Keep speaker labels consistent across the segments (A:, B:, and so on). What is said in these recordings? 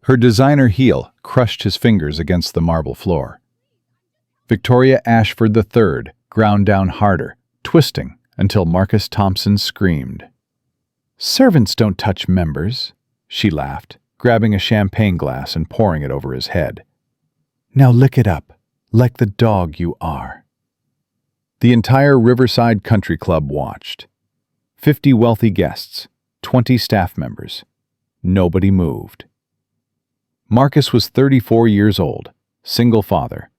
A: Her designer heel crushed his fingers against the marble floor. Victoria Ashford III ground down harder, twisting until Marcus Thompson screamed. "Servants don't touch members," she laughed, grabbing a champagne glass and pouring it over his head. "Now lick it up, like the dog you are." The entire Riverside Country Club watched. 50 wealthy guests, 20 staff members. Nobody moved. Marcus was 34 years old, single father.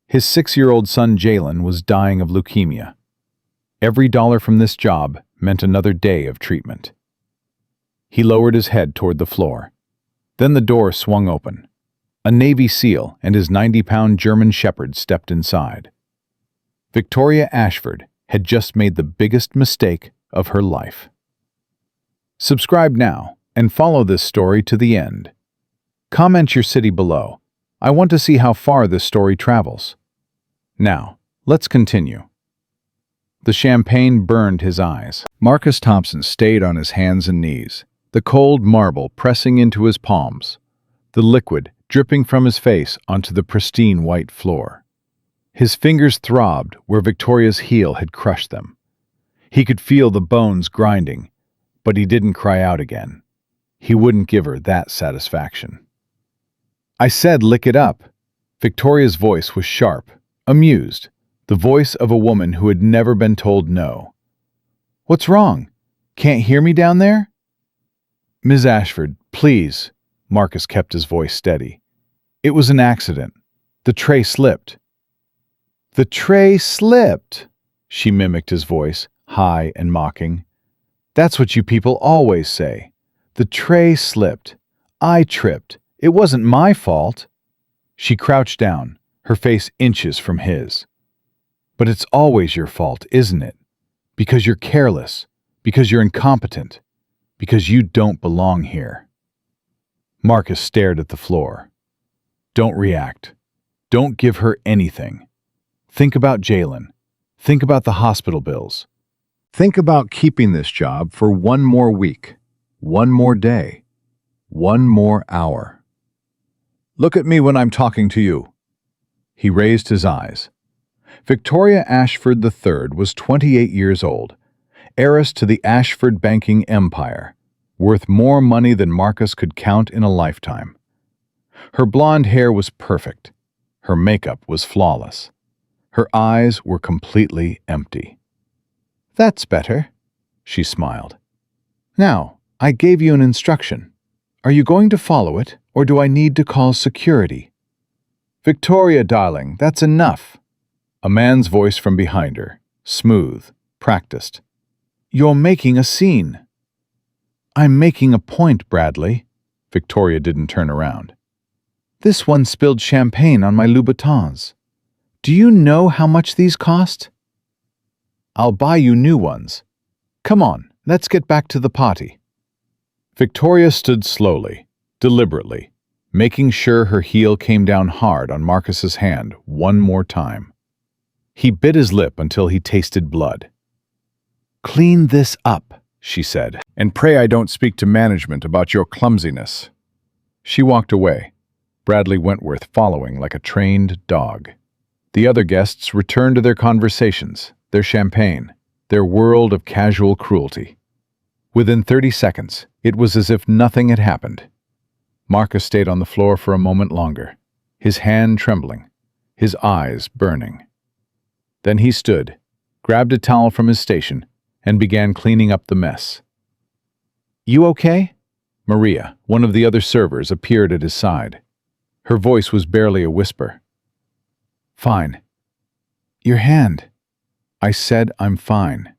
A: His 6-year-old son Jalen was dying of leukemia. Every dollar from this job meant another day of treatment. He lowered his head toward the floor. Then the door swung open. A Navy SEAL and his 90-pound German Shepherd stepped inside. Victoria Ashford had just made the biggest mistake of her life. Subscribe now and follow this story to the end. Comment your city below. I want to see how far this story travels. Now, let's continue. The champagne burned his eyes. Marcus Thompson stayed on his hands and knees, the cold marble pressing into his palms, the liquid dripping from his face onto the pristine white floor. His fingers throbbed where Victoria's heel had crushed them. He could feel the bones grinding, but he didn't cry out again. He wouldn't give her that satisfaction. "I said lick it up." Victoria's voice was sharp, amused, the voice of a woman who had never been told no. "What's wrong? Can't hear me down there?" "Ms. Ashford, please." Marcus kept his voice steady. "It was an accident. The tray slipped." "The tray slipped," she mimicked his voice, high and mocking. "That's what you people always say. The tray slipped. I tripped. It wasn't my fault." She crouched down, her face inches from his. "But it's always your fault, isn't it? Because you're careless, because you're incompetent, because you don't belong here." Marcus stared at the floor. "Don't react. Don't give her anything. Think about Jalen. Think about the hospital bills. Think about keeping this job for one more week, one more day, one more hour. Look at me when I'm talking to you." He raised his eyes. Victoria Ashford III was 28 years old, heiress to the Ashford banking empire, worth more money than Marcus could count in a lifetime. Her blonde hair was perfect. Her makeup was flawless. Her eyes were completely empty. "That's better," she smiled. "Now, I gave you an instruction. Are you going to follow it, or do I need to call security?" "Victoria, darling, that's enough." A man's voice from behind her, smooth, practiced. "You're making a scene." "I'm making a point, Bradley." Victoria didn't turn around. "This one spilled champagne on my Louboutins. Do you know how much these cost?" "I'll buy you new ones. Come on, let's get back to the party." Victoria stood slowly, deliberately, making sure her heel came down hard on Marcus's hand one more time. He bit his lip until he tasted blood. "Clean this up," she said, "and pray I don't speak to management about your clumsiness." She walked away, Bradley Wentworth following like a trained dog. The other guests returned to their conversations, their champagne, their world of casual cruelty. Within 30 seconds, it was as if nothing had happened. Marcus stayed on the floor for a moment longer, his hand trembling, his eyes burning. Then he stood, grabbed a towel from his station, and began cleaning up the mess. "You okay?" Maria, one of the other servers, appeared at his side. Her voice was barely a whisper. "Fine." "Your hand." "I said I'm fine."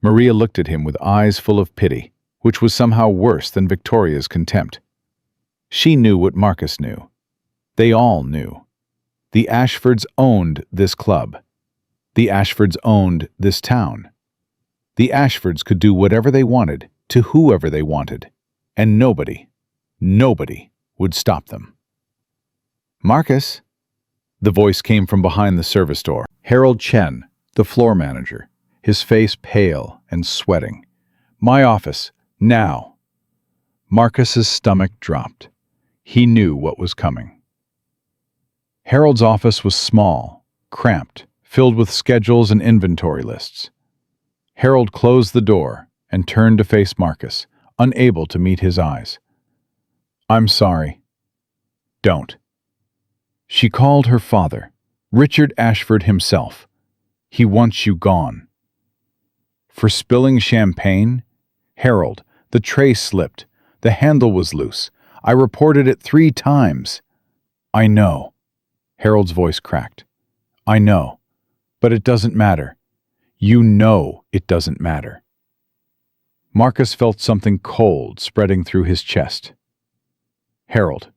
A: Maria looked at him with eyes full of pity, which was somehow worse than Victoria's contempt. She knew what Marcus knew. They all knew. The Ashfords owned this club. The Ashfords owned this town. The Ashfords could do whatever they wanted to whoever they wanted, and nobody would stop them. "Marcus?" The voice came from behind the service door. Harold Chen, the floor manager, his face pale and sweating. "My office, now." Marcus's stomach dropped. He knew what was coming. Harold's office was small, cramped, filled with schedules and inventory lists. Harold closed the door and turned to face Marcus, unable to meet his eyes. "I'm sorry." "Don't." She called her father, Richard Ashford himself. "He wants you gone." "For spilling champagne?" "Harold, the tray slipped. The handle was loose. I reported it 3 times." "I know." Harold's voice cracked. "I know. But it doesn't matter. You know it doesn't matter." Marcus felt something cold spreading through his chest. "Harold,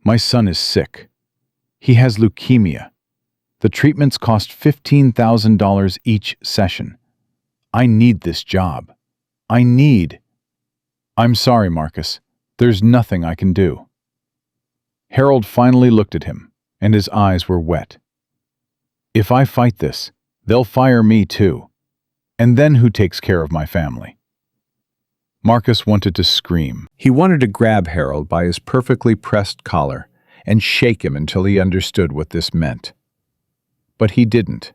A: my son is sick. He has leukemia. The treatments cost $15,000 each session. I need this job. "I'm sorry, Marcus. There's nothing I can do." Harold finally looked at him, and his eyes were wet. "If I fight this, they'll fire me too. And then who takes care of my family?" Marcus wanted to scream. He wanted to grab Harold by his perfectly pressed collar and shake him until he understood what this meant. But he didn't.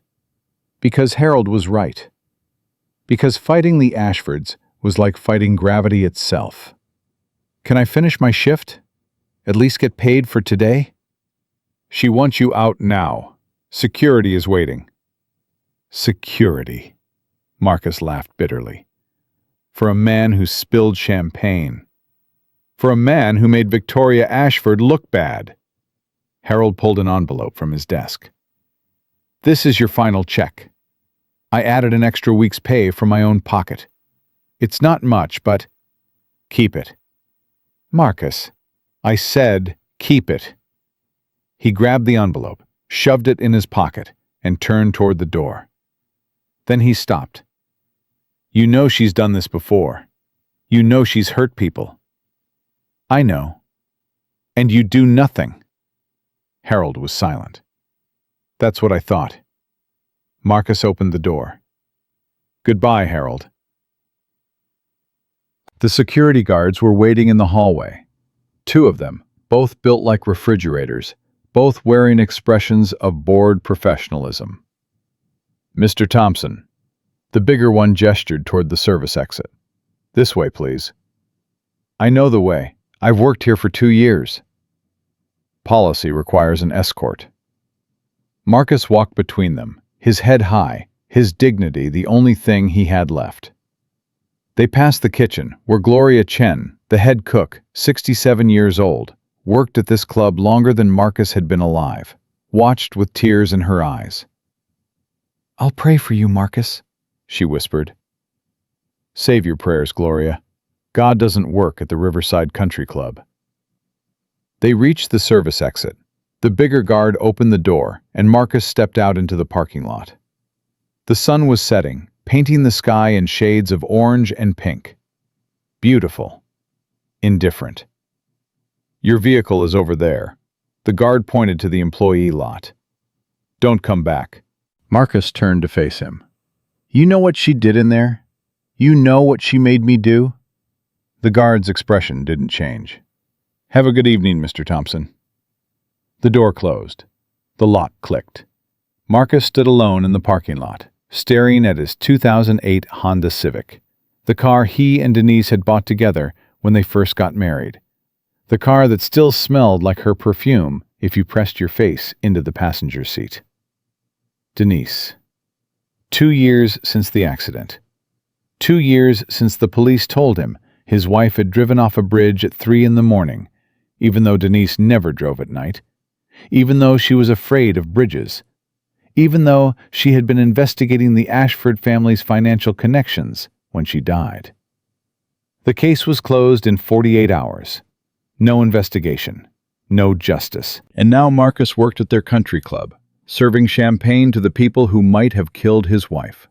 A: Because Harold was right. Because fighting the Ashfords was like fighting gravity itself. "Can I finish my shift? At least get paid for today?" "She wants you out now. Security is waiting." "Security," Marcus laughed bitterly. "For a man who spilled champagne. For a man who made Victoria Ashford look bad." Harold pulled an envelope from his desk. "This is your final check. I added an extra week's pay from my own pocket. It's not much, but keep it." "Marcus, I said keep it." He grabbed the envelope, shoved it in his pocket, and turned toward the door. Then he stopped. "You know she's done this before. You know she's hurt people." "I know." "And you do nothing." Harold was silent. "That's what I thought." Marcus opened the door. "Goodbye, Harold." The security guards were waiting in the hallway. 2 of them, both built like refrigerators, both wearing expressions of bored professionalism. "Mr. Thompson." The bigger one gestured toward the service exit. "This way, please." "I know the way. I've worked here for 2 years." "Policy requires an escort." Marcus walked between them, his head high, his dignity the only thing he had left. They passed the kitchen, where Gloria Chen, the head cook, 67 years old, worked at this club longer than Marcus had been alive, watched with tears in her eyes. "I'll pray for you, Marcus," she whispered. "Save your prayers, Gloria. God doesn't work at the Riverside Country Club." They reached the service exit. The bigger guard opened the door, and Marcus stepped out into the parking lot. The sun was setting, painting the sky in shades of orange and pink. Beautiful. Indifferent. "Your vehicle is over there." The guard pointed to the employee lot. "Don't come back." Marcus turned to face him. "You know what she did in there? You know what she made me do?" The guard's expression didn't change. "Have a good evening, Mr. Thompson." The door closed. The lock clicked. Marcus stood alone in the parking lot, staring at his 2008 Honda Civic, the car he and Denise had bought together when they first got married. The car that still smelled like her perfume if you pressed your face into the passenger seat. Denise. 2 years since the accident. 2 years since the police told him his wife had driven off a bridge at 3 in the morning, even though Denise never drove at night, even though she was afraid of bridges, even though she had been investigating the Ashford family's financial connections when she died. The case was closed in 48 hours. No investigation. No justice. And now Marcus worked at their country club, serving champagne to the people who might have killed his wife.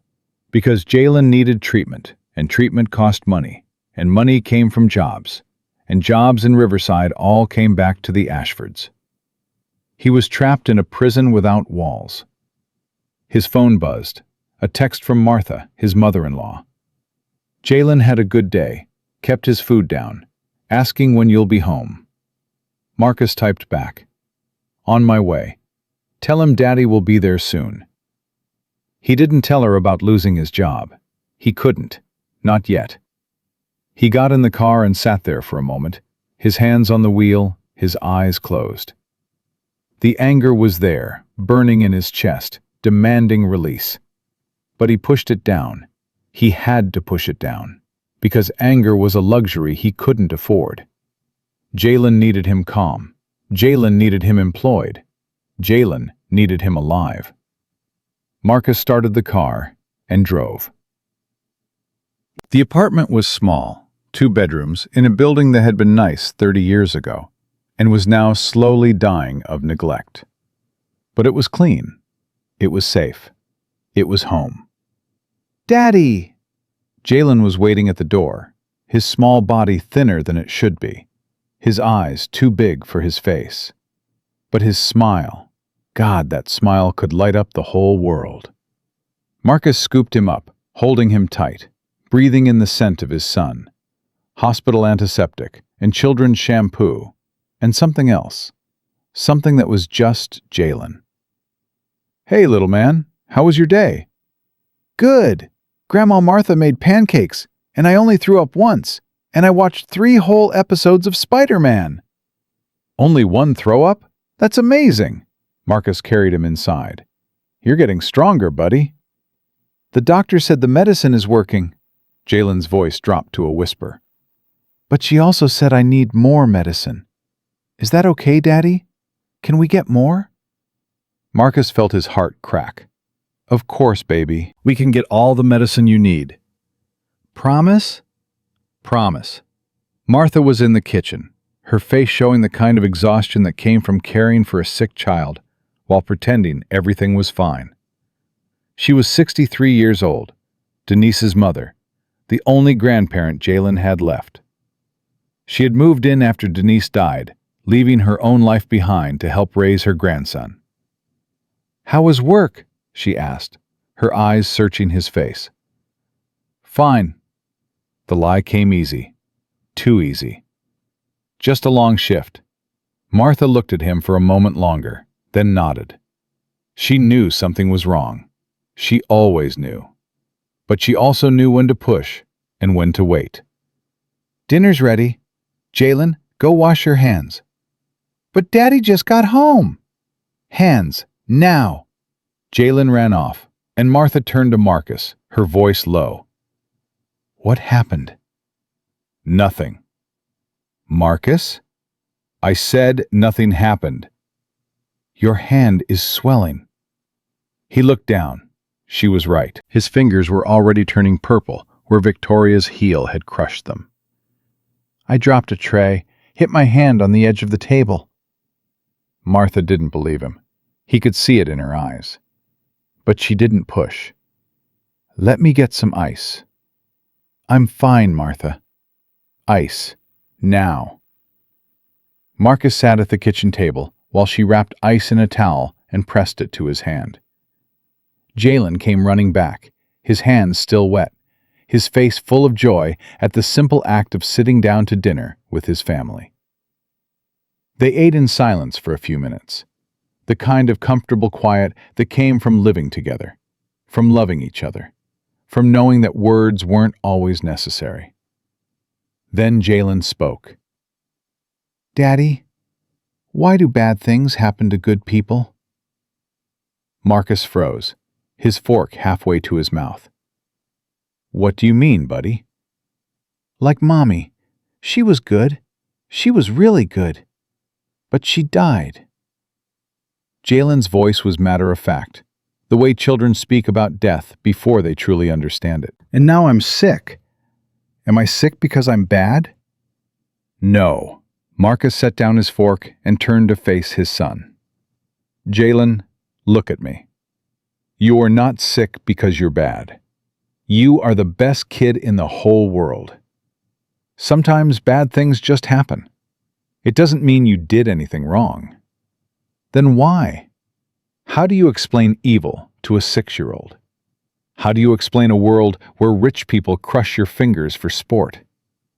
A: Because Jalen needed treatment, and treatment cost money, and money came from jobs, and jobs in Riverside all came back to the Ashfords. He was trapped in a prison without walls. His phone buzzed, a text from Martha, his mother-in-law. Jalen had a good day, kept his food down, asking when you'll be home. Marcus typed back, "On my way. Tell him Daddy will be there soon." He didn't tell her about losing his job. He couldn't. Not yet. He got in the car and sat there for a moment, his hands on the wheel, his eyes closed. The anger was there, burning in his chest, demanding release. But he pushed it down. He had to push it down, because anger was a luxury he couldn't afford. Jalen needed him calm. Jalen needed him employed. Jalen needed him alive. Marcus started the car and drove. The apartment was small, 2 bedrooms, in a building that had been nice 30 years ago, and was now slowly dying of neglect. But it was clean. It was safe. It was home. "Daddy!" Jalen was waiting at the door, his small body thinner than it should be, his eyes too big for his face. But his smile, God, that smile could light up the whole world. Marcus scooped him up, holding him tight, breathing in the scent of his son. Hospital antiseptic and children's shampoo, and something else. Something that was just Jalen. "Hey, little man, how was your day?" "Good. Grandma Martha made pancakes, and I only threw up once, and I watched 3 whole episodes of Spider-Man." "Only 1 throw-up? That's amazing." Marcus carried him inside. "You're getting stronger, buddy." "The doctor said the medicine is working." Jalen's voice dropped to a whisper. "But she also said I need more medicine. Is that okay, Daddy? Can we get more?" Marcus felt his heart crack. "Of course, baby. We can get all the medicine you need." "Promise?" "Promise." Martha was in the kitchen, her face showing the kind of exhaustion that came from caring for a sick child, while pretending everything was fine. She was 63 years old, Denise's mother, the only grandparent Jalen had left. She had moved in after Denise died, leaving her own life behind to help raise her grandson. "How was work?" she asked, her eyes searching his face. "Fine." The lie came easy. Too easy. "Just a long shift." Martha looked at him for a moment longer, then nodded. She knew something was wrong. She always knew. But she also knew when to push and when to wait. "Dinner's ready. Jalen, go wash your hands." "But Daddy just got home." "Hands, now." Jalen ran off, and Martha turned to Marcus, her voice low. "What happened?" "Nothing." "Marcus?" "I said nothing happened." "Your hand is swelling." He looked down. She was right. His fingers were already turning purple where Victoria's heel had crushed them. "I dropped a tray, hit my hand on the edge of the table." Martha didn't believe him. He could see it in her eyes. But she didn't push. "Let me get some ice." "I'm fine, Martha." "Ice. Now." Marcus sat at the kitchen table while she wrapped ice in a towel and pressed it to his hand. Jalen came running back, his hands still wet, his face full of joy at the simple act of sitting down to dinner with his family. They ate in silence for a few minutes, the kind of comfortable quiet that came from living together, from loving each other, from knowing that words weren't always necessary. Then Jalen spoke. "Daddy, why do bad things happen to good people?" Marcus froze, his fork halfway to his mouth. "What do you mean, buddy?" "Like Mommy. She was good. She was really good. But she died." Jalen's voice was matter-of-fact, the way children speak about death before they truly understand it. "And now I'm sick. Am I sick because I'm bad?" "No." Marcus set down his fork and turned to face his son. "Jalen, look at me. You are not sick because you're bad. You are the best kid in the whole world. Sometimes bad things just happen. It doesn't mean you did anything wrong. Then why? How do you explain evil to a 6-year-old? How do you explain a world where rich people crush your fingers for sport?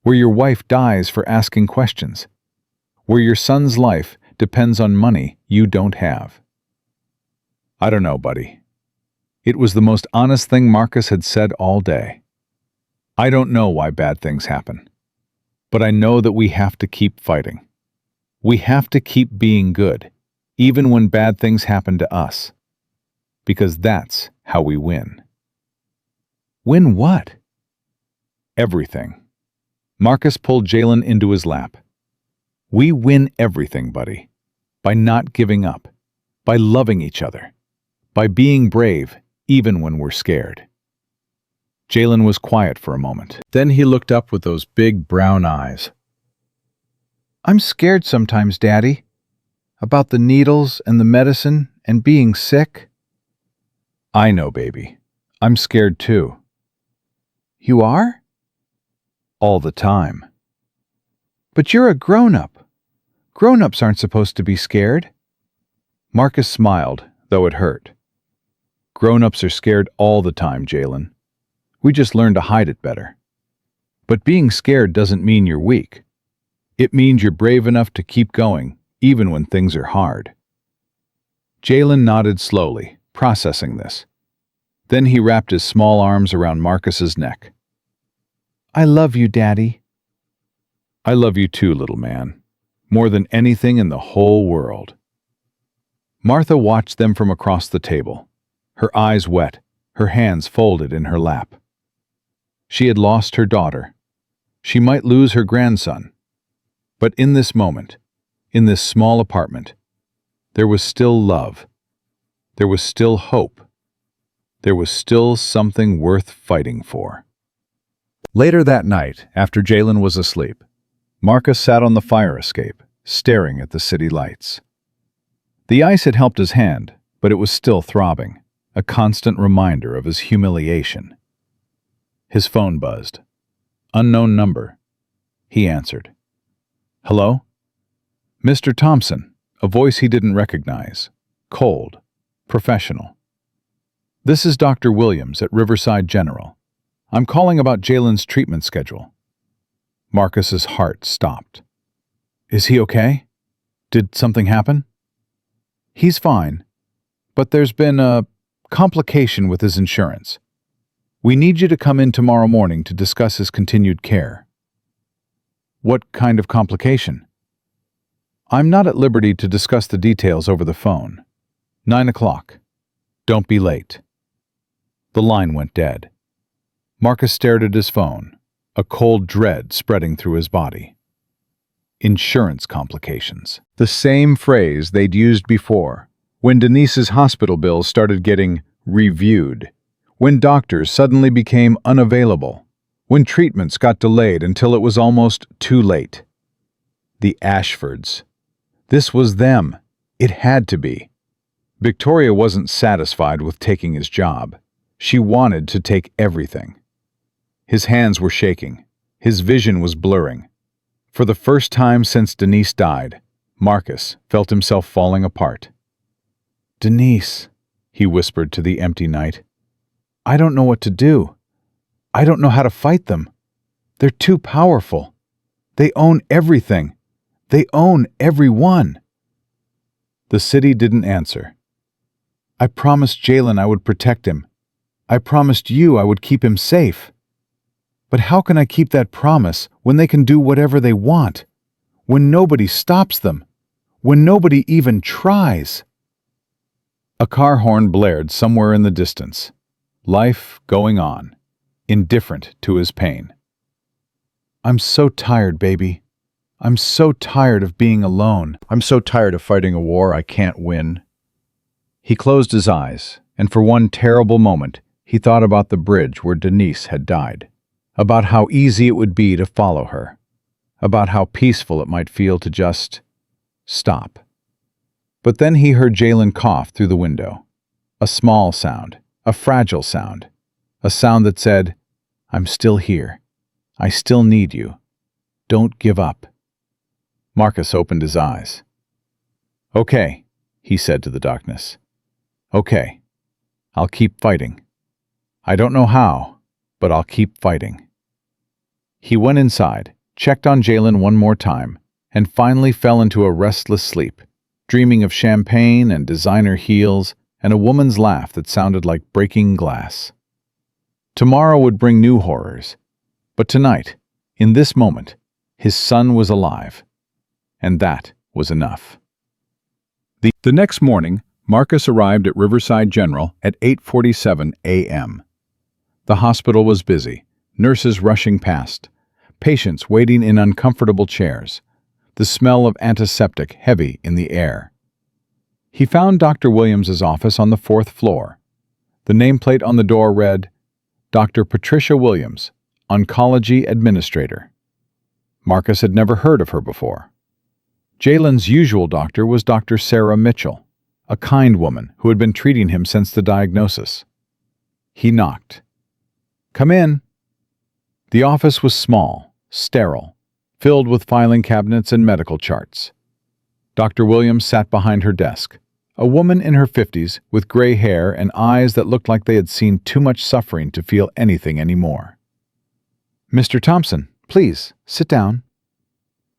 A: Where your wife dies for asking questions? where your son's life depends on money you don't have. I don't know, buddy. It was the most honest thing Marcus had said all day. I don't know why bad things happen, but I know that we have to keep fighting. We have to keep being good, even when bad things happen to us, because that's how we win. Win what? Everything. Marcus pulled Jalen into his lap. We win everything, buddy, by not giving up, by loving each other, by being brave even when we're scared. Jalen was quiet for a moment. Then he looked up with those big brown eyes. I'm scared sometimes, Daddy, about the needles and the medicine and being sick. I know, baby. I'm scared too. You are? All the time. But you're a grown-up. Grown-ups aren't supposed to be scared. Marcus smiled, though it hurt. Grown-ups are scared all the time, Jalen. We just learn to hide it better. But being scared doesn't mean you're weak. It means you're brave enough to keep going, even when things are hard. Jalen nodded slowly, processing this. Then he wrapped his small arms around Marcus's neck. I love you, Daddy. I love you too, little man, more than anything in the whole world. Martha watched them from across the table, her eyes wet, her hands folded in her lap. She had lost her daughter. She might lose her grandson. But in this moment, in this small apartment, there was still love. There was still hope. There was still something worth fighting for. Later that night, after Jalen was asleep, Marcus sat on the fire escape, staring at the city lights. The ice had helped his hand, but it was still throbbing, a constant reminder of his humiliation. His phone buzzed. Unknown number. He answered. Hello? Mr. Thompson, a voice he didn't recognize. Cold. Professional. This is Dr. Williams at Riverside General. I'm calling about Jalen's treatment schedule. Marcus's heart stopped. Is he okay? Did something happen? He's fine, but there's been a complication with his insurance. We need you to come in tomorrow morning to discuss his continued care. What kind of complication? I'm not at liberty to discuss the details over the phone. 9 o'clock. Don't be late. The line went dead. Marcus stared at his phone, a cold dread spreading through his body. Insurance complications. The same phrase they'd used before, when Denise's hospital bills started getting reviewed, when doctors suddenly became unavailable, when treatments got delayed until it was almost too late. The Ashfords. This was them. It had to be. Victoria wasn't satisfied with taking his job. She wanted to take everything. His hands were shaking. His vision was blurring. For the first time since Denise died, Marcus felt himself falling apart. Denise, he whispered to the empty night. I don't know what to do. I don't know how to fight them. They're too powerful. They own everything. They own everyone. The city didn't answer. I promised Jalen I would protect him. I promised you I would keep him safe. But how can I keep that promise when they can do whatever they want? When nobody stops them? When nobody even tries? A car horn blared somewhere in the distance. Life going on, indifferent to his pain. I'm so tired, baby. I'm so tired of being alone. I'm so tired of fighting a war I can't win. He closed his eyes, and for one terrible moment, he thought about the bridge where Denise had died, about how easy it would be to follow her, about how peaceful it might feel to just stop. But then he heard Jalen cough through the window, a small sound, a fragile sound, a sound that said, I'm still here. I still need you. Don't give up. Marcus opened his eyes. Okay, he said to the darkness. Okay, I'll keep fighting. I don't know how, but I'll keep fighting. He went inside, checked on Jalen one more time, and finally fell into a restless sleep, dreaming of champagne and designer heels and a woman's laugh that sounded like breaking glass. Tomorrow would bring new horrors, but tonight, in this moment, his son was alive, and that was enough. The next morning, Marcus arrived at Riverside General at 8:47 a.m. The hospital was busy, nurses rushing past, patients waiting in uncomfortable chairs, the smell of antiseptic heavy in the air. He found Dr. Williams's office on the 4th floor. The nameplate on the door read, Dr. Patricia Williams, Oncology Administrator. Marcus had never heard of her before. Jalen's usual doctor was Dr. Sarah Mitchell, a kind woman who had been treating him since the diagnosis. He knocked. "Come in." The office was small, sterile, filled with filing cabinets and medical charts. Dr. Williams sat behind her desk, a woman in her 50s with gray hair and eyes that looked like they had seen too much suffering to feel anything anymore. "Mr. Thompson, please, sit down."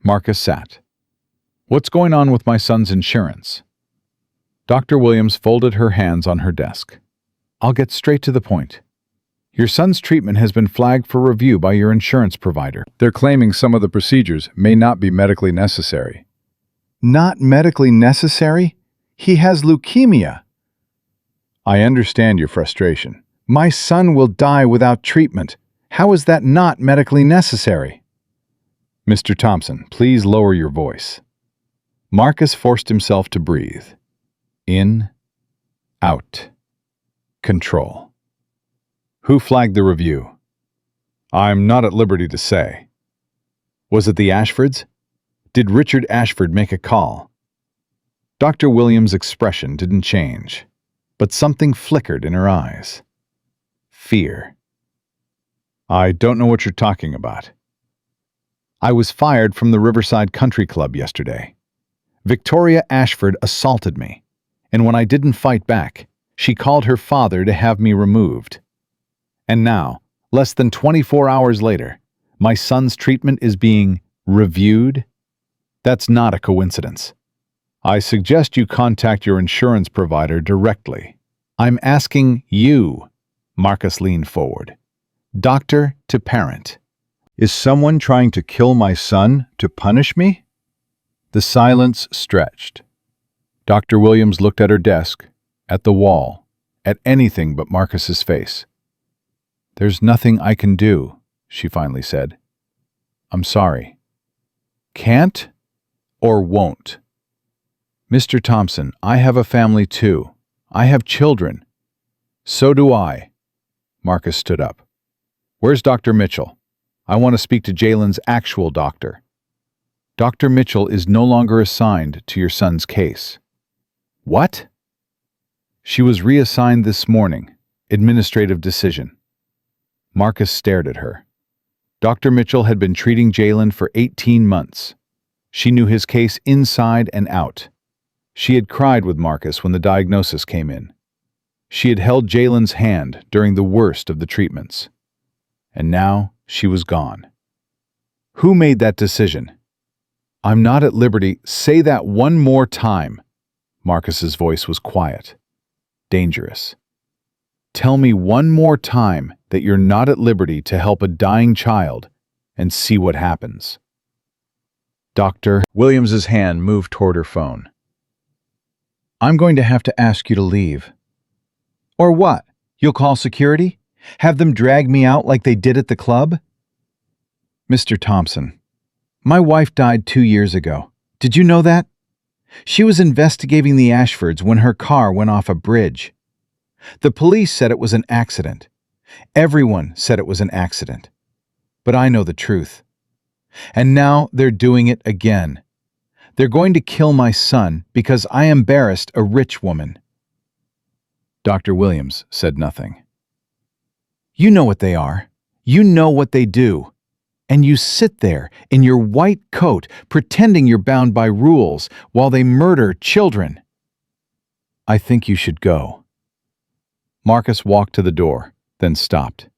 A: Marcus sat. "What's going on with my son's insurance?" Dr. Williams folded her hands on her desk. "I'll get straight to the point. Your son's treatment has been flagged for review by your insurance provider. They're claiming some of the procedures may not be medically necessary." "Not medically necessary? He has leukemia." "I understand your frustration. My son will die without treatment. How is that not medically necessary?" "Mr. Thompson, please lower your voice." Marcus forced himself to breathe. In, out, control. "Who flagged the review?" "I'm not at liberty to say." "Was it the Ashfords? Did Richard Ashford make a call?" Dr. Williams' expression didn't change, but something flickered in her eyes. Fear. "I don't know what you're talking about." "I was fired from the Riverside Country Club yesterday. Victoria Ashford assaulted me, and when I didn't fight back, she called her father to have me removed. And now, less than 24 hours later, my son's treatment is being reviewed? That's not a coincidence. I suggest you contact your insurance provider directly." "I'm asking you." Marcus leaned forward. Doctor to parent. "Is someone trying to kill my son to punish me?" The silence stretched. Dr. Williams looked at her desk, at the wall, at anything but Marcus's face. "There's nothing I can do," she finally said. "I'm sorry." "Can't or won't?" "Mr. Thompson, I have a family too. I have children." "So do I." Marcus stood up. "Where's Dr. Mitchell? I want to speak to Jalen's actual doctor." "Dr. Mitchell is no longer assigned to your son's case." "What?" "She was reassigned this morning. Administrative decision." Marcus stared at her. Dr. Mitchell had been treating Jalen for 18 months. She knew his case inside and out. She had cried with Marcus when the diagnosis came in. She had held Jalen's hand during the worst of the treatments. And now she was gone. "Who made that decision?" "I'm not at liberty." "Say that one more time." Marcus's voice was quiet, dangerous. "Tell me one more time that you're not at liberty to help a dying child and see what happens." Dr. Williams's hand moved toward her phone. "I'm going to have to ask you to leave." "Or what? You'll call security? Have them drag me out like they did at the club?" "Mr. Thompson, my wife died 2 years ago. Did you know that? She was investigating the Ashfords when her car went off a bridge. The police said it was an accident. Everyone said it was an accident. But I know the truth. And now they're doing it again. They're going to kill my son because I embarrassed a rich woman." Dr. Williams said nothing. "You know what they are. You know what they do. And you sit there in your white coat pretending you're bound by rules while they murder children." "I think you should go." Marcus walked to the door, then stopped.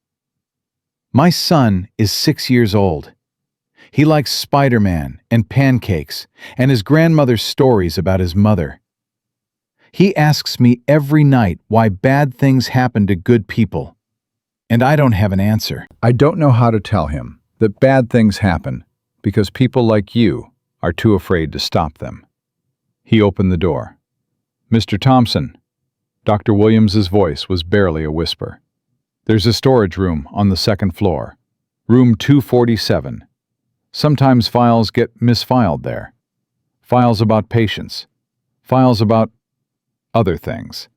A: "My son is 6 years old. He likes Spider-Man and pancakes and his grandmother's stories about his mother. He asks me every night why bad things happen to good people, and I don't have an answer. I don't know how to tell him that bad things happen because people like you are too afraid to stop them. He opened the door. "Mr. Thompson." Dr. Williams's voice was barely a whisper. "There's a storage room on the second floor. Room 247. Sometimes files get misfiled there. Files about patients. Files about other things."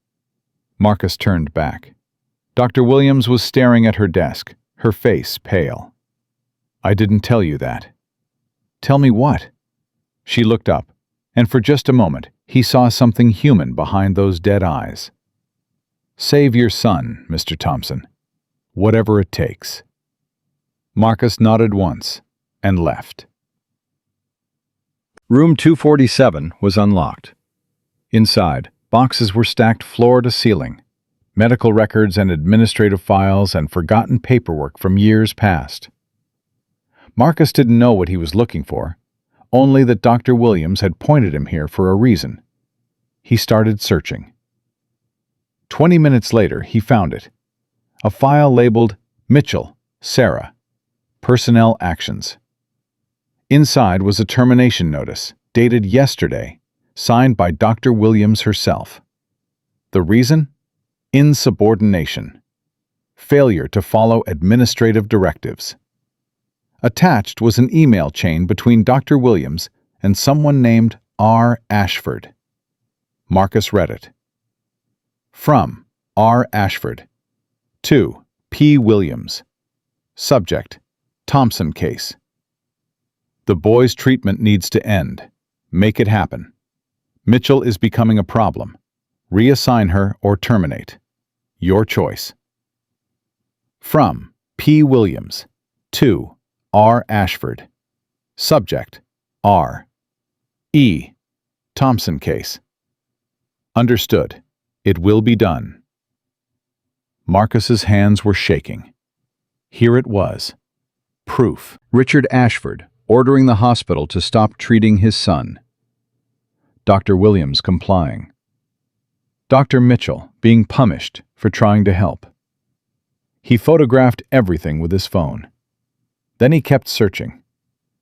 A: Marcus turned back. Dr. Williams was staring at her desk, her face pale. "I didn't tell you that." "Tell me what?" She looked up, and for just a moment he saw something human behind those dead eyes. "Save your son, Mr. Thompson. Whatever it takes." Marcus nodded once and left. Room 247 was unlocked. Inside, boxes were stacked floor to ceiling. Medical records and administrative files and forgotten paperwork from years past. Marcus didn't know what he was looking for, only that Dr. Williams had pointed him here for a reason. He started searching. 20 minutes later, he found it. A file labeled Mitchell, Sarah, Personnel Actions. Inside was a termination notice, dated yesterday, signed by Dr. Williams herself. The reason? Insubordination. Failure to follow administrative directives. Attached was an email chain between Dr. Williams and someone named R. Ashford. Marcus read it. From R. Ashford to P. Williams. Subject: Thompson case. The boy's treatment needs to end. Make it happen. Mitchell is becoming a problem. Reassign her or terminate. Your choice. From P. Williams to R. Ashford. Subject: R. E. Thompson case. Understood. It will be done. Marcus's hands were shaking. Here it was. Proof. Richard Ashford ordering the hospital to stop treating his son. Dr. Williams complying. Dr. Mitchell being punished for trying to help. He photographed everything with his phone. Then he kept searching,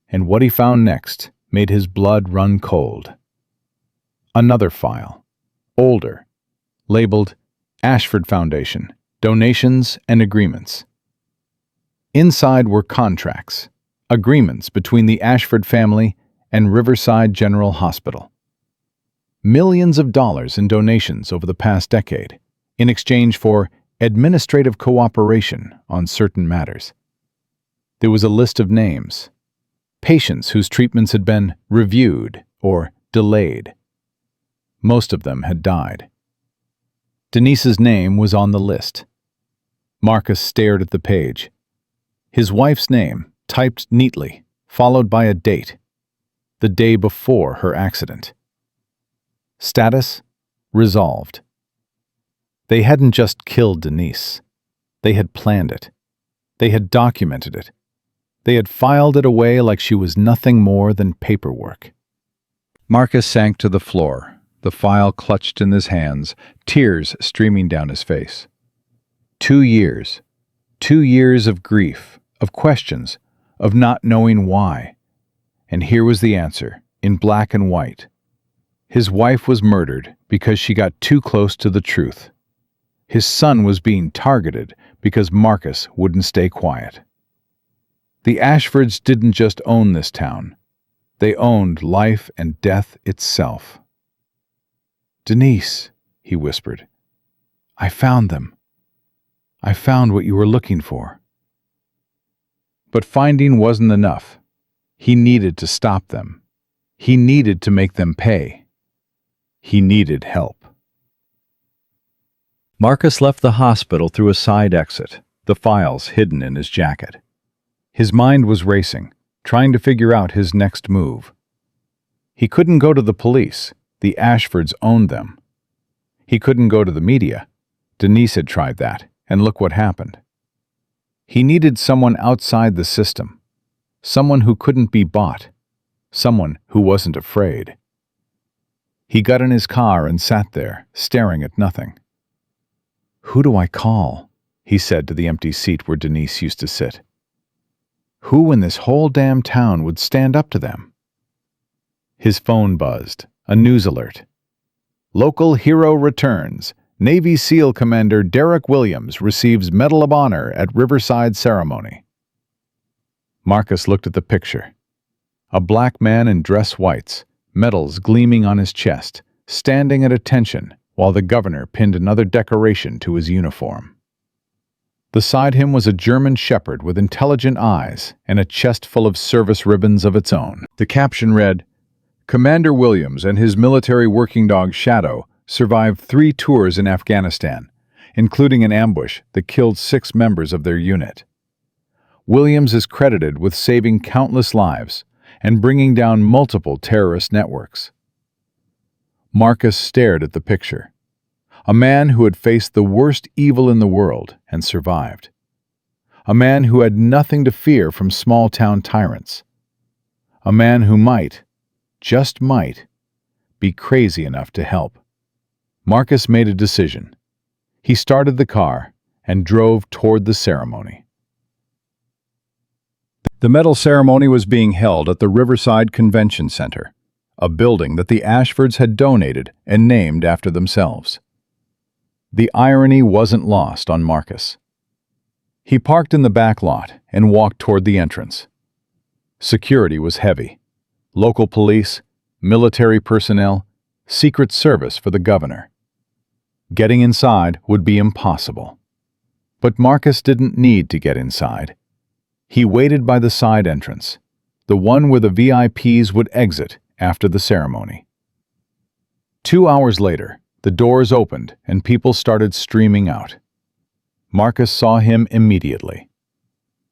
A: and what he found next made his blood run cold. Another file, older, labeled Ashford Foundation, Donations and Agreements. Inside were contracts, agreements between the Ashford family and Riverside General Hospital. Millions of dollars in donations over the past decade, in exchange for administrative cooperation on certain matters. There was a list of names, patients whose treatments had been reviewed or delayed. Most of them had died. Denise's name was on the list. Marcus stared at the page. His wife's name, typed neatly, followed by a date. The day before her accident. Status: resolved. They hadn't just killed Denise. They had planned it. They had documented it. They had filed it away like she was nothing more than paperwork. Marcus sank to the floor, the file clutched in his hands, tears streaming down his face. 2 years. 2 years of grief, of questions, of not knowing why. And here was the answer, in black and white. His wife was murdered because she got too close to the truth. His son was being targeted because Marcus wouldn't stay quiet. The Ashfords didn't just own this town. They owned life and death itself. "Denise," he whispered, "I found them. I found what you were looking for." But finding wasn't enough. He needed to stop them. He needed to make them pay. He needed help. Marcus left the hospital through a side exit, the files hidden in his jacket. His mind was racing, trying to figure out his next move. He couldn't go to the police. The Ashfords owned them. He couldn't go to the media. Denise had tried that, and look what happened. He needed someone outside the system. Someone who couldn't be bought. Someone who wasn't afraid. He got in his car and sat there, staring at nothing. "Who do I call?" he said to the empty seat where Denise used to sit. Who in this whole damn town would stand up to them? His phone buzzed. A news alert. Local hero returns. Navy SEAL Commander Derek Williams receives Medal of Honor at Riverside ceremony. Marcus looked at the picture. A black man in dress whites, medals gleaming on his chest, standing at attention while the governor pinned another decoration to his uniform. Beside him was a German shepherd with intelligent eyes and a chest full of service ribbons of its own. The caption read, "Commander Williams and his military working dog Shadow survived 3 tours in Afghanistan, including an ambush that killed 6 members of their unit. Williams is credited with saving countless lives and bringing down multiple terrorist networks." Marcus stared at the picture. A man who had faced the worst evil in the world and survived. A man who had nothing to fear from small-town tyrants. A man who might, just might, be crazy enough to help. Marcus made a decision. He started the car and drove toward the ceremony. The medal ceremony was being held at the Riverside Convention Center, a building that the Ashfords had donated and named after themselves. The irony wasn't lost on Marcus. He parked in the back lot and walked toward the entrance. Security was heavy. Local police, military personnel, Secret Service for the governor. Getting inside would be impossible. But Marcus didn't need to get inside. He waited by the side entrance, the one where the VIPs would exit after the ceremony. 2 hours later, the doors opened and people started streaming out. Marcus saw him immediately.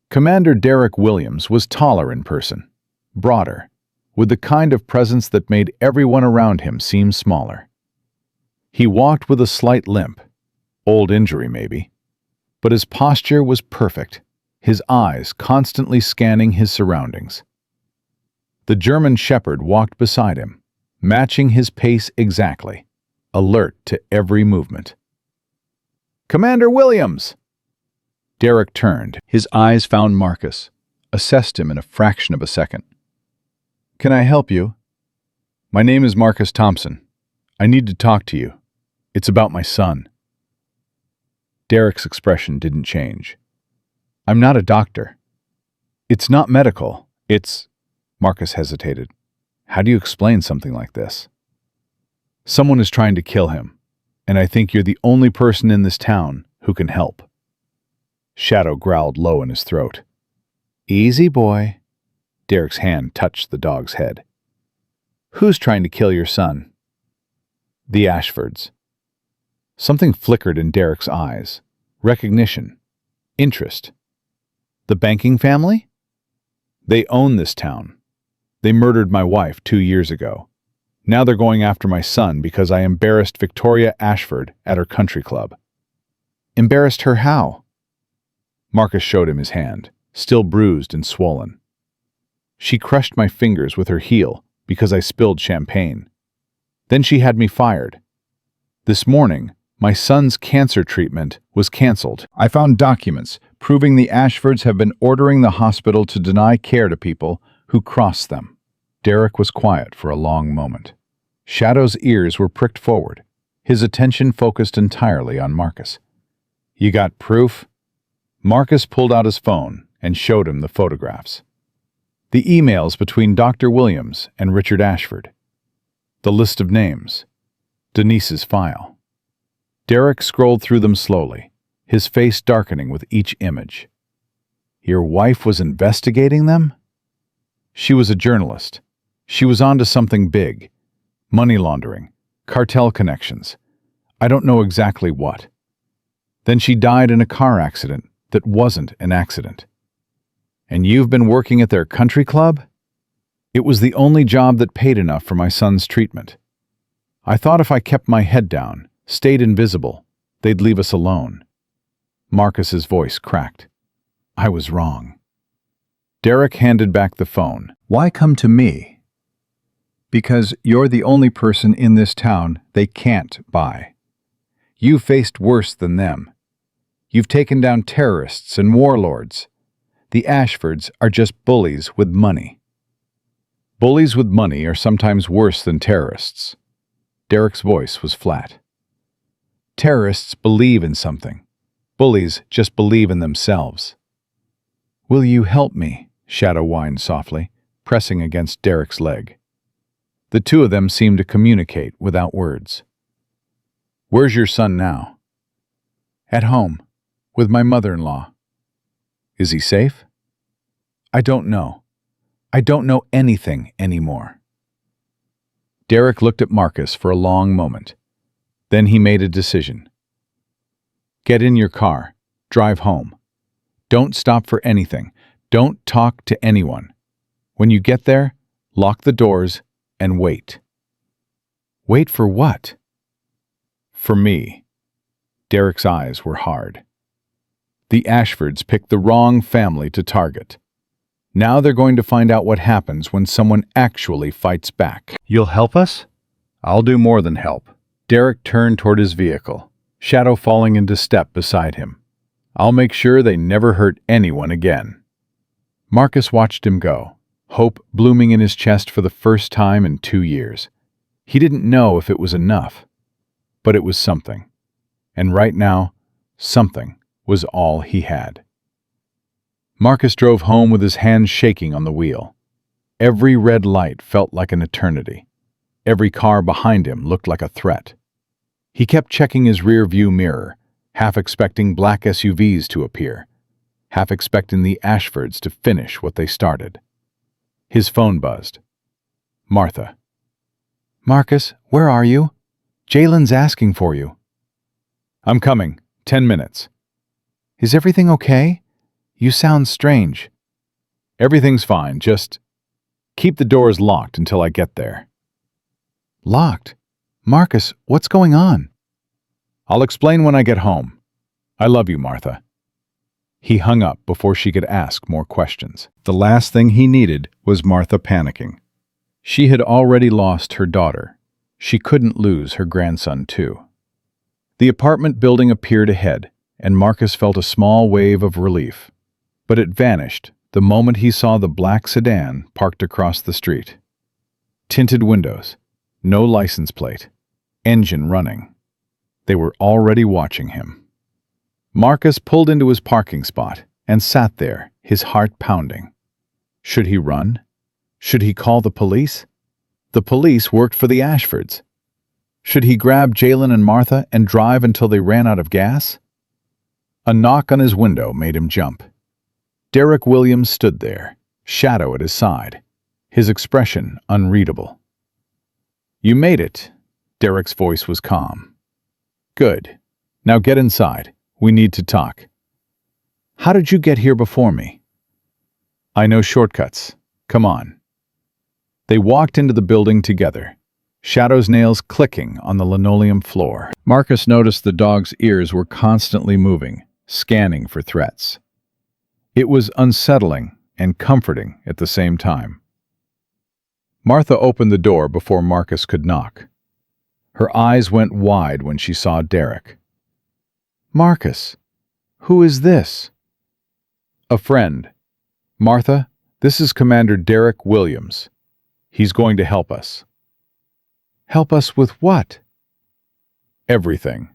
A: Commander Derek Williams was taller in person, broader, with the kind of presence that made everyone around him seem smaller. He walked with a slight limp, old injury maybe, but his posture was perfect, his eyes constantly scanning his surroundings. The German shepherd walked beside him, matching his pace exactly, alert to every movement. "Commander Williams!" Derek turned. His eyes found Marcus, assessed him in a fraction of a second. "Can I help you?" "My name is Marcus Thompson. I need to talk to you. It's about my son." Derek's expression didn't change. "I'm not a doctor. It's not medical. It's..." Marcus hesitated. "How do you explain something like this?" "Someone is trying to kill him, and I think you're the only person in this town who can help." Shadow growled low in his throat. "Easy, boy." Derek's hand touched the dog's head. "Who's trying to kill your son?" "The Ashfords." Something flickered in Derek's eyes. Recognition. Interest. "The banking family?" "They own this town. They murdered my wife 2 years ago. Now they're going after my son because I embarrassed Victoria Ashford at her country club." "Embarrassed her how?" Marcus showed him his hand, still bruised and swollen. "She crushed my fingers with her heel because I spilled champagne. Then she had me fired. This morning, my son's cancer treatment was canceled. I found documents proving the Ashfords have been ordering the hospital to deny care to people who cross them." Derek was quiet for a long moment. Shadow's ears were pricked forward, his attention focused entirely on Marcus. "You got proof?" Marcus pulled out his phone and showed him the photographs. The emails between Dr. Williams and Richard Ashford. The list of names. Denise's file. Derek scrolled through them slowly, his face darkening with each image. "Your wife was investigating them?" "She was a journalist. She was onto something big. Money laundering, cartel connections. I don't know exactly what. Then she died in a car accident that wasn't an accident." "And you've been working at their country club?" "It was the only job that paid enough for my son's treatment. I thought if I kept my head down, stayed invisible, they'd leave us alone." Marcus's voice cracked. "I was wrong." Derek handed back the phone. Why come to me? Because you're the only person in this town they can't buy. You faced worse than them. You've taken down terrorists and warlords. The Ashfords are just bullies with money. Bullies with money are sometimes worse than terrorists. Derek's voice was flat. Terrorists believe in something. Bullies just believe in themselves. Will you help me? Shadow whined softly, pressing against Derek's leg. The two of them seemed to communicate without words. Where's your son now? At home, with my mother-in-law. Is he safe? I don't know. I don't know anything anymore. Derek looked at Marcus for a long moment. Then he made a decision. Get in your car. Drive home. Don't stop for anything. Don't talk to anyone. When you get there, lock the doors and wait. Wait for what? For me. Derek's eyes were hard. The Ashfords picked the wrong family to target. Now they're going to find out what happens when someone actually fights back. You'll help us? I'll do more than help. Derek turned toward his vehicle, Shadow falling into step beside him. I'll make sure they never hurt anyone again. Marcus watched him go, hope blooming in his chest for the first time in 2 years. He didn't know if it was enough, but it was something. And right now, something was all he had. Marcus drove home with his hands shaking on the wheel. Every red light felt like an eternity. Every car behind him looked like a threat. He kept checking his rear-view mirror, half expecting black SUVs to appear, half expecting the Ashfords to finish what they started. His phone buzzed. Martha. Marcus, where are you? Jalen's asking for you. I'm coming. 10 minutes. Is everything okay? You sound strange. Everything's fine, just keep the doors locked until I get there. Locked? Marcus, what's going on? I'll explain when I get home. I love you, Martha. He hung up before she could ask more questions. The last thing he needed was Martha panicking. She had already lost her daughter. She couldn't lose her grandson, too. The apartment building appeared ahead, and Marcus felt a small wave of relief. But it vanished the moment he saw the black sedan parked across the street. Tinted windows, no license plate, engine running. They were already watching him. Marcus pulled into his parking spot and sat there, his heart pounding. Should he run? Should he call the police? The police worked for the Ashfords. Should he grab Jalen and Martha and drive until they ran out of gas? A knock on his window made him jump. Derek Williams stood there, Shadow at his side, his expression unreadable. You made it. Derek's voice was calm. Good. Now get inside. We need to talk. How did you get here before me? I know shortcuts. Come on. They walked into the building together, Shadow's nails clicking on the linoleum floor. Marcus noticed the dog's ears were constantly moving, scanning for threats. It was unsettling and comforting at the same time. Martha opened the door before Marcus could knock. Her eyes went wide when she saw Derek. Marcus, who is this? A friend. Martha, this is Commander Derek Williams. He's going to help us. Help us with what? Everything.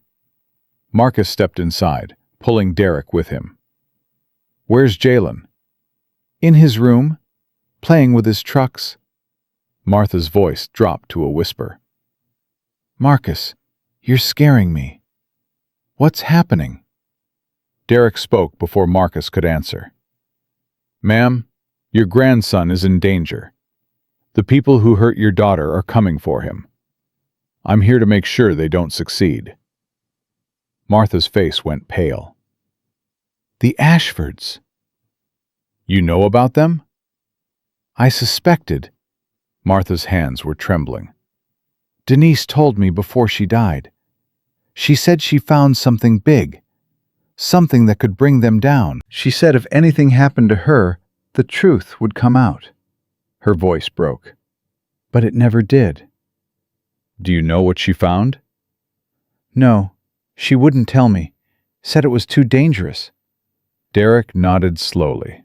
A: Marcus stepped inside, pulling Derek with him. Where's Jalen? In his room, playing with his trucks. Martha's voice dropped to a whisper. Marcus, you're scaring me. What's happening? Derek spoke before Marcus could answer. Ma'am, your grandson is in danger. The people who hurt your daughter are coming for him. I'm here to make sure they don't succeed. Martha's face went pale. The Ashfords. You know about them? I suspected. Martha's hands were trembling. Denise told me before she died. She said she found something big, something that could bring them down. She said if anything happened to her, The truth would come out. Her voice broke. But it never did. Do you know what she found? No, she wouldn't tell me. Said it was too dangerous. Derek nodded slowly.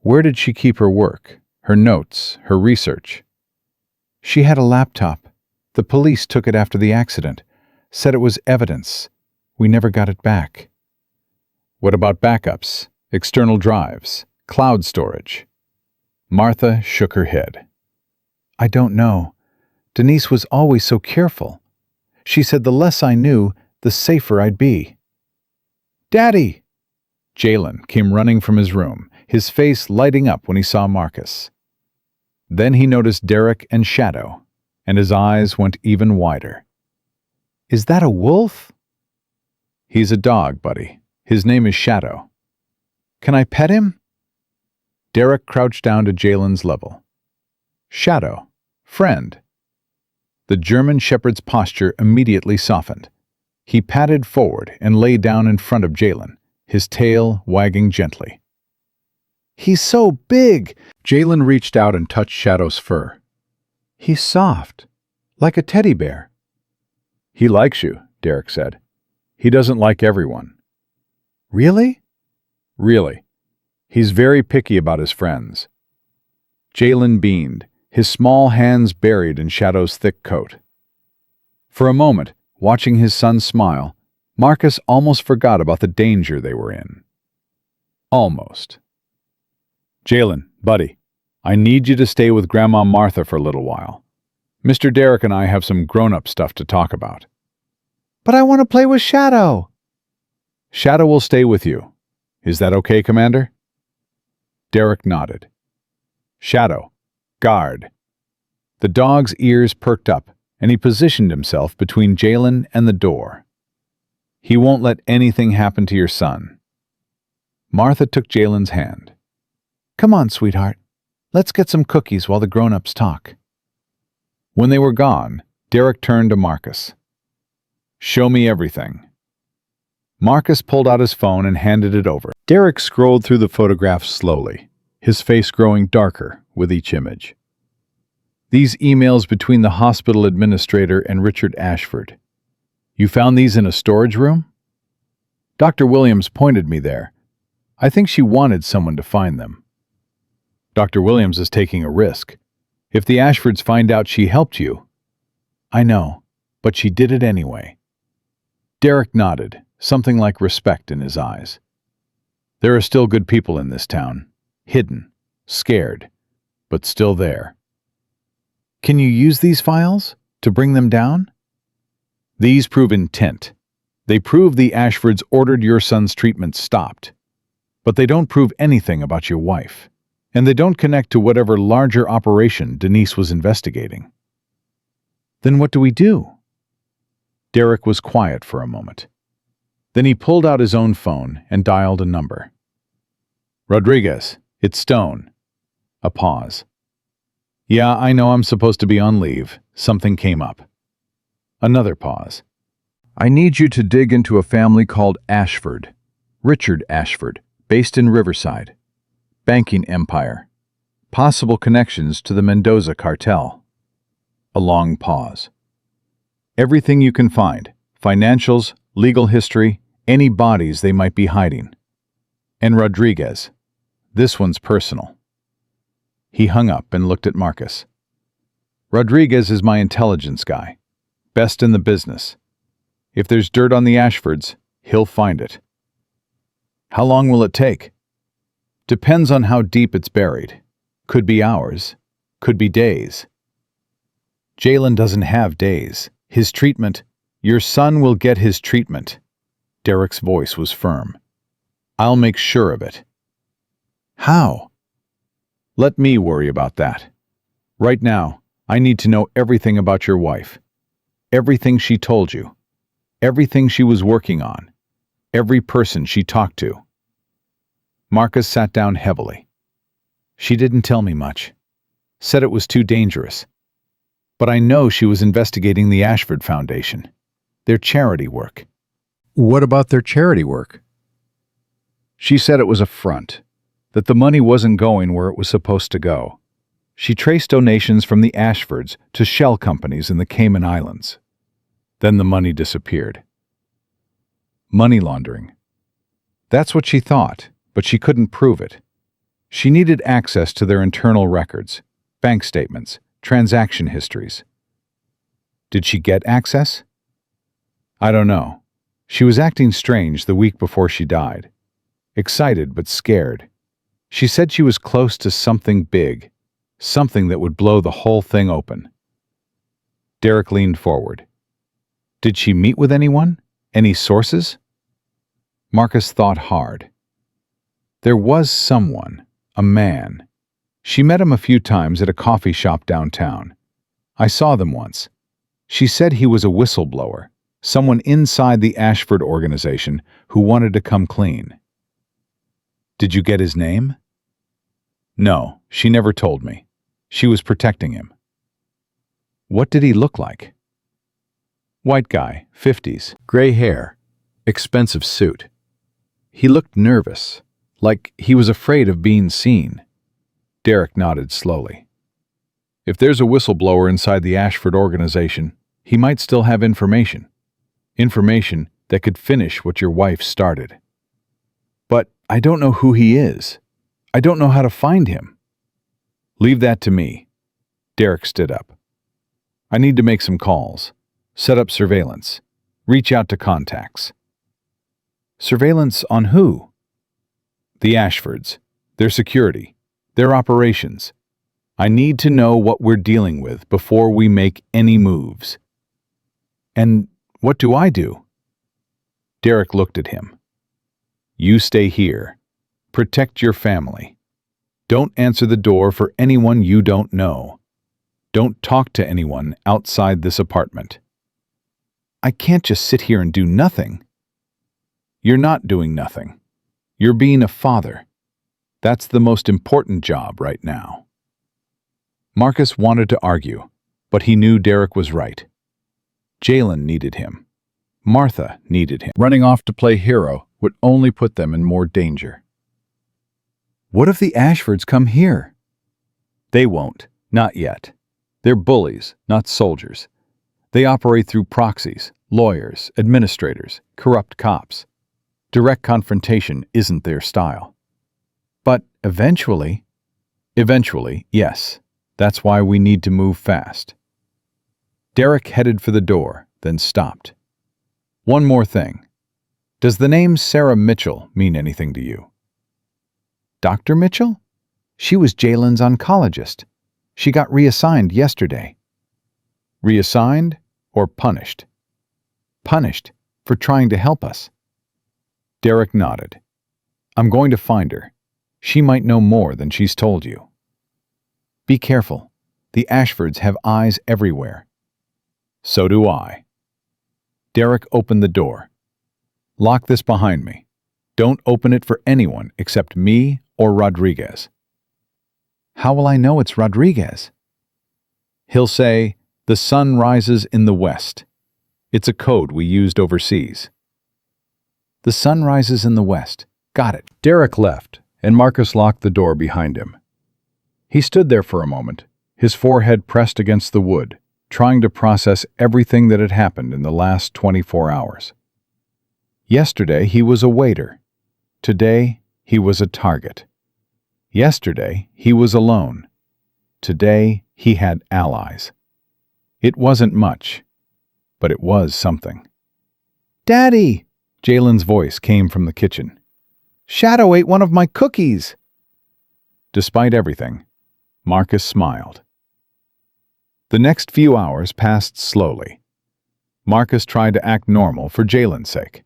A: Where did she keep her work, her notes, her research? She had a laptop. The police took it after the accident. Said it was evidence. We never got it back. What about backups, external drives, cloud storage? Martha shook her head. I don't know. Denise was always so careful. She said the less I knew, the safer I'd be. Daddy! Jalen came running from his room, his face lighting up when he saw Marcus. Then he noticed Derek and Shadow, and his eyes went even wider. Is that a wolf? He's a dog, buddy. His name is Shadow. Can I pet him? Derek crouched down to Jalen's level. Shadow, friend. The German shepherd's posture immediately softened. He padded forward and lay down in front of Jalen, his tail wagging gently. He's so big! Jalen reached out and touched Shadow's fur. He's soft, like a teddy bear. He likes you, Derek said. He doesn't like everyone. Really? Really. He's very picky about his friends. Jalen beamed, his small hands buried in Shadow's thick coat. For a moment, watching his son smile, Marcus almost forgot about the danger they were in. Almost. Jalen, buddy, I need you to stay with Grandma Martha for a little while. Mr. Derek and I have some grown-up stuff to talk about. But I want to play with Shadow. Shadow will stay with you. Is that okay, Commander? Derek nodded. Shadow, guard. The dog's ears perked up, and he positioned himself between Jalen and the door. He won't let anything happen to your son. Martha took Jalen's hand. Come on, sweetheart. Let's get some cookies while the grown-ups talk. When they were gone, Derek turned to Marcus. Show me everything. Marcus pulled out his phone and handed it over. Derek scrolled through the photographs slowly, his face growing darker with each image. These emails between the hospital administrator and Richard Ashford. You found these in a storage room? Dr. Williams pointed me there. I think she wanted someone to find them. Dr. Williams is taking a risk. If the Ashfords find out she helped you... I know, but she did it anyway. Derek nodded, something like respect in his eyes. There are still good people in this town, hidden, scared, but still there. Can you use these files to bring them down? These prove intent. They prove the Ashfords ordered your son's treatment stopped. But they don't prove anything about your wife, and they don't connect to whatever larger operation Denise was investigating. Then what do we do? Derek was quiet for a moment. Then he pulled out his own phone and dialed a number. Rodriguez, it's Stone. A pause. Yeah, I know I'm supposed to be on leave. Something came up. Another pause. I need you to dig into a family called Ashford. Richard Ashford, based in Riverside. Banking empire. Possible connections to the Mendoza cartel. A long pause. Everything you can find. Financials, legal history, any bodies they might be hiding. And Rodriguez. This one's personal. He hung up and looked at Marcus. Rodriguez is my intelligence guy. Best in the business. If there's dirt on the Ashfords, he'll find it. How long will it take? Depends on how deep it's buried. Could be hours. Could be days. Jalen doesn't have days. His treatment, your son will get his treatment. Derek's voice was firm. I'll make sure of it. How? Let me worry about that. Right now, I need to know everything about your wife. Everything she told you. Everything she was working on. Every person she talked to. Marcus sat down heavily. She didn't tell me much. Said it was too dangerous. But I know she was investigating the Ashford Foundation. Their charity work. What about their charity work? She said it was a front. that the money wasn't going where it was supposed to go. She traced donations from the Ashfords to shell companies in the Cayman Islands. Then the money disappeared. Money laundering. That's what she thought, but she couldn't prove it. She needed access to their internal records, bank statements, transaction histories. Did she get access? I don't know. She was acting strange the week before she died. Excited but scared. She said she was close to something big, something that would blow the whole thing open. Derek leaned forward. Did she meet with anyone? Any sources? Marcus thought hard. There was someone, a man. She met him a few times at a coffee shop downtown. I saw them once. She said he was a whistleblower, someone inside the Ashford organization who wanted to come clean. Did you get his name? No, she never told me. She was protecting him. What did he look like? White guy, 50s, gray hair, expensive suit. He looked nervous, like he was afraid of being seen. Derek nodded slowly. If there's a whistleblower inside the Ashford organization, he might still have information. Information that could finish what your wife started. But I don't know who he is. I don't know how to find him. Leave that to me. Derek stood up. I need to make some calls, set up surveillance, reach out to contacts. Surveillance on who? The Ashfords, their security, their operations. I need to know what we're dealing with before we make any moves. And what do I do? Derek looked at him. You stay here. Protect your family. Don't answer the door for anyone you don't know. Don't talk to anyone outside this apartment. I can't just sit here and do nothing. You're not doing nothing. You're being a father. That's the most important job right now. Marcus wanted to argue, but he knew Derek was right. Jalen needed him. Martha needed him. Running off to play hero would only put them in more danger. What if the Ashfords come here? They won't, not yet. They're bullies, not soldiers. They operate through proxies, lawyers, administrators, corrupt cops. Direct confrontation isn't their style. But eventually, yes, that's why we need to move fast. Derek headed for the door, then stopped. One more thing. Does the name Sarah Mitchell mean anything to you? Dr. Mitchell? She was Jalen's oncologist. She got reassigned yesterday. Reassigned or punished? Punished for trying to help us. Derek nodded. I'm going to find her. She might know more than she's told you. Be careful. The Ashfords have eyes everywhere. So do I. Derek opened the door. Lock this behind me. Don't open it for anyone except me or Rodriguez. How will I know it's Rodriguez? He'll say, the sun rises in the west. It's a code we used overseas. The sun rises in the west. Got it. Derek left, and Marcus locked the door behind him. He stood there for a moment, his forehead pressed against the wood, trying to process everything that had happened in the last 24 hours. Yesterday he was a waiter. Today he was a target. Yesterday he was alone. Today he had allies. It wasn't much, but it was something. Daddy! Jalen's voice came from the kitchen. Shadow ate one of my cookies! Despite everything, Marcus smiled. The next few hours passed slowly. Marcus tried to act normal for Jalen's sake,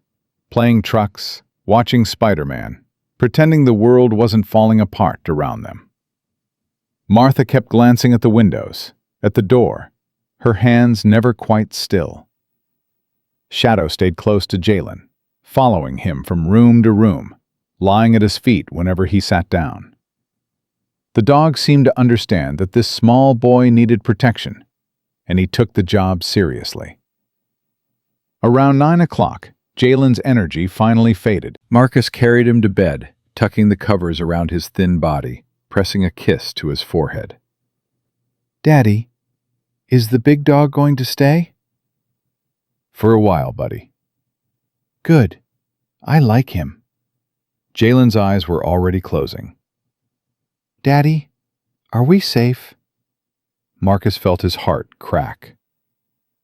A: playing trucks, watching Spider-Man, pretending the world wasn't falling apart around them. Martha kept glancing at the windows, at the door, her hands never quite still. Shadow stayed close to Jalen, following him from room to room, lying at his feet whenever he sat down. The dog seemed to understand that this small boy needed protection, and he took the job seriously. Around 9 o'clock, Jalen's energy finally faded. Marcus carried him to bed, tucking the covers around his thin body, pressing a kiss to his forehead. "Daddy, is the big dog going to stay?" "For a while, buddy." "Good. I like him." Jalen's eyes were already closing. "Daddy, are we safe?" Marcus felt his heart crack.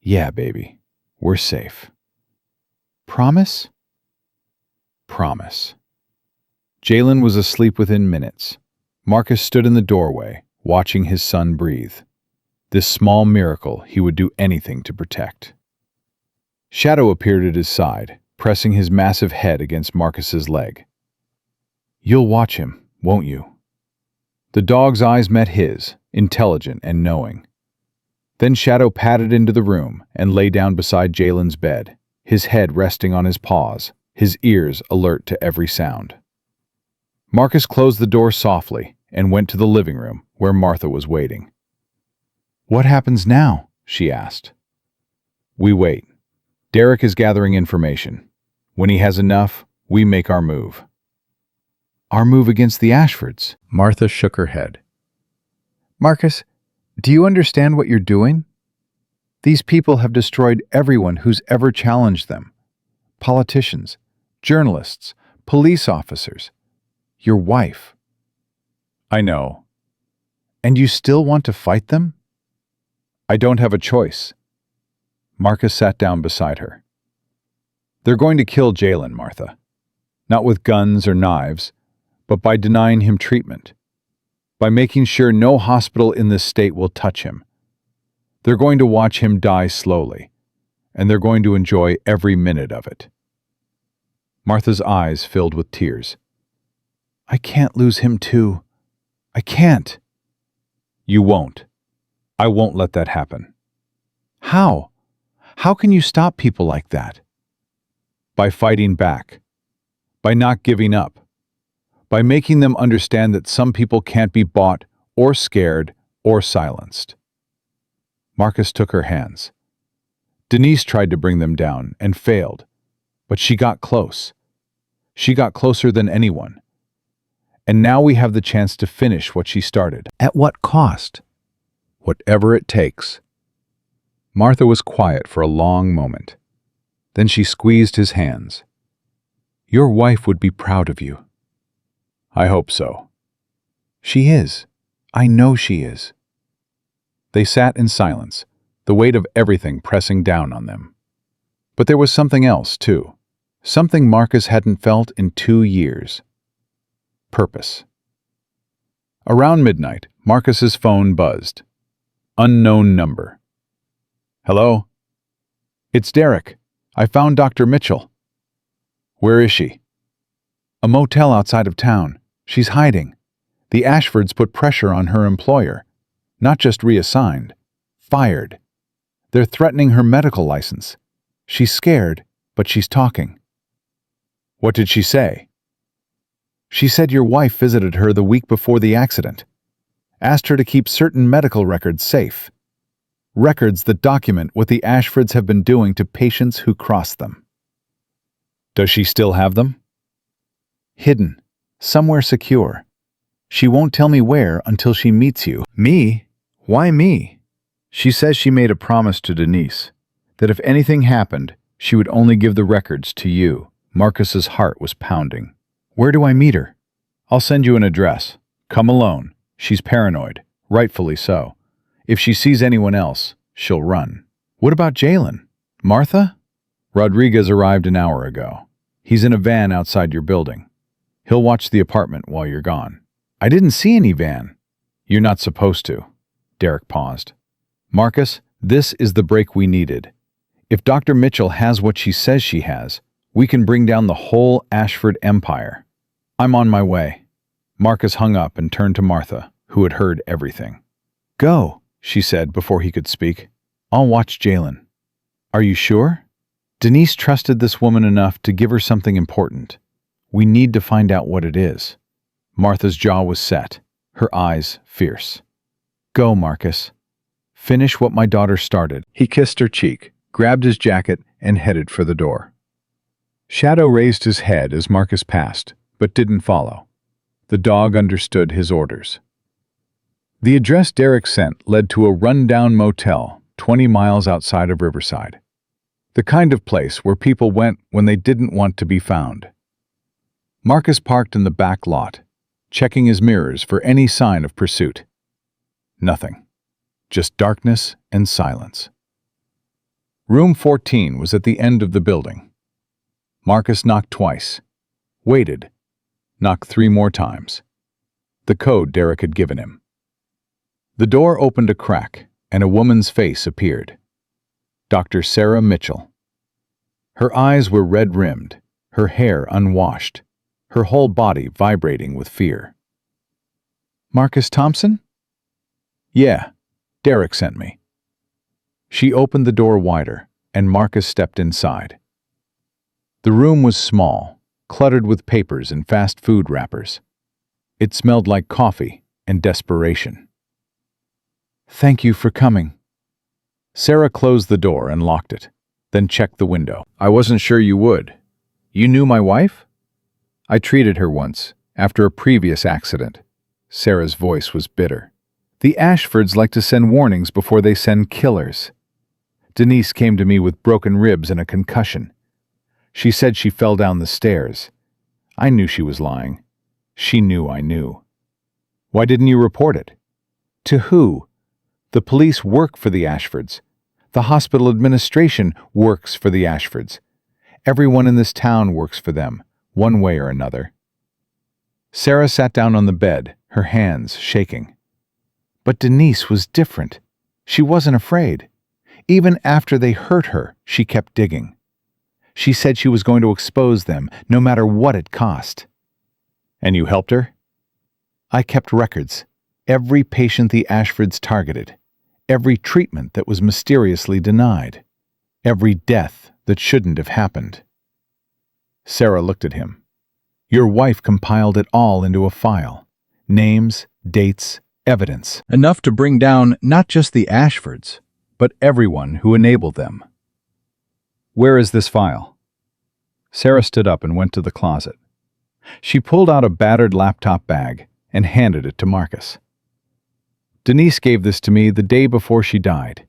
A: "Yeah, baby, we're safe." "Promise?" "Promise." Jalen was asleep within minutes. Marcus stood in the doorway, watching his son breathe. This small miracle he would do anything to protect. Shadow appeared at his side, pressing his massive head against Marcus's leg. "You'll watch him, won't you?" The dog's eyes met his, intelligent and knowing. Then Shadow padded into the room and lay down beside Jalen's bed, his head resting on his paws, his ears alert to every sound. Marcus closed the door softly and went to the living room where Martha was waiting. "What happens now?" she asked. "We wait. Derek is gathering information. When he has enough, we make our move." "Our move against the Ashfords?" Martha shook her head. "Marcus, do you understand what you're doing? These people have destroyed everyone who's ever challenged them. Politicians, journalists, police officers. Your wife." "I know." "And you still want to fight them?" "I don't have a choice." Marcus sat down beside her. "They're going to kill Jalen, Martha. Not with guns or knives, but by denying him treatment. By making sure no hospital in this state will touch him. They're going to watch him die slowly, and they're going to enjoy every minute of it." Martha's eyes filled with tears. "I can't lose him too. I can't." "You won't. I won't let that happen." "How? How can you stop people like that?" "By fighting back. By not giving up. By making them understand that some people can't be bought or scared or silenced." Marcus took her hands. Denise tried to bring them down and failed, but she got close. She got closer than anyone. And now we have the chance to finish what she started. At what cost? Whatever it takes. Martha was quiet for a long moment. Then she squeezed his hands. "Your wife would be proud of you." "I hope so." "She is. I know she is." They sat in silence, the weight of everything pressing down on them. But there was something else, too. Something Marcus hadn't felt in 2 years. Purpose. Around midnight, Marcus's phone buzzed. Unknown number. "Hello?" "It's Derek. I found Dr. Mitchell." "Where is she?" "A motel outside of town. She's hiding. The Ashfords put pressure on her employer. Not just reassigned. Fired. They're threatening her medical license. She's scared, but she's talking." "What did she say?" "She said your wife visited her the week before the accident. Asked her to keep certain medical records safe. Records that document what the Ashfords have been doing to patients who cross them." "Does she still have them?" "Hidden. Somewhere secure. She won't tell me where until she meets you." "Me? Why me?" "She says she made a promise to Denise, that if anything happened, she would only give the records to you." Marcus's heart was pounding. "Where do I meet her?" "I'll send you an address. Come alone. She's paranoid, rightfully so. If she sees anyone else, she'll run." "What about Jalen? Martha?" "Rodriguez arrived an hour ago. He's in a van outside your building. He'll watch the apartment while you're gone." "I didn't see any van." "You're not supposed to." Derek paused. "Marcus, this is the break we needed. If Dr. Mitchell has what she says she has, we can bring down the whole Ashford empire. I'm on my way." Marcus hung up and turned to Martha, who had heard everything. "Go," she said before he could speak. "I'll watch Jalen." "Are you sure?" "Denise trusted this woman enough to give her something important. We need to find out what it is." Martha's jaw was set, her eyes fierce. "Go, Marcus. Finish what my daughter started." He kissed her cheek, grabbed his jacket, and headed for the door. Shadow raised his head as Marcus passed, but didn't follow. The dog understood his orders. The address Derek sent led to a run-down motel 20 miles outside of Riverside. The kind of place where people went when they didn't want to be found. Marcus parked in the back lot, checking his mirrors for any sign of pursuit. Nothing. Just darkness and silence. Room 14 was at the end of the building. Marcus knocked twice, waited, knocked 3 more times. The code Derek had given him. The door opened a crack, and a woman's face appeared. Dr. Sarah Mitchell. Her eyes were red-rimmed, her hair unwashed, her whole body vibrating with fear. "Marcus Thompson?" "Yeah, Derek sent me." She opened the door wider, and Marcus stepped inside. The room was small, cluttered with papers and fast food wrappers. It smelled like coffee and desperation. "Thank you for coming." Sarah closed the door and locked it, then checked the window. "I wasn't sure you would. You knew my wife?" "I treated her once, after a previous accident." Sarah's voice was bitter. "The Ashfords like to send warnings before they send killers. Denise came to me with broken ribs and a concussion. She said she fell down the stairs. I knew she was lying. She knew I knew." "Why didn't you report it?" "To who? The police work for the Ashfords. The hospital administration works for the Ashfords. Everyone in this town works for them, one way or another." Sarah sat down on the bed, her hands shaking. "But Denise was different. She wasn't afraid. Even after they hurt her, she kept digging. She said she was going to expose them, no matter what it cost." "And you helped her?" "I kept records. Every patient the Ashfords targeted. Every treatment that was mysteriously denied. Every death that shouldn't have happened." Sarah looked at him. "Your wife compiled it all into a file. Names, dates, evidence. Enough to bring down not just the Ashfords, but everyone who enabled them." "Where is this file?" Sarah stood up and went to the closet. She pulled out a battered laptop bag and handed it to Marcus. "Denise gave this to me the day before she died.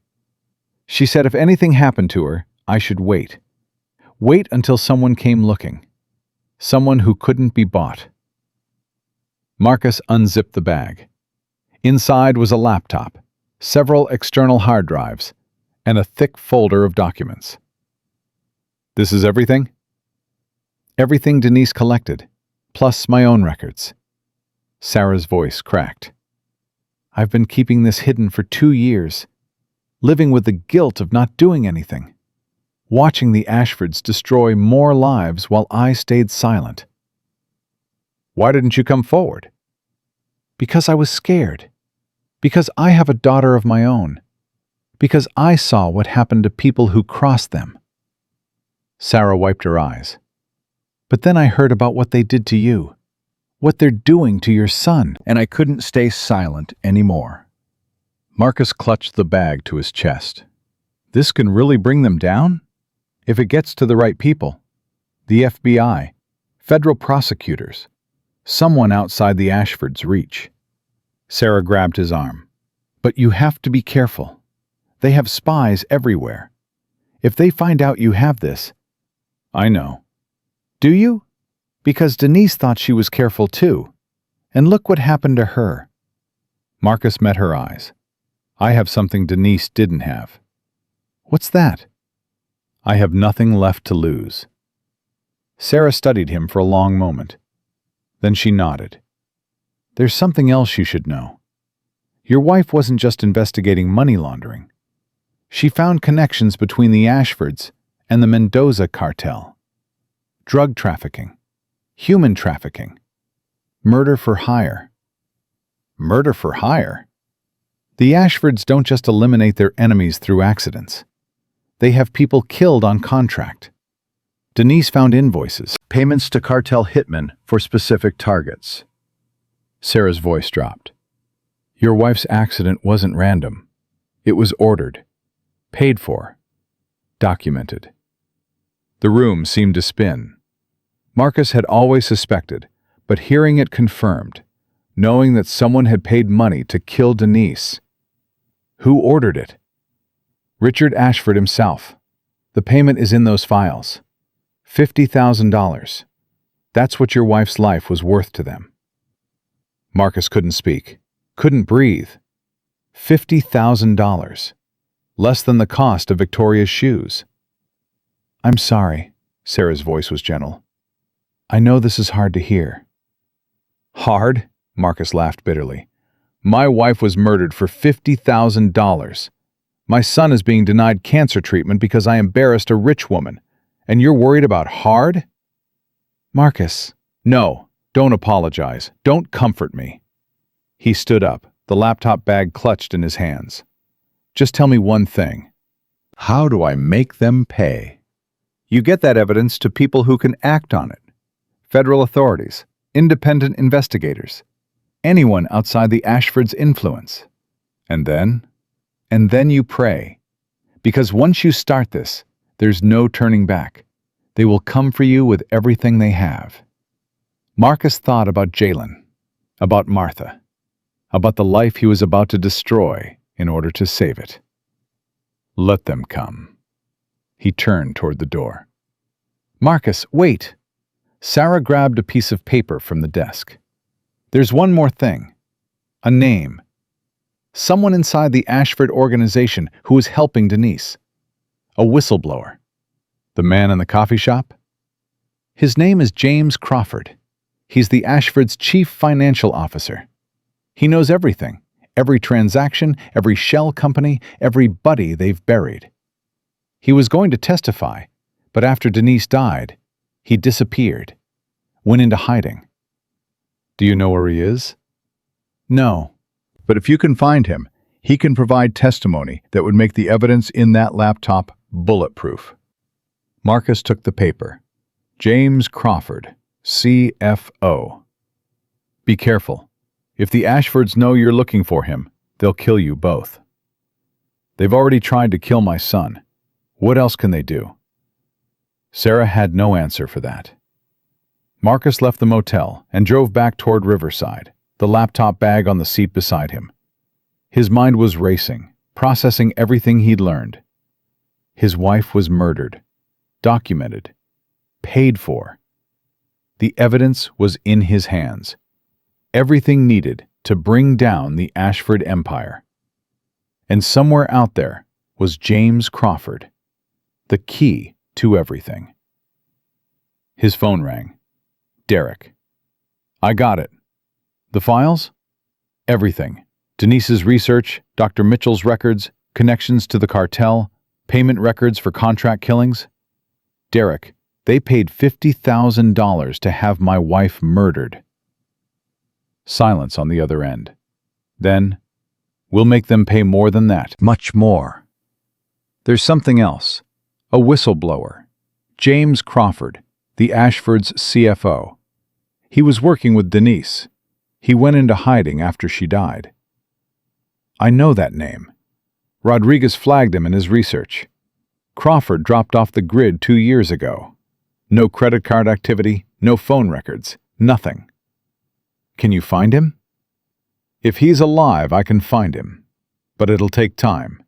A: She said if anything happened to her, I should wait. Wait until someone came looking. Someone who couldn't be bought." Marcus unzipped the bag. Inside was a laptop, several external hard drives, and a thick folder of documents. "This is everything?" "Everything Denise collected, plus my own records." Sarah's voice cracked. "I've been keeping this hidden for 2 years, living with the guilt of not doing anything, watching the Ashfords destroy more lives while I stayed silent." "Why didn't you come forward?" "Because I was scared. Because I have a daughter of my own. Because I saw what happened to people who crossed them." Sarah wiped her eyes. "But then I heard about what they did to you. What they're doing to your son, and I couldn't stay silent anymore." Marcus clutched the bag to his chest. "This can really bring them down? If it gets to the right people. The FBI, federal prosecutors, someone outside the Ashfords' reach." Sarah grabbed his arm. "But you have to be careful. They have spies everywhere. If they find out you have this..." "I know." "Do you? Because Denise thought she was careful too. And look what happened to her." Marcus met her eyes. "I have something Denise didn't have." "What's that?" "I have nothing left to lose." Sarah studied him for a long moment. Then she nodded. "There's something else you should know. Your wife wasn't just investigating money laundering. She found connections between the Ashfords and the Mendoza cartel. Drug trafficking. Human trafficking. Murder for hire." "Murder for hire?" "The Ashfords don't just eliminate their enemies through accidents. They have people killed on contract. Denise found invoices, payments to cartel hitmen for specific targets." Sarah's voice dropped. "Your wife's accident wasn't random. It was ordered, paid for, documented." The room seemed to spin. Marcus had always suspected, but hearing it confirmed, knowing that someone had paid money to kill Denise. Who ordered it? Richard Ashford himself. The payment is in those files. $50,000. That's what your wife's life was worth to them. Marcus couldn't speak, couldn't breathe. $50,000. Less than the cost of Victoria's shoes. I'm sorry, Sarah's voice was gentle. I know this is hard to hear. Hard? Marcus laughed bitterly. My wife was murdered for $50,000. My son is being denied cancer treatment because I embarrassed a rich woman. And you're worried about hard? Marcus. No, don't apologize. Don't comfort me. He stood up, the laptop bag clutched in his hands. Just tell me one thing. How do I make them pay? You get that evidence to people who can act on it. Federal authorities, independent investigators, anyone outside the Ashfords' influence. And then you pray. Because once you start this, there's no turning back. They will come for you with everything they have. Marcus thought about Jalen, about Martha, about the life he was about to destroy in order to save it. Let them come. He turned toward the door. Marcus, wait! Sarah grabbed a piece of paper from the desk. There's one more thing. A name. Someone inside the Ashford organization who was helping Denise. A whistleblower. The man in the coffee shop? His name is James Crawford. He's the Ashfords' chief financial officer. He knows everything, every transaction, every shell company, every buddy they've buried. He was going to testify, but after Denise died, he disappeared, went into hiding. Do you know where he is? No. But if you can find him, he can provide testimony that would make the evidence in that laptop bulletproof. Marcus took the paper. James Crawford, CFO. Be careful. If the Ashfords know you're looking for him, they'll kill you both. They've already tried to kill my son. What else can they do? Sarah had no answer for that. Marcus left the motel and drove back toward Riverside, the laptop bag on the seat beside him. His mind was racing, processing everything he'd learned. His wife was murdered, documented, paid for. The evidence was in his hands. Everything needed to bring down the Ashford empire. And somewhere out there was James Crawford, the key to everything. His phone rang. Derek. I got it. The files? Everything. Denise's research, Dr. Mitchell's records, connections to the cartel, payment records for contract killings. Derek, they paid $50,000 to have my wife murdered. Silence on the other end. Then, we'll make them pay more than that, much more. There's something else. A whistleblower. James Crawford, the Ashfords' CFO. He was working with Denise. He went into hiding after she died. I know that name. Rodriguez flagged him in his research. Crawford dropped off the grid 2 years ago. No credit card activity, no phone records, nothing. Can you find him? If he's alive, I can find him. But it'll take time.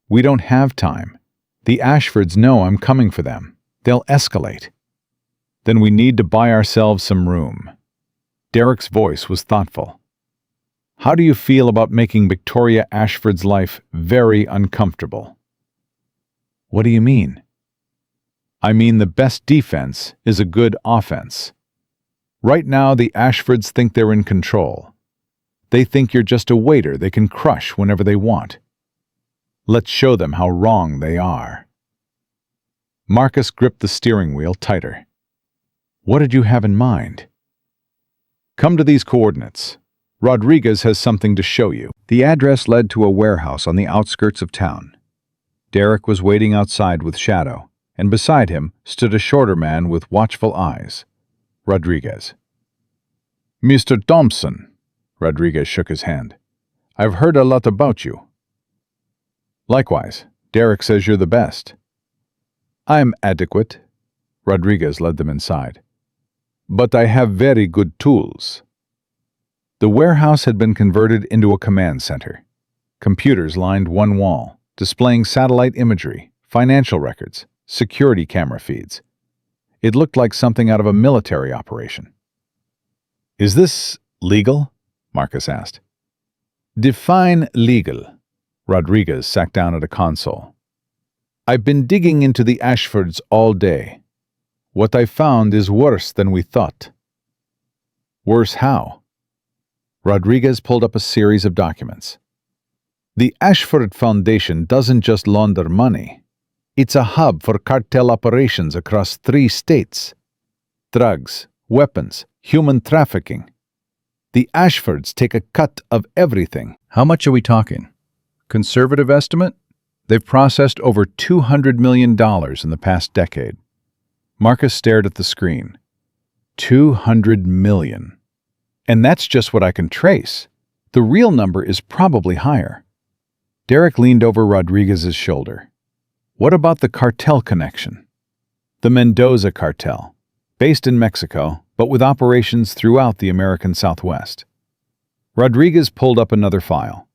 A: We don't have time. The Ashfords know I'm coming for them. They'll escalate. Then we need to buy ourselves some room. Derek's voice was thoughtful. How do you feel about making Victoria Ashford's life very uncomfortable? What do you mean? I mean the best defense is a good offense. Right now, the Ashfords think they're in control. They think you're just a waiter they can crush whenever they want. Let's show them how wrong they are. Marcus gripped the steering wheel tighter. What did you have in mind? Come to these coordinates. Rodriguez has something to show you. The address led to a warehouse on the outskirts of town. Derek was waiting outside with Shadow, and beside him stood a shorter man with watchful eyes. Rodriguez. Mr. Thompson, Rodriguez shook his hand. I've heard a lot about you. Likewise, Derek says you're the best. I'm adequate. Rodriguez led them inside. But I have very good tools. The warehouse had been converted into a command center. Computers lined one wall, displaying satellite imagery, financial records, security camera feeds. It looked like something out of a military operation. Is this legal? Marcus asked. Define legal. Rodriguez sat down at a console. I've been digging into the Ashfords all day. What I found is worse than we thought. Worse how? Rodriguez pulled up a series of documents. The Ashford Foundation doesn't just launder money. It's a hub for cartel operations across 3 states. Drugs, weapons, human trafficking. The Ashfords take a cut of everything. How much are we talking? Conservative estimate? They've processed over $200 million in the past decade. Marcus stared at the screen. 200 million. And that's just what I can trace. The real number is probably higher. Derek leaned over Rodriguez's shoulder. What about the cartel connection? The Mendoza cartel, based in Mexico, but with operations throughout the American Southwest. Rodriguez pulled up another file.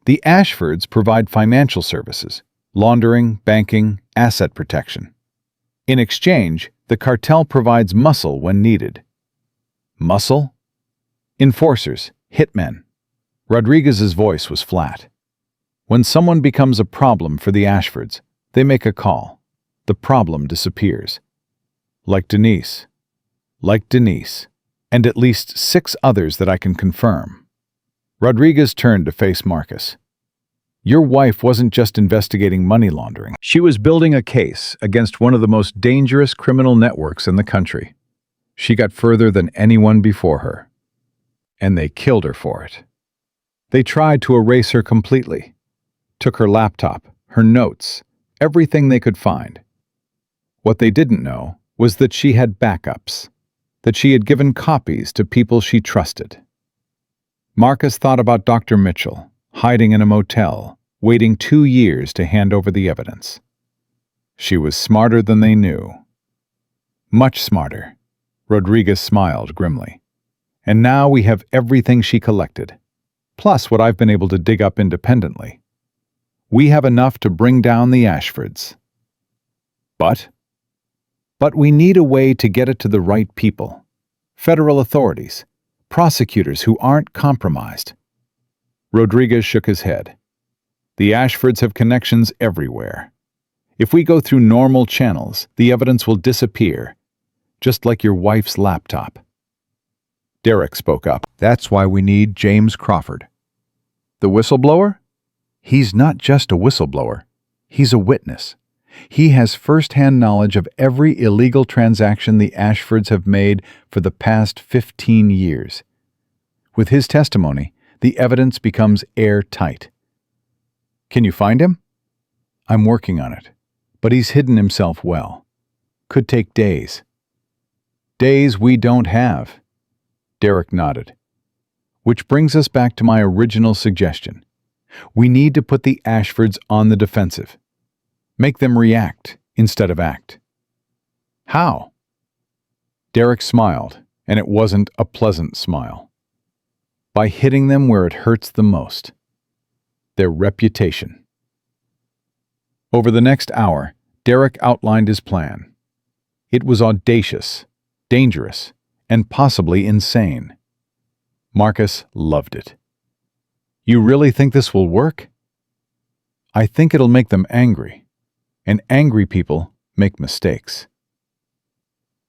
A: The Ashfords provide financial services, laundering, banking, asset protection. In exchange, the cartel provides muscle when needed. Muscle? Enforcers, hitmen. Rodriguez's voice was flat. When someone becomes a problem for the Ashfords, they make a call. The problem disappears. Like Denise. And at least 6 others that I can confirm. Rodriguez turned to face Marcus. Your wife wasn't just investigating money laundering. She was building a case against one of the most dangerous criminal networks in the country. She got further than anyone before her. And they killed her for it. They tried to erase her completely. Took her laptop, her notes, everything they could find. What they didn't know was that she had backups, that she had given copies to people she trusted. Marcus thought about Dr. Mitchell, hiding in a motel, waiting 2 years to hand over the evidence. She was smarter than they knew. Much smarter. Rodriguez smiled grimly. And now we have everything she collected, plus what I've been able to dig up independently. We have enough to bring down the Ashfords. But we need a way to get it to the right people. Federal authorities, prosecutors who aren't compromised. Rodriguez shook his head. The Ashfords have connections everywhere. If we go through normal channels, the evidence will disappear, just like your wife's laptop. Derek spoke up. That's why we need James Crawford. The whistleblower? He's not just a whistleblower. He's a witness. He has first-hand knowledge of every illegal transaction the Ashfords have made for the past 15 years. With his testimony, the evidence becomes airtight. Can you find him? I'm working on it, but he's hidden himself well. Could take days. Days we don't have. Derek nodded. Which brings us back to my original suggestion. We need to put the Ashfords on the defensive. Make them react instead of act. How? Derek smiled, and it wasn't a pleasant smile. By hitting them where it hurts the most. Their reputation. Over the next hour, Derek outlined his plan. It was audacious, dangerous, and possibly insane. Marcus loved it. You really think this will work? I think it'll make them angry. And angry people make mistakes.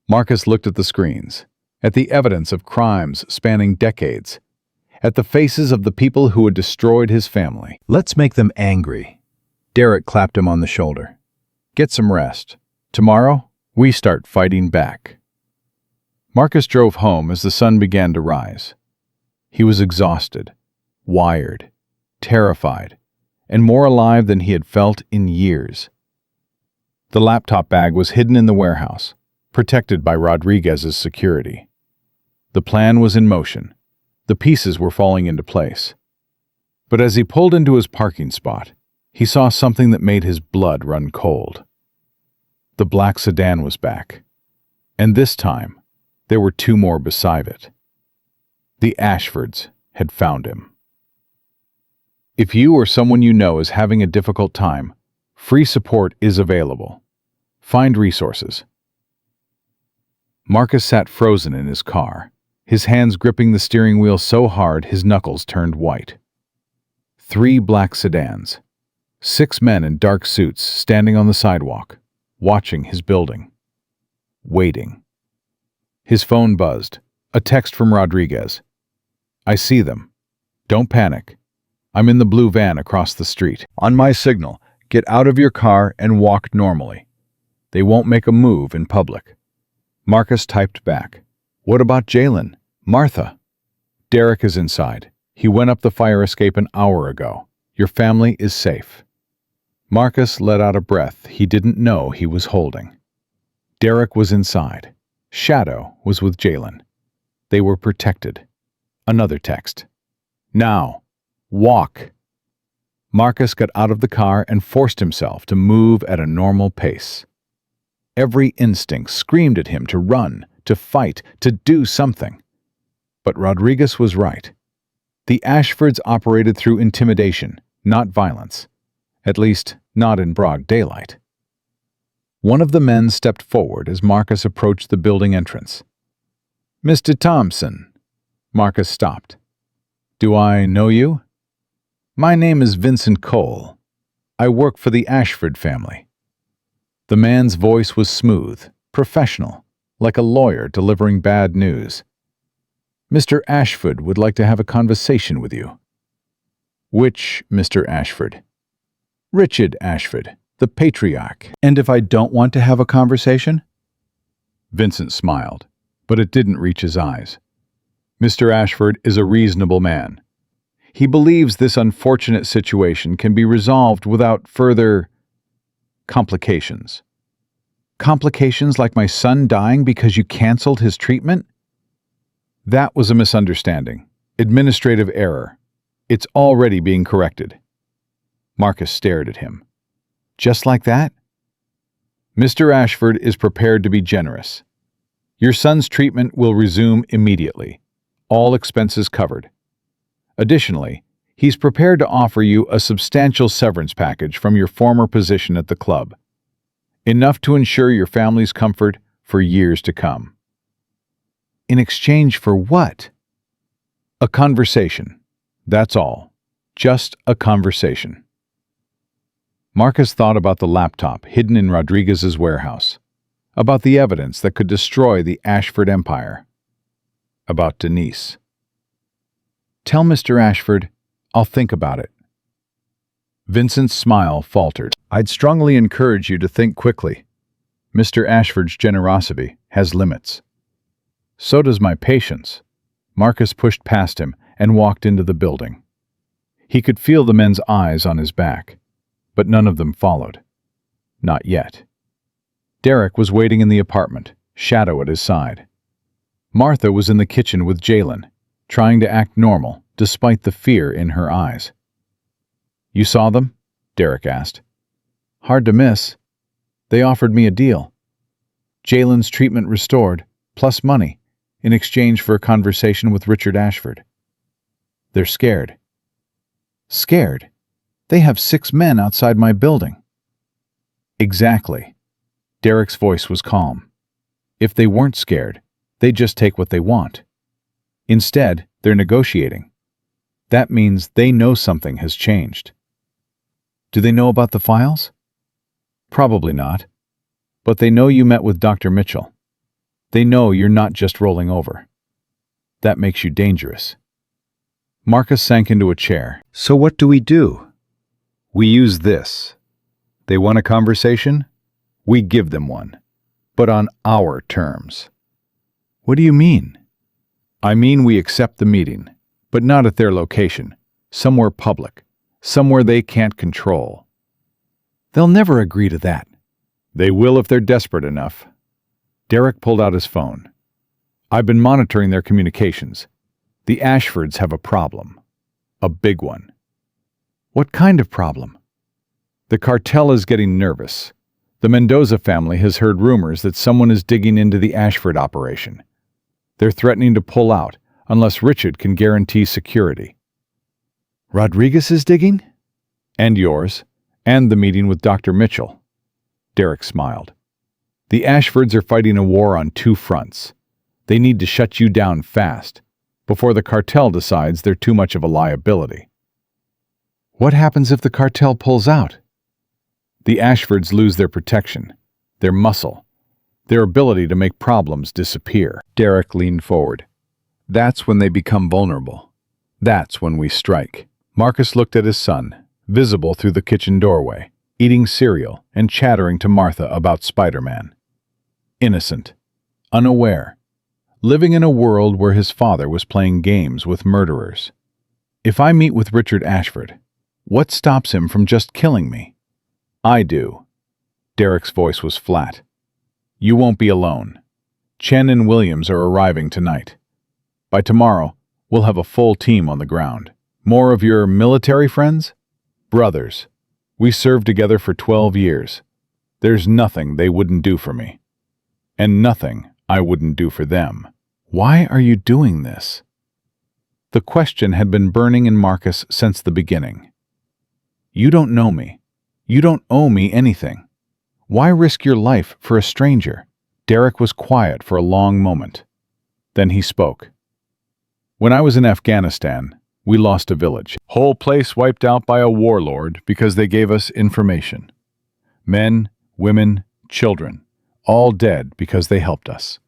A: Marcus looked at the screens, at the evidence of crimes spanning decades, at the faces of the people who had destroyed his family. Let's make them angry. Derek clapped him on the shoulder. Get some rest. Tomorrow, we start fighting back. Marcus drove home as the sun began to rise. He was exhausted, wired, terrified, and more alive than he had felt in years. The laptop bag was hidden in the warehouse, protected by Rodriguez's security. The plan was in motion. The pieces were falling into place. But as he pulled into his parking spot, he saw something that made his blood run cold. The black sedan was back. And this time, There were two more beside it. The Ashfords had found him. If you or someone you know is having a difficult time, free support is available. Find resources. Marcus sat frozen in his car, his hands gripping the steering wheel so hard his knuckles turned white. 3 black sedans. 6 men in dark suits standing on the sidewalk, watching his building. Waiting. His phone buzzed. A text from Rodriguez. "I see them. Don't panic. I'm in the blue van across the street. On my signal, get out of your car and walk normally. They won't make a move in public." Marcus typed back. "What about Jalen? Martha?" "Derek is inside. He went up the fire escape an hour ago. Your family is safe." Marcus let out a breath he didn't know he was holding. Derek was inside. Shadow was with Jalen. They were protected. Another text. "Now, walk." Marcus got out of the car and forced himself to move at a normal pace. Every instinct screamed at him to run, to fight, to do something. But Rodriguez was right. The Ashfords operated through intimidation, not violence. At least, not in broad daylight. One of the men stepped forward as Marcus approached the building entrance. "Mr. Thompson." Marcus stopped. "Do I know you?" "My name is Vincent Cole. I work for the Ashford family." The man's voice was smooth, professional, like a lawyer delivering bad news. "Mr. Ashford would like to have a conversation with you." "Which Mr. Ashford?" "Richard Ashford, the patriarch." "And if I don't want to have a conversation?" Vincent smiled, but it didn't reach his eyes. Mr. Ashford is a reasonable man. He believes this unfortunate situation can be resolved without further complications. Complications like my son dying because you canceled his treatment? That was a misunderstanding. Administrative error. It's already being corrected. Marcus stared at him. Just like that? Mr. Ashford is prepared to be generous. Your son's treatment will resume immediately. All expenses covered. Additionally, he's prepared to offer you a substantial severance package from your former position at the club. Enough to ensure your family's comfort for years to come. In exchange for what? A conversation. That's all. Just a conversation. Marcus thought about the laptop hidden in Rodriguez's warehouse, about the evidence that could destroy the Ashford empire, about Denise. "Tell Mr. Ashford, I'll think about it." Vincent's smile faltered. "I'd strongly encourage you to think quickly. Mr. Ashford's generosity has limits. So does my patience." Marcus pushed past him and walked into the building. He could feel the men's eyes on his back, but none of them followed. Not yet. Derek was waiting in the apartment, Shadow at his side. Martha was in the kitchen with Jalen, trying to act normal despite the fear in her eyes. "You saw them?" Derek asked. "Hard to miss. They offered me a deal. Jalen's treatment restored, plus money, in exchange for a conversation with Richard Ashford. They're scared." "Scared? They have 6 men outside my building." "Exactly." Derek's voice was calm. "If they weren't scared, they'd just take what they want. Instead, they're negotiating. That means they know something has changed." "Do they know about the files?" "Probably not. But they know you met with Dr. Mitchell. They know you're not just rolling over. That makes you dangerous." Marcus sank into a chair. "So what do we do?" "We use this. They want a conversation? We give them one. But on our terms." "What do you mean?" "I mean we accept the meeting, but not at their location. Somewhere public. Somewhere they can't control." "They'll never agree to that." "They will if they're desperate enough." Derek pulled out his phone. "I've been monitoring their communications. The Ashfords have a problem. A big one." "What kind of problem?" "The cartel is getting nervous. The Mendoza family has heard rumors that someone is digging into the Ashford operation. They're threatening to pull out unless Richard can guarantee security. Rodriguez is digging? And yours, and the meeting with Dr. Mitchell. Derek smiled. The Ashfords are fighting a war on two fronts. They need to shut you down fast, before the cartel decides they're too much of a liability. What happens if the cartel pulls out? The Ashfords lose their protection, their muscle, their ability to make problems disappear. Derek leaned forward. That's when they become vulnerable. That's when we strike. Marcus looked at his son, visible through the kitchen doorway, eating cereal and chattering to Martha about Spider-Man. Innocent, unaware, living in a world where his father was playing games with murderers. If I meet with Richard Ashford, what stops him from just killing me? I do. Derek's voice was flat. You won't be alone. Chen and Williams are arriving tonight. By tomorrow, we'll have a full team on the ground. More of your military friends? Brothers. We served together for 12 years. There's nothing they wouldn't do for me. And nothing I wouldn't do for them. Why are you doing this? The question had been burning in Marcus since the beginning. You don't know me. You don't owe me anything. Why risk your life for a stranger? Derek was quiet for a long moment. Then he spoke. When I was in Afghanistan, we lost a village. Whole place wiped out by a warlord because they gave us information. Men, women, children, all dead because they helped us.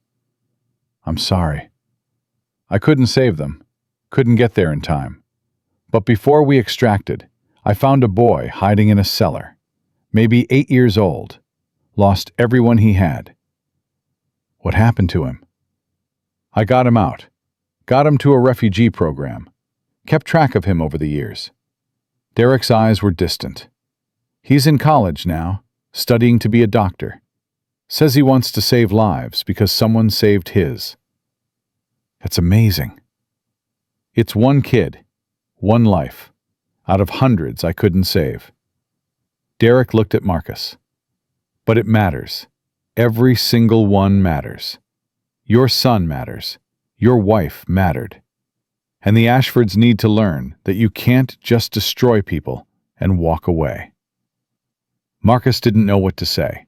A: I'm sorry. I couldn't save them, couldn't get there in time. But before we extracted, I found a boy hiding in a cellar, maybe 8 years old, lost everyone he had. What happened to him? I got him out, got him to a refugee program, kept track of him over the years. Derek's eyes were distant. He's in college now, studying to be a doctor. Says he wants to save lives because someone saved his. That's amazing. It's one kid, one life, out of hundreds I couldn't save. Derek looked at Marcus. But it matters. Every single one matters. Your son matters. Your wife mattered. And the Ashfords need to learn that you can't just destroy people and walk away. Marcus didn't know what to say.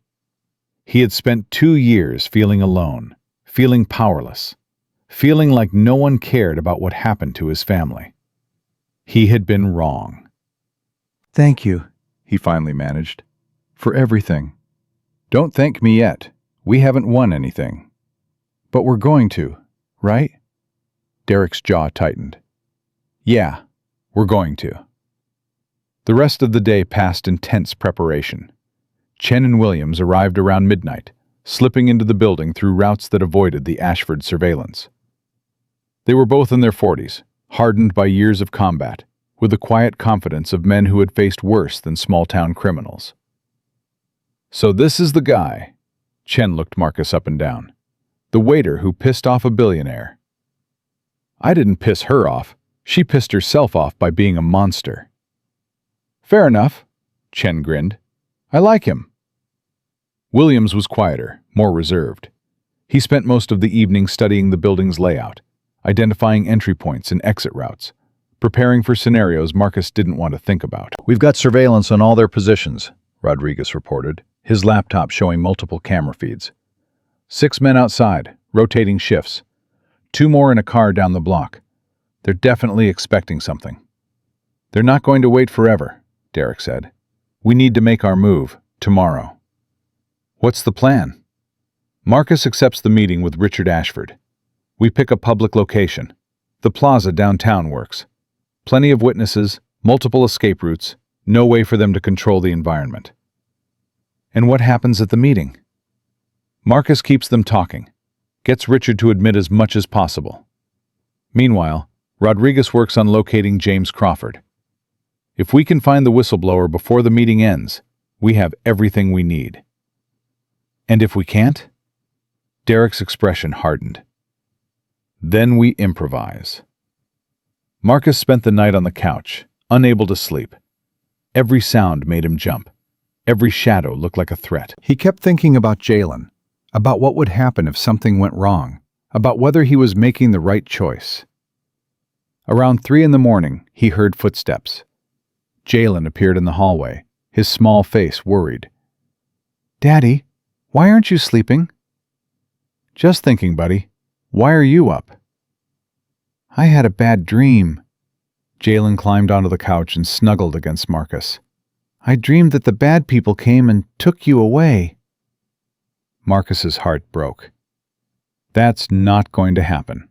A: He had spent 2 years feeling alone, feeling powerless, feeling like no one cared about what happened to his family. He had been wrong. Thank you, he finally managed, for everything. Don't thank me yet. We haven't won anything. But we're going to, right? Derek's jaw tightened. Yeah, we're going to. The rest of the day passed in tense preparation. Chen and Williams arrived around midnight, slipping into the building through routes that avoided the Ashford surveillance. They were both in their 40s, hardened by years of combat, with the quiet confidence of men who had faced worse than small-town criminals. So this is the guy. Chen looked Marcus up and down. The waiter who pissed off a billionaire. I didn't piss her off. She pissed herself off by being a monster. Fair enough, Chen grinned. I like him. Williams was quieter, more reserved. He spent most of the evening studying the building's layout, identifying entry points and exit routes, preparing for scenarios Marcus didn't want to think about. We've got surveillance on all their positions, Rodriguez reported, his laptop showing multiple camera feeds. 6 men outside, rotating shifts. 2 more in a car down the block. They're definitely expecting something. They're not going to wait forever, Derek said. We need to make our move, tomorrow. What's the plan? Marcus accepts the meeting with Richard Ashford. We pick a public location. The plaza downtown works. Plenty of witnesses, multiple escape routes, no way for them to control the environment. And what happens at the meeting? Marcus keeps them talking, gets Richard to admit as much as possible. Meanwhile, Rodriguez works on locating James Crawford. If we can find the whistleblower before the meeting ends, we have everything we need. And if we can't? Derek's expression hardened. Then we improvise. Marcus spent the night on the couch, unable to sleep. Every sound made him jump. Every shadow looked like a threat. He kept thinking about Jalen, about what would happen if something went wrong, about whether he was making the right choice. Around 3 a.m, he heard footsteps. Jalen appeared in the hallway, his small face worried. "Daddy, why aren't you sleeping?" "Just thinking, buddy. Why are you up?" "I had a bad dream." Jalen climbed onto the couch and snuggled against Marcus. "I dreamed that the bad people came and took you away." Marcus's heart broke. "That's not going to happen."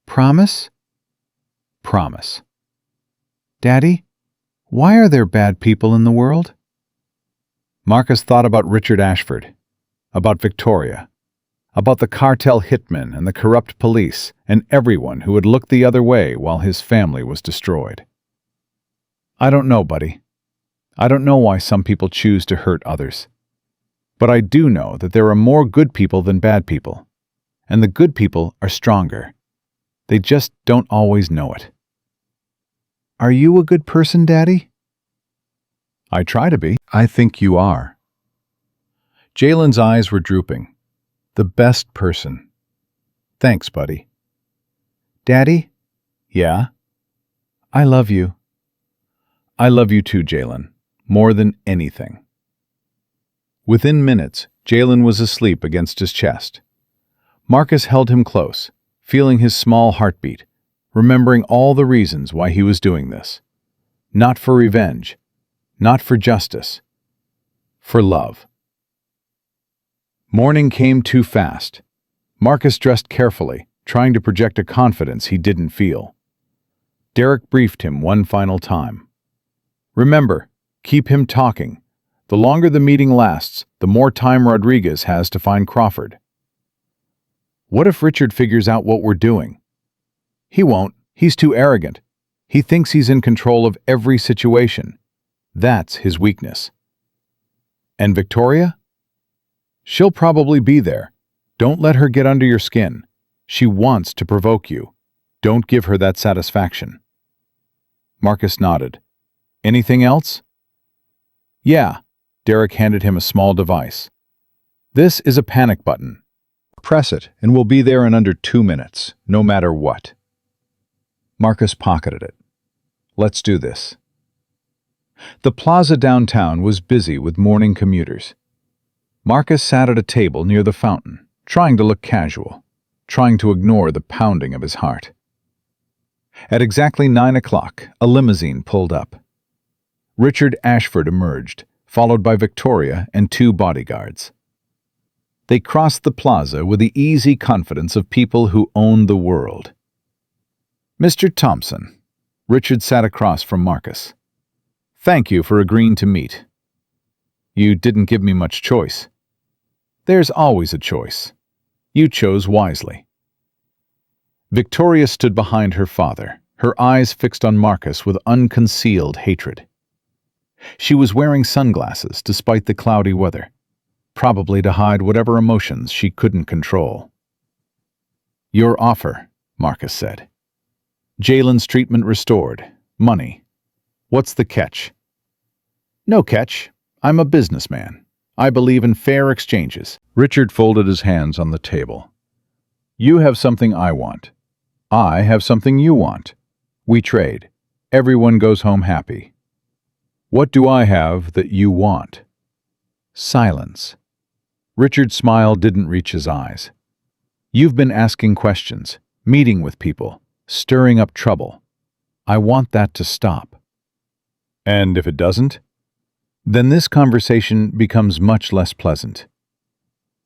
A: "Promise?" "Promise." "Daddy, why are there bad people in the world?" Marcus thought about Richard Ashford, about Victoria, about the cartel hitmen and the corrupt police and everyone who had looked the other way while his family was destroyed. "I don't know, buddy. I don't know why some people choose to hurt others. But I do know that there are more good people than bad people, and the good people are stronger. They just don't always know it." "Are you a good person, Daddy?" "I try to be." "I think you are." Jalen's eyes were drooping. "The best person." "Thanks, buddy." "Daddy?" "Yeah?" "I love you." "I love you too, Jalen. More than anything." Within minutes, Jalen was asleep against his chest. Marcus held him close, feeling his small heartbeat, remembering all the reasons why he was doing this. Not for revenge, not for justice, for love. Morning came too fast. Marcus dressed carefully, trying to project a confidence he didn't feel. Derek briefed him one final time. "Remember, keep him talking. The longer the meeting lasts, the more time Rodriguez has to find Crawford." "What if Richard figures out what we're doing?" "He won't. He's too arrogant. He thinks he's in control of every situation. That's his weakness." "And Victoria?" "She'll probably be there. Don't let her get under your skin. She wants to provoke you. Don't give her that satisfaction." Marcus nodded. "Anything else?" "Yeah." Derek handed him a small device. "This is a panic button. Press it, and we'll be there in under 2 minutes, no matter what." Marcus pocketed it. "Let's do this." The plaza downtown was busy with morning commuters. Marcus sat at a table near the fountain, trying to look casual, trying to ignore the pounding of his heart. At exactly 9 o'clock, a limousine pulled up. Richard Ashford emerged, followed by Victoria and 2 bodyguards. They crossed the plaza with the easy confidence of people who own the world. "Mr. Thompson," Richard sat across from Marcus. "Thank you for agreeing to meet. You didn't give me much choice." "There's always a choice. You chose wisely." Victoria stood behind her father, her eyes fixed on Marcus with unconcealed hatred. She was wearing sunglasses despite the cloudy weather, probably to hide whatever emotions she couldn't control. "Your offer," Marcus said. "Jalen's treatment restored. Money. What's the catch?" "No catch. I'm a businessman. I believe in fair exchanges." Richard folded his hands on the table. "You have something I want. I have something you want. We trade. Everyone goes home happy. What do I have that you want?" Silence. Richard's smile didn't reach his eyes. "You've been asking questions, meeting with people, stirring up trouble. I want that to stop." "And if it doesn't?" "Then this conversation becomes much less pleasant."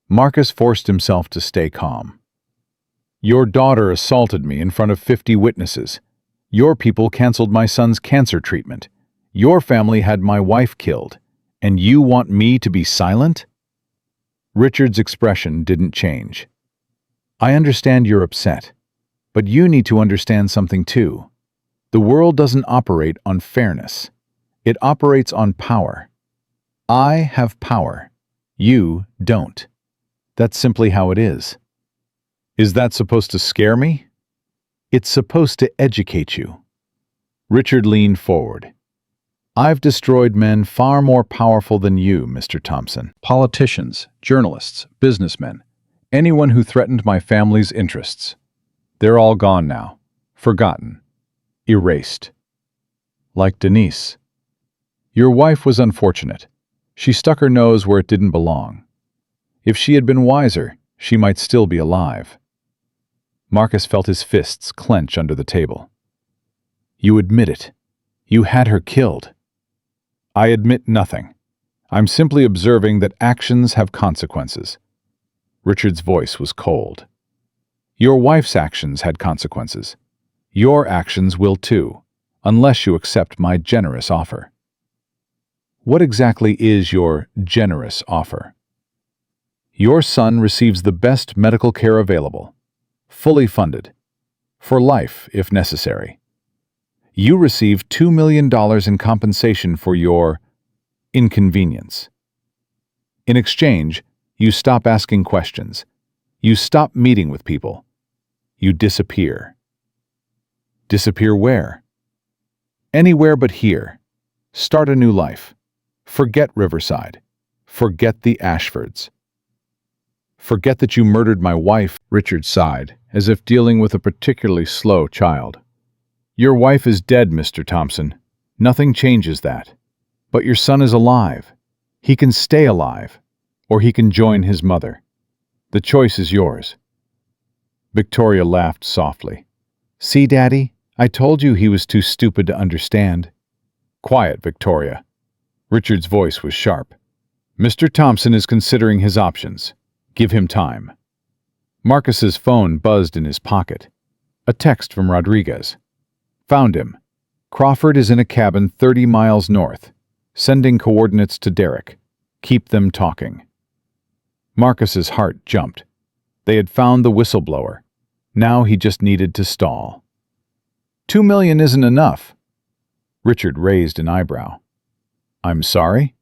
A: Marcus forced himself to stay calm. "Your daughter assaulted me in front of 50 witnesses. Your people canceled my son's cancer treatment. Your family had my wife killed. And you want me to be silent?" Richard's expression didn't change. "I understand you're upset, but you need to understand something too. The world doesn't operate on fairness. It operates on power. I have power. You don't. That's simply how it is." "Is that supposed to scare me?" "It's supposed to educate you." Richard leaned forward. "I've destroyed men far more powerful than you, Mr. Thompson. Politicians, journalists, businessmen, Anyone who threatened my family's interests. They're all gone now. Forgotten. Erased. Like Denise. Your wife was unfortunate. She stuck her nose where it didn't belong. If she had been wiser, she might still be alive. Marcus felt his fists clench under the table. You admit it. You had her killed. I admit nothing. I'm simply observing that actions have consequences. Richard's voice was cold. Your wife's actions had consequences. Your actions will too, unless you accept my generous offer. What exactly is your generous offer? Your son receives the best medical care available, fully funded, for life if necessary. You receive $2 million in compensation for your inconvenience. In exchange, you stop asking questions. You stop meeting with people. You disappear. Disappear where? Anywhere but here. Start a new life. Forget Riverside. Forget the Ashfords. Forget that you murdered my wife, Richard sighed, as if dealing with a particularly slow child. Your wife is dead, Mr. Thompson. Nothing changes that. But your son is alive. He can stay alive, or he can join his mother. The choice is yours. Victoria laughed softly. See, Daddy, I told you he was too stupid to understand. Quiet, Victoria. Richard's voice was sharp. Mr. Thompson is considering his options. Give him time. Marcus's phone buzzed in his pocket. A text from Rodriguez. Found him. Crawford is in a cabin 30 miles north. Sending coordinates to Derek. Keep them talking. Marcus's heart jumped. They had found the whistleblower. Now he just needed to stall. $2 million isn't enough. Richard raised an eyebrow. I'm sorry?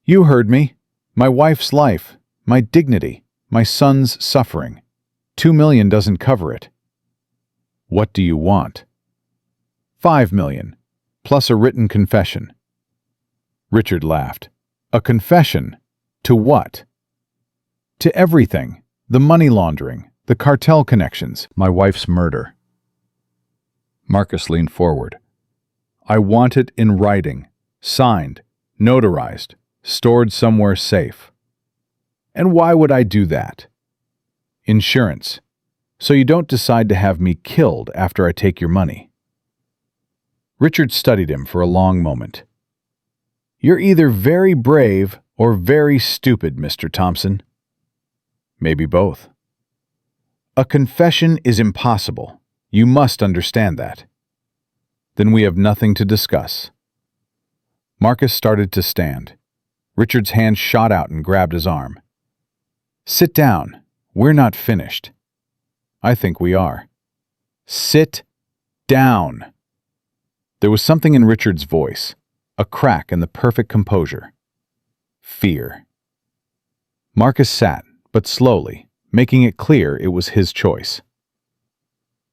A: You heard me. My wife's life, my dignity, my son's suffering. $2 million doesn't cover it. What do you want? $5 million, plus a written confession. Richard laughed. A confession? To what? To everything. The money laundering, the cartel connections, my wife's murder. Marcus leaned forward. I want it in writing, signed, notarized, stored somewhere safe. And why would I do that? Insurance. So you don't decide to have me killed after I take your money. Richard studied him for a long moment. You're either very brave or very stupid, Mr. Thompson. Maybe both. A confession is impossible. You must understand that. Then we have nothing to discuss. Marcus started to stand. Richard's hand shot out and grabbed his arm. Sit down. We're not finished. I think we are. Sit down. There was something in Richard's voice, a crack in the perfect composure. Fear. Marcus sat, but slowly, making it clear it was his choice.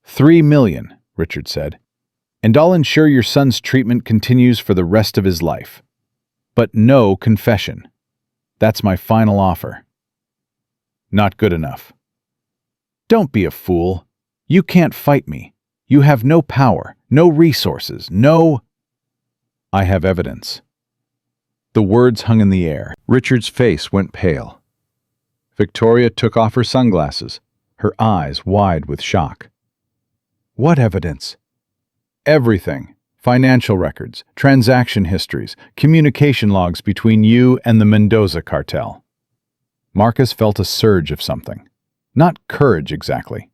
A: $3 million, Richard said, and I'll ensure your son's treatment continues for the rest of his life. But no confession. That's my final offer. Not good enough. Don't be a fool. You can't fight me. You have no power, no resources, no... I have evidence. The words hung in the air. Richard's face went pale. Victoria took off her sunglasses, her eyes wide with shock. What evidence? Everything. Financial records, transaction histories, communication logs between you and the Mendoza cartel. Marcus felt a surge of something. Not courage exactly.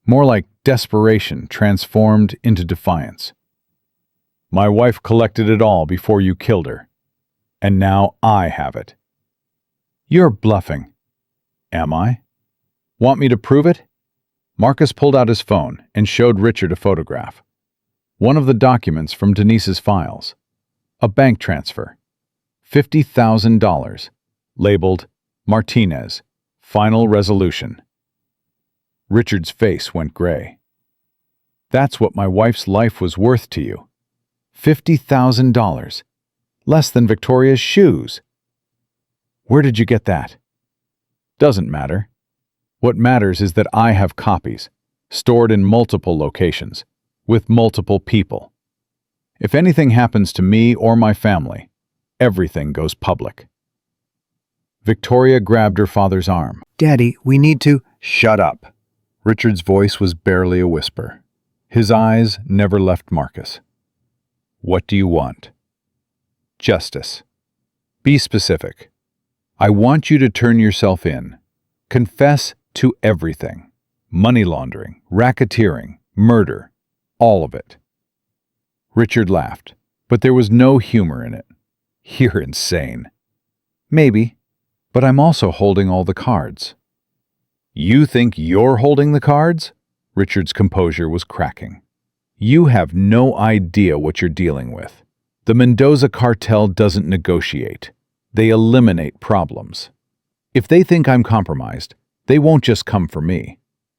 A: More like desperation transformed into defiance. My wife collected it all before you killed her. And now I have it. You're bluffing. Am I? Want me to prove it? Marcus pulled out his phone and showed Richard a photograph. One of the documents from Denise's files. A bank transfer. $50,000. Labeled Martinez. Final resolution. Richard's face went gray. That's what my wife's life was worth to you. $50,000. Less than Victoria's shoes. Where did you get that? Doesn't matter. What matters is that I have copies, stored in multiple locations, with multiple people. If anything happens to me or my family, everything goes public." Victoria grabbed her father's arm.
B: Daddy, we need to—
A: "Shut up." Richard's voice was barely a whisper. His eyes never left Marcus. "What do you want?" "Justice. Be specific. I want you to turn yourself in. Confess to everything. Money laundering, racketeering, murder, all of it." Richard laughed, but there was no humor in it. "You're insane." "Maybe, but I'm also holding all the cards." "You think you're holding the cards?" Richard's composure was cracking. "You have no idea what you're dealing with. The Mendoza cartel doesn't negotiate. They eliminate problems. If they think I'm compromised, they won't just come for me.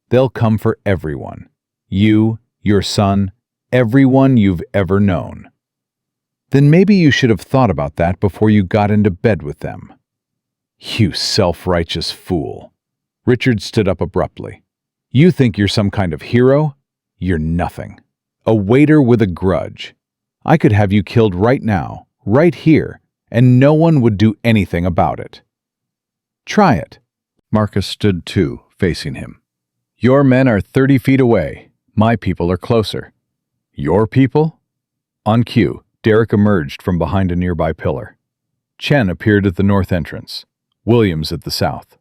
A: They'll come for everyone. You, your son, everyone you've ever known." "Then maybe you should have thought about that before you got into bed with them." "You self-righteous fool." Richard stood up abruptly. "You think you're some kind of hero? You're nothing. A waiter with a grudge. I could have you killed right now, right here, and no one would do anything about it." "Try it." Marcus stood too, facing him. "Your men are 30 feet away. My people are closer." "Your people?" On cue, Derek emerged from behind a nearby pillar. Chen appeared at the north entrance, Williams at the south.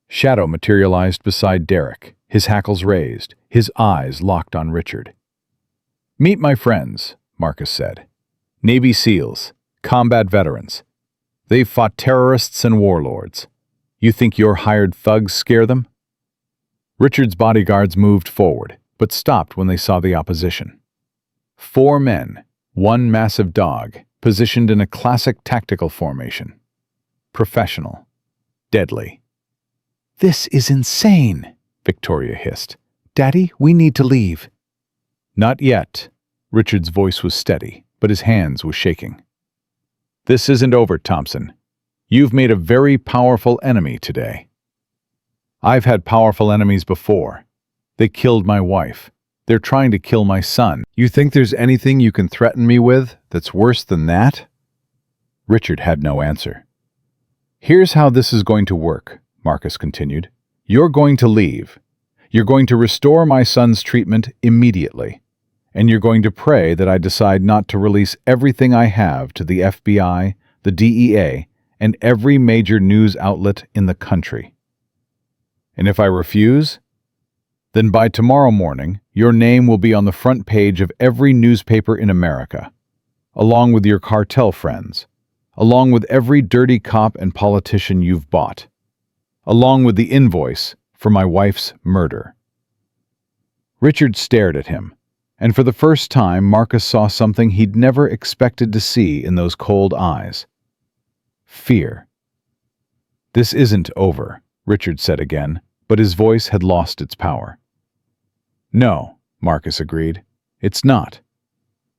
A: Shadow materialized beside Derek, his hackles raised, his eyes locked on Richard. "Meet my friends," Marcus said. "Navy SEALs, combat veterans. They've fought terrorists and warlords. You think your hired thugs scare them?" Richard's bodyguards moved forward, but stopped when they saw the opposition. 4 men, 1 massive dog, positioned in a classic tactical formation. Professional. Deadly. "This is insane," Victoria hissed. "Daddy, we need to leave." "Not yet." Richard's voice was steady, but his hands were shaking. "This isn't over, Thompson. You've made a very powerful enemy today." "I've had powerful enemies before. They killed my wife. They're trying to kill my son. You think there's anything you can threaten me with that's worse than that?" Richard had no answer. "Here's how this is going to work," Marcus continued. "You're going to leave. You're going to restore my son's treatment immediately. And you're going to pray that I decide not to release everything I have to the FBI, the DEA, and every major news outlet in the country. And if I refuse, then by tomorrow morning, your name will be on the front page of every newspaper in America, along with your cartel friends, along with every dirty cop and politician you've bought, along with the invoice for my wife's murder." Richard stared at him, and for the first time Marcus saw something he'd never expected to see in those cold eyes. Fear. "This isn't over," Richard said again, but his voice had lost its power. "No," Marcus agreed. "It's not.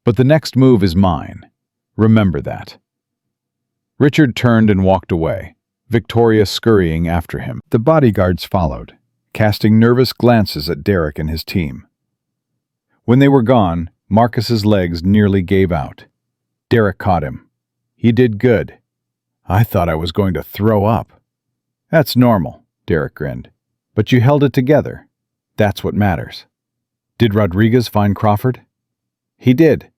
A: But the next move is mine. Remember that." Richard turned and walked away, Victoria scurrying after him. The bodyguards followed, casting nervous glances at Derek and his team. When they were gone, Marcus's legs nearly gave out. Derek caught him. "You did good." "I thought I was going to throw up." "That's normal," Derek grinned. "But you held it together. That's what matters." "Did Rodriguez find Crawford?" "He did.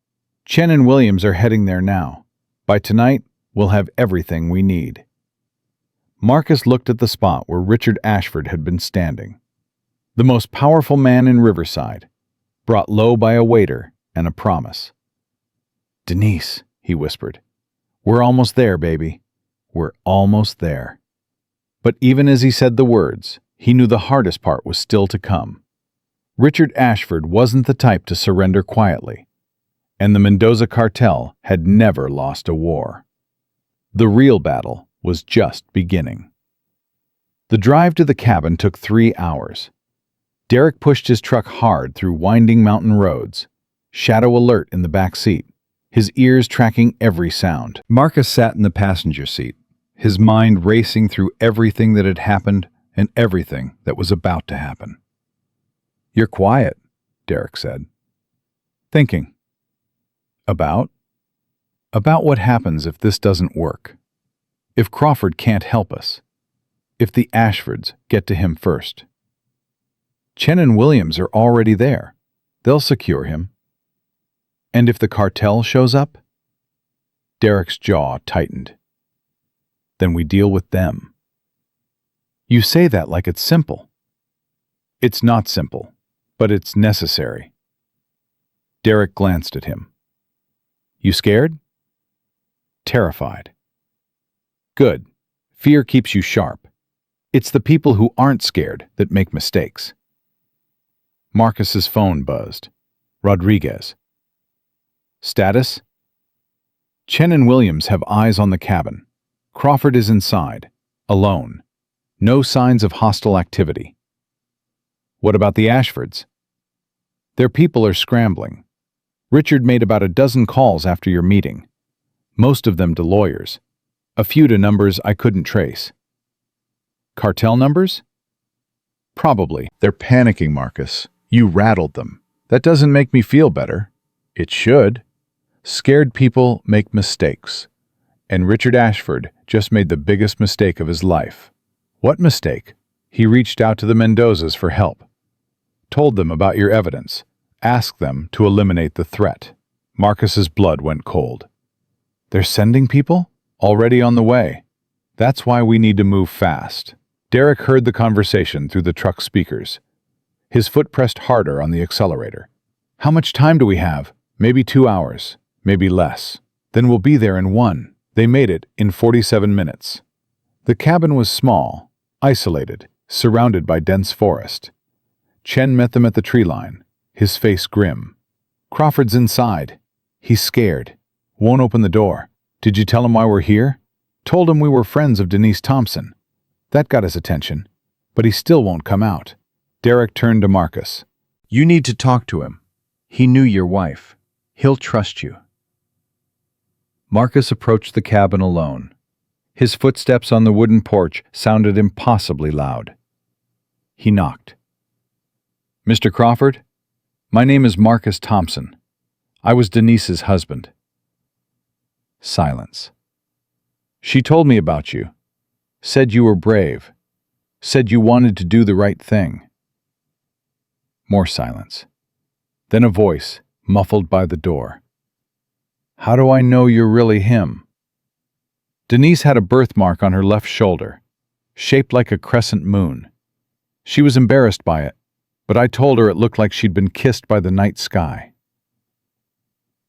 A: Chen and Williams are heading there now. By tonight, we'll have everything we need." Marcus looked at the spot where Richard Ashford had been standing. The most powerful man in Riverside, brought low by a waiter and a promise. "Denise," he whispered, "we're almost there, baby. We're almost there." But even as he said the words, he knew the hardest part was still to come. Richard Ashford wasn't the type to surrender quietly, and the Mendoza cartel had never lost a war. The real battle was just beginning. The drive to the cabin took 3 hours. Derek pushed his truck hard through winding mountain roads, Shadow alert in the back seat, his ears tracking every sound. Marcus sat in the passenger seat, his mind racing through everything that had happened and everything that was about to happen. "You're quiet," Derek said. "Thinking. About? About what happens if this doesn't work. If Crawford can't help us. If the Ashfords get to him first. Chen and Williams are already there. They'll secure him. And if the cartel shows up?" Derek's jaw tightened. "Then we deal with them." "You say that like it's simple." "It's not simple, but it's necessary." Derek glanced at him. "You scared?" "Terrified." "Good. Fear keeps you sharp. It's the people who aren't scared that make mistakes." Marcus's phone buzzed. Rodriguez. "Status?" "Chen and Williams have eyes on the cabin. Crawford is inside, alone. No signs of hostile activity." "What about the Ashfords?" "Their people are scrambling. Richard made about a dozen calls after your meeting. Most of them to lawyers. A few to numbers I couldn't trace." "Cartel numbers?" "Probably. They're panicking, Marcus. You rattled them. That doesn't make me feel better." "It should. Scared people make mistakes. And Richard Ashford just made the biggest mistake of his life." "What mistake?" "He reached out to the Mendozas for help. Told them about your evidence. Asked them to eliminate the threat." Marcus's blood went cold. "They're sending people? Already on the way. That's why we need to move fast." Derek heard the conversation through the truck speakers. His foot pressed harder on the accelerator. "How much time do we have?" "Maybe 2 hours, maybe less. Then we'll be there in 1. They made it in 47 minutes. The cabin was small, isolated, surrounded by dense forest. Chen met them at the tree line, his face grim. "Crawford's inside. He's scared. Won't open the door." "Did you tell him why we're here?" "Told him we were friends of Denise Thompson. That got his attention, but he still won't come out." Derek turned to Marcus. "You need to talk to him. He knew your wife. He'll trust you." Marcus approached the cabin alone. His footsteps on the wooden porch sounded impossibly loud. He knocked. "Mr. Crawford? My name is Marcus Thompson. I was Denise's husband." Silence. "She told me about you. Said you were brave. Said you wanted to do the right thing." More silence. Then a voice, muffled by the door. "How do I know you're really him?" Denise had a birthmark on her left shoulder, shaped like a crescent moon. She was embarrassed by it, but I told her it looked like she'd been kissed by the night sky.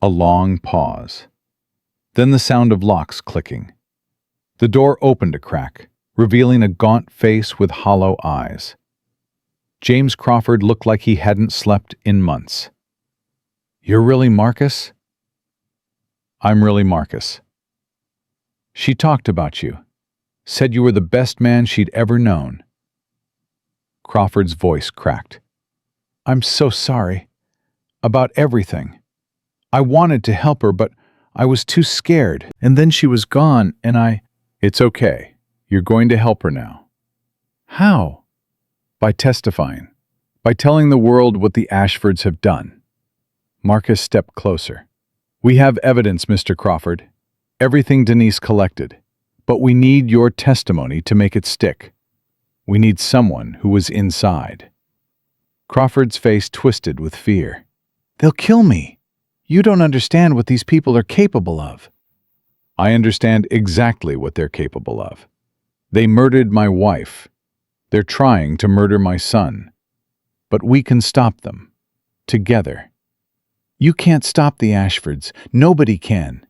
A: A long pause. Then the sound of locks clicking. The door opened a crack, revealing a gaunt face with hollow eyes. James Crawford looked like he hadn't slept in months. "You're really Marcus?" "I'm really Marcus." "She talked about you. Said you were the best man she'd ever known." Crawford's voice cracked. "I'm so sorry. About everything. I wanted to help her, but I was too scared. And then she was gone, and I—" "It's okay. You're going to help her now." "How?" "By testifying. By telling the world what the Ashfords have done." Marcus stepped closer. "We have evidence, Mr. Crawford. Everything Denise collected. But we need your testimony to make it stick. We need someone who was inside." Crawford's face twisted with fear. "They'll kill me. You don't understand what these people are capable of." "I understand exactly what they're capable of. They murdered my wife. They're trying to murder my son. But we can stop them. Together." "You can't stop the Ashfords. Nobody can."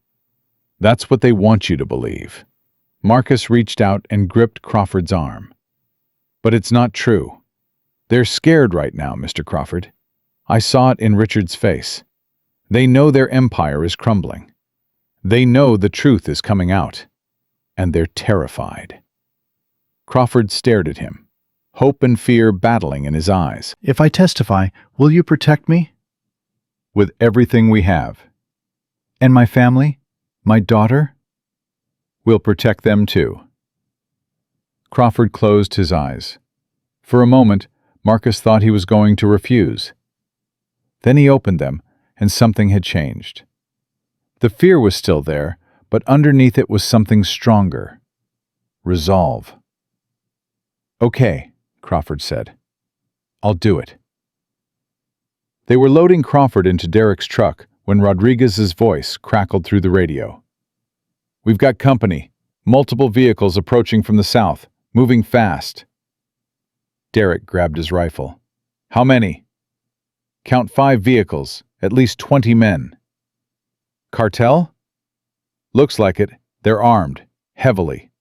A: "That's what they want you to believe." Marcus reached out and gripped Crawford's arm. "But it's not true. They're scared right now, Mr. Crawford. I saw it in Richard's face. They know their empire is crumbling. They know the truth is coming out. And they're terrified." Crawford stared at him, hope and fear battling in his eyes. "If I testify, will you protect me?" "With everything we have." "And my family? My daughter?" "We'll protect them too." Crawford closed his eyes, For a moment, Marcus thought he was going to refuse. Then he opened them, and something had changed. The fear was still there, but underneath it was something stronger. Resolve. "Okay," Crawford said. "I'll do it." They were loading Crawford into Derek's truck when Rodriguez's voice crackled through the radio. "We've got company. Multiple vehicles approaching from the south, moving fast." Derek grabbed his rifle. "How many?" "Count 5 vehicles, at least 20 men." "Cartel?" "Looks like it. They're armed, heavily."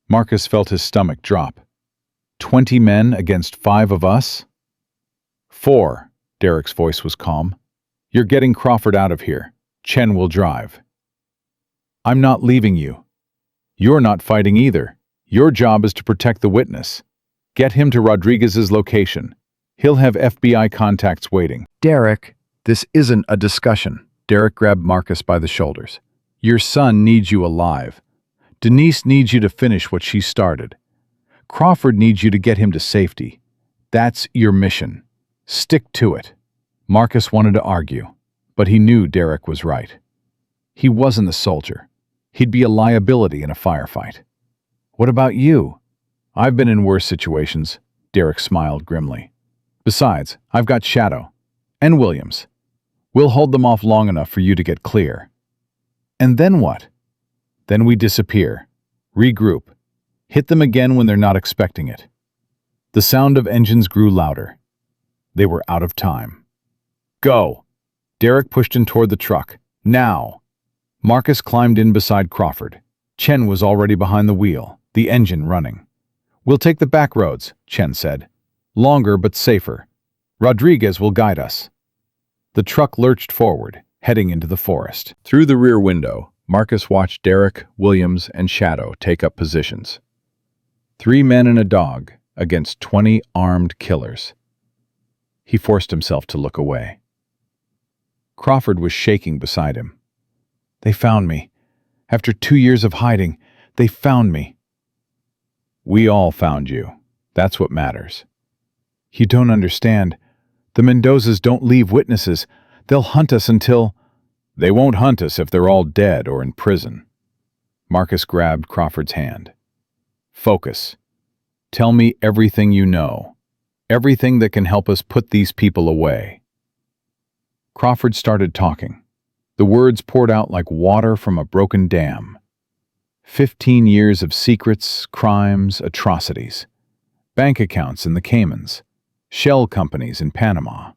A: Marcus felt his stomach drop. 20 men against 5 of us? 4, Derek's voice was calm. "You're getting Crawford out of here. Chen will drive." "I'm not leaving you." "You're not fighting either. Your job is to protect the witness. Get him to Rodriguez's location. He'll have FBI contacts waiting."
B: "Derek, this isn't a discussion."
A: Derek grabbed Marcus by the shoulders. "Your son needs you alive. Denise needs you to finish what she started. Crawford needs you to get him to safety. That's your mission. Stick to it." Marcus wanted to argue, but he knew Derek was right. He wasn't a soldier. He'd be a liability in a firefight. "What about you?" "I've been in worse situations," Derek smiled grimly. "Besides, I've got Shadow. And Williams. We'll hold them off long enough for you to get clear." "And then what?" "Then we disappear. Regroup. Hit them again when they're not expecting it." The sound of engines grew louder. They were out of time. "Go!" Derek pushed in toward the truck. "Now!" Marcus climbed in beside Crawford. Chen was already behind the wheel, the engine running. "We'll take the back roads," Chen said. "Longer but safer. Rodriguez will guide us." The truck lurched forward, heading into the forest. Through the rear window, Marcus watched Derek, Williams, and Shadow take up positions. 3 men and a dog against 20 armed killers. He forced himself to look away. Crawford was shaking beside him. "They found me. After 2 years of hiding, they found me." "We all found you. That's what matters." "You don't understand. The Mendozas don't leave witnesses. They'll hunt us until—" "They won't hunt us if they're all dead or in prison." Marcus grabbed Crawford's hand. "Focus. Tell me everything you know. Everything that can help us put these people away." Crawford started talking. The words poured out like water from a broken dam. 15 years of secrets, crimes, atrocities. Bank accounts in the Caymans. Shell companies in Panama.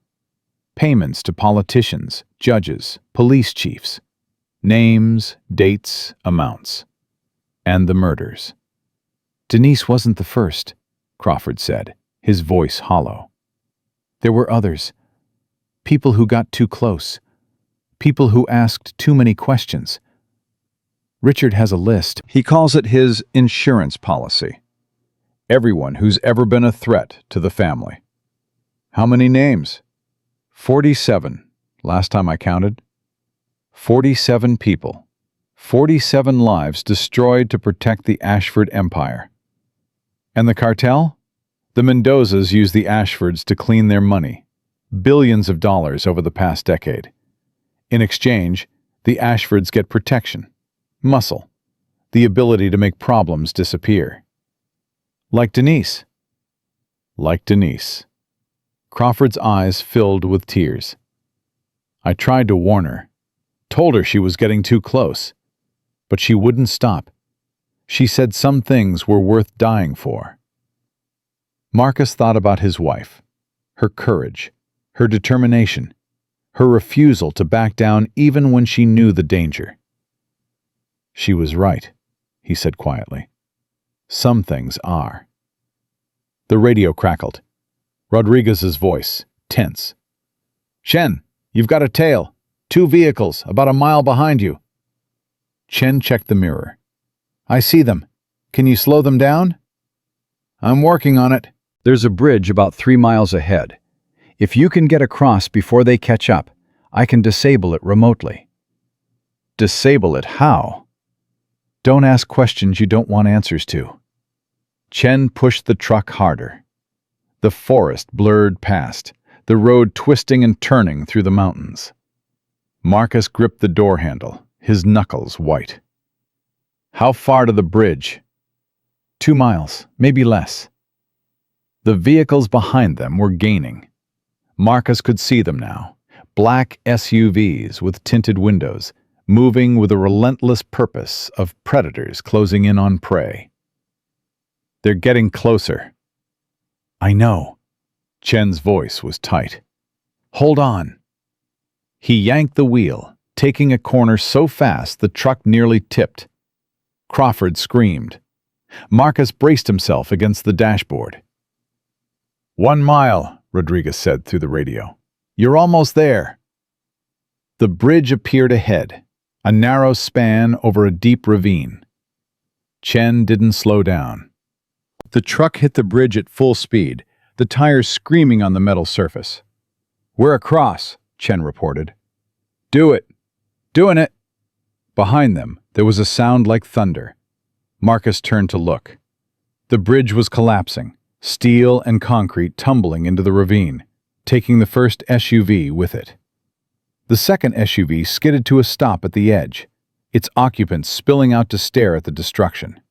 A: Payments to politicians, judges, police chiefs. Names, dates, amounts. And the murders. "Denise wasn't the first," Crawford said, his voice hollow. "There were others. People who got too close. People who asked too many questions. Richard has a list. He calls it his insurance policy. Everyone who's ever been a threat to the family." "How many names?" 47, last time I counted. 47 people. 47 lives destroyed to protect the Ashford Empire. And the cartel? The Mendozas use the Ashfords to clean their money. Billions of dollars over the past decade. In exchange, the Ashfords get protection, muscle, the ability to make problems disappear. Like Denise. Like Denise. Crawford's eyes filled with tears. "I tried to warn her, told her she was getting too close, but she wouldn't stop. She said some things were worth dying for." Marcus thought about his wife, her courage, her determination, her refusal to back down even when she knew the danger. "She was right," he said quietly. "Some things are." The radio crackled. Rodriguez's voice, tense. "Chen, you've got a tail. 2 vehicles, about a mile behind you." Chen checked the mirror. "I see them. Can you slow them down?" "I'm working on it." "There's a bridge about 3 miles ahead. If you can get across before they catch up, I can disable it remotely." "Disable it how?" "Don't ask questions you don't want answers to." Chen pushed the truck harder. The forest blurred past, the road twisting and turning through the mountains. Marcus gripped the door handle, his knuckles white. How far to the bridge? 2 miles, maybe less. The vehicles behind them were gaining. Marcus could see them now, black SUVs with tinted windows, moving with a relentless purpose of predators closing in on prey. They're getting closer. I know. Chen's voice was tight. Hold on. He yanked the wheel, taking a corner so fast the truck nearly tipped. Crawford screamed. Marcus braced himself against the dashboard. 1 mile, Rodriguez said through the radio. You're almost there. The bridge appeared ahead, a narrow span over a deep ravine. Chen didn't slow down. The truck hit the bridge at full speed, the tires screaming on the metal surface. We're across, Chen reported. Do it. Doing it. Behind them, there was a sound like thunder. Marcus turned to look. The bridge was collapsing, steel and concrete tumbling into the ravine, taking the first SUV with it. The second SUV skidded to a stop at the edge, its occupants spilling out to stare at the destruction.